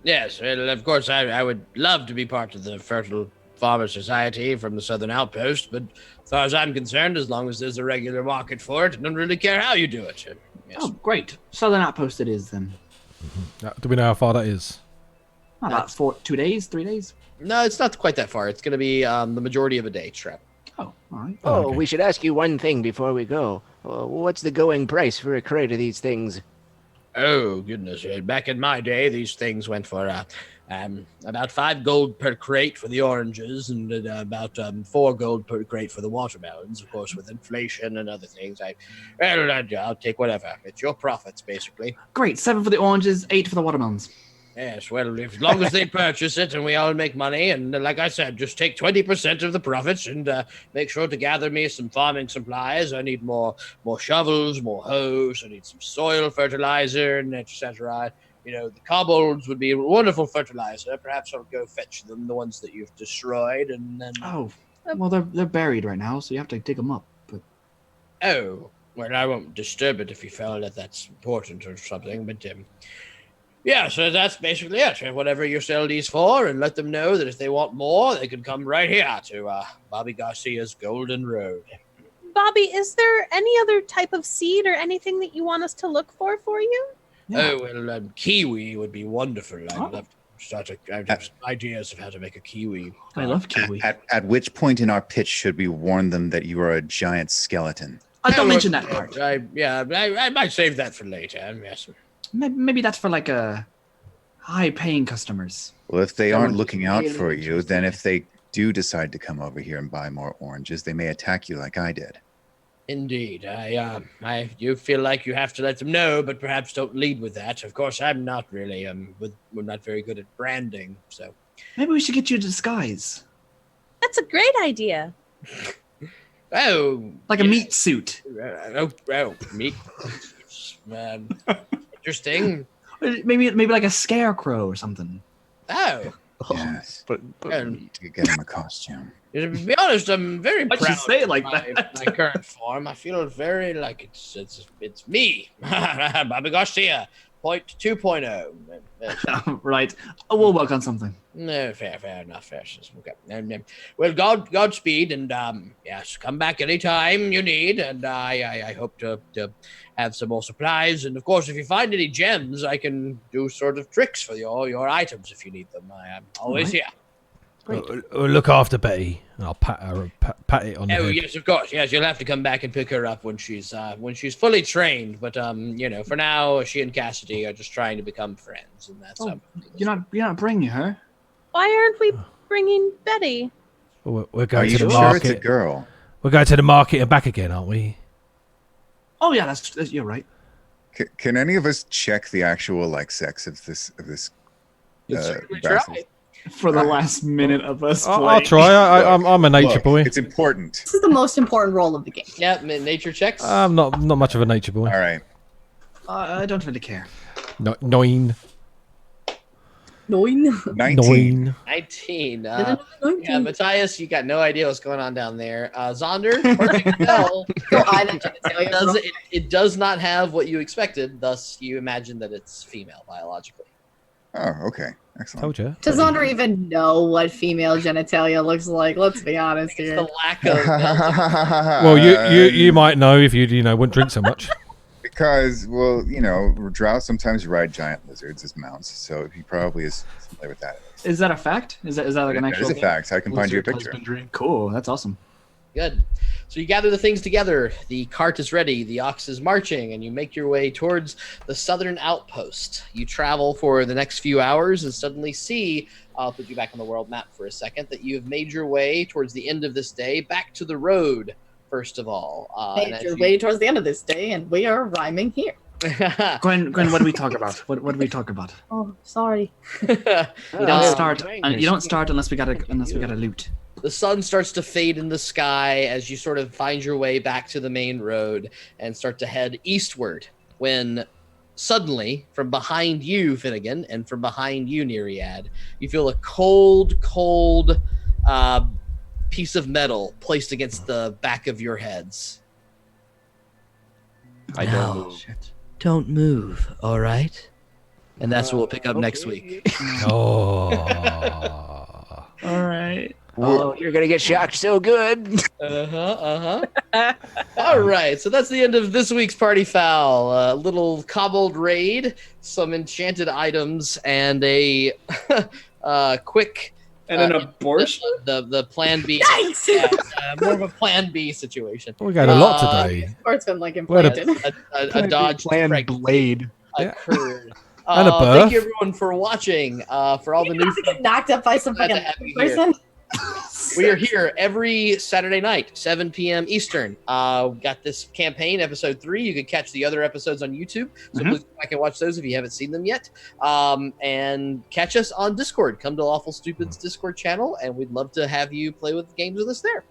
Yes, well, of course, I would love to be part of the Fertile Farmer Society from the Southern Outpost, but as far as I'm concerned, as long as there's a regular market for it, I don't really care how you do it. Yes. Oh, great. Southern Outpost it is then. Do we know how far that is? About 2 days, 3 days? No, it's not quite that far. It's going to be the majority of a day trip. Oh, all right. Oh, okay. we should ask you one thing before we go. What's the going price for a crate of these things? Oh, goodness. Back in my day, these things went for about 5 gold per crate for the oranges and about 4 gold per crate for the watermelons. Of course, with inflation and other things, I'll take whatever. It's your profits, basically. Great. 7 for the oranges, 8 for the watermelons. Yes, well, as long as they purchase it and we all make money, and like I said, just take 20% of the profits and make sure to gather me some farming supplies. I need more shovels, more hoes. I need some soil fertilizer, and etc. The kobolds would be a wonderful fertilizer. Perhaps I'll go fetch them, the ones that you've destroyed, and then. Oh, well, they're buried right now, so you have to dig them up. But Oh, well, I won't disturb it if you feel that that's important or something, but Yeah, so that's basically it. Whatever you sell these for, and let them know that if they want more, they can come right here to Bobby Garcia's Golden Road. Bobby, is there any other type of seed or anything that you want us to look for you? Yeah. Oh, well, kiwi would be wonderful. I'd love to start I have some ideas of how to make a kiwi. I love kiwi. At which point in our pitch should we warn them that you are a giant skeleton? Don't mention that part. I might save that for later. Yes. Maybe that's for like high-paying customers. Well, if they aren't looking out for you, then if they do decide to come over here and buy more oranges, they may attack you like I did. Indeed. I do feel like you have to let them know, but perhaps don't lead with that. Of course, I'm not really, we're not very good at branding, so. Maybe we should get you a disguise. That's a great idea. Oh. Like a meat suit. Meat. Interesting. Maybe like a scarecrow or something. Oh. Yes. But we need to get him a costume. To be honest, I'm very Why'd proud you say it like of that? my current form. I feel very like it's me, Bobby Garcia, 2.0. Right. We'll work on something. No, fair enough. Fair. Okay. Well, Godspeed, and yes, come back anytime you need, and I hope to have some more supplies, and of course, if you find any gems, I can do sort of tricks for your items if you need them. I am always here. We'll look after Betty. I'll pat it on the head. Yes, of course. Yes, you'll have to come back and pick her up when she's fully trained. But for now, she and Cassidy are just trying to become friends, and that's. You're not bringing her. Why aren't we bringing Betty? We're Are going you to the sure market. it's a girl? We're going to the market and back again, aren't we? Oh yeah, that's you're right. Can any of us check the actual sex of this? Try. For the last minute of us I'll try. I'm a nature boy. It's important. This is the most important role of the game. Yeah, nature checks. I'm not much of a nature boy. All right. I don't really care. 9. 9. 19. 19. Yeah, Matthias, you got no idea what's going on down there. Zonder, perfect spell. It does not have what you expected, thus you imagine that it's female biologically. Oh, okay. Excellent. Told you. Does Andre even know what female genitalia looks like? Let's be honest here. The lack of. Well, you might know if you wouldn't drink so much. Because, drought sometimes ride giant lizards as mounts, so he probably is familiar with that. Is that a fact? Is that like an actual? That is a fact. I can find you a picture. Cool. That's awesome. Good. So you gather the things together. The cart is ready. The ox is marching, and you make your way towards the southern outpost. You travel for the next few hours and suddenly see, I'll put you back on the world map for a second, that you have made your way towards the end of this day back to the road, first of all. Made your way towards the end of this day, and we are rhyming here. Gwen, what do we talk about? What do we talk about? Oh, sorry. You don't start. You don't start unless we got a loot. The sun starts to fade in the sky as you sort of find your way back to the main road and start to head eastward, when suddenly, from behind you, Finnegan, and from behind you, Nereid, you feel a cold piece of metal placed against the back of your heads. I don't move. Don't move, all right? And that's what we'll pick up next week. Oh. All right. Oh, you're gonna get shocked so good. All right, so that's the end of this week's Party Foul. A little Kobold raid, some enchanted items, and a quick and an abortion. The Plan B. Nice. More of a Plan B situation. We got a lot today. It's been implanted. A dodge Plan blade occurred. And a birth. Thank you everyone for watching. For all the new get knocked up by some fucking person. We are here every Saturday night, 7 p.m. Eastern. Got this campaign, episode 3. You can catch the other episodes on YouTube. So please go back and watch those if you haven't seen them yet. And catch us on Discord. Come to Lawful Stupid's Discord channel, and we'd love to have you play with games with us there.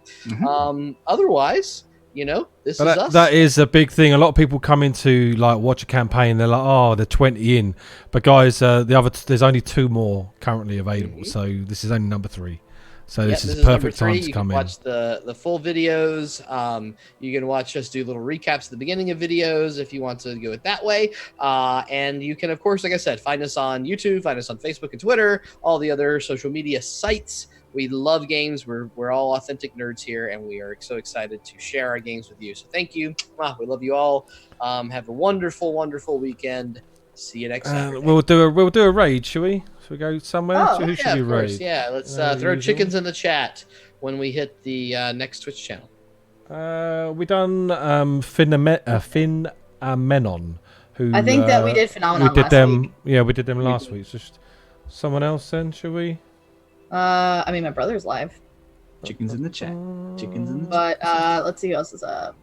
Otherwise, this is us. That is a big thing. A lot of people come into watch a campaign. They're like, oh, they're 20 in. But guys, there's only 2 more currently available. So this is only number 3. So this is number perfect 3. time to You come can in. watch the full videos. You can watch us do little recaps at the beginning of videos if you want to go it that way. And you can, of course, like I said, find us on YouTube, find us on Facebook and Twitter, all the other social media sites. We love games. We're all authentic nerds here, and we are so excited to share our games with you. So thank you. We love you all. Have a wonderful, wonderful weekend. See you next Saturday. We'll do a raid, shall we? Should we go somewhere? Oh, Who should we of course. raid? Yeah, let's No, throw usual. chickens in the chat when we hit the next Twitch channel. We done Menon, who I think that we did Phenomenon we did last them. week. Yeah, we did them last week. Just someone else then, shall we? I mean, my brother's live. Chickens in the chat. Chickens in the But let's see who else is up.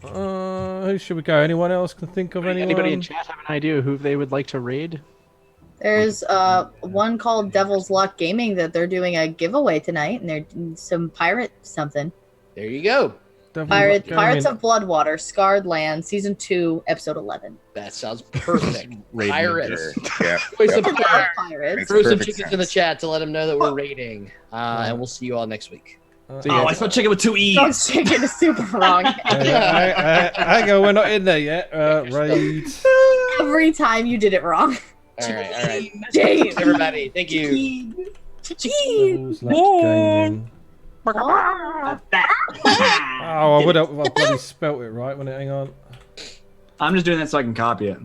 Who should we go? Anyone else can think of anyone? Anybody in chat have an idea who they would like to raid? There's one called Devil's Luck Gaming that they're doing a giveaway tonight, and they're doing some pirate something. There you go. Pirates of Bloodwater, Scarred Land, Season 2, Episode 11. That sounds perfect. Pirates. Yeah. Voice of Pirates. Makes Throw some perfect chickens in sense. the chat to let them know that we're raiding. And we'll see you all next week. Oh, I spelled chicken with 2 E's. Don't chicken is super wrong. Hang on, we're not in there yet. Raid. Every time you did it wrong. All right. James. Everybody, thank you. Devil's Luck Gaming. Oh, I would have bloody spelt it right, wouldn't it? Hang on. I'm just doing that so I can copy it.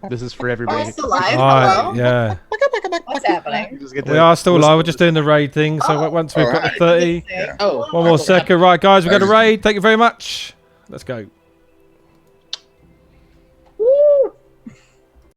This is for everybody. Still live? Alright, Hello? yeah. What's happening? We are still live. We're just doing the raid thing. So once we've got the 30, Oh, one more second. Right, guys, we've got a raid. Thank you very much. Let's go.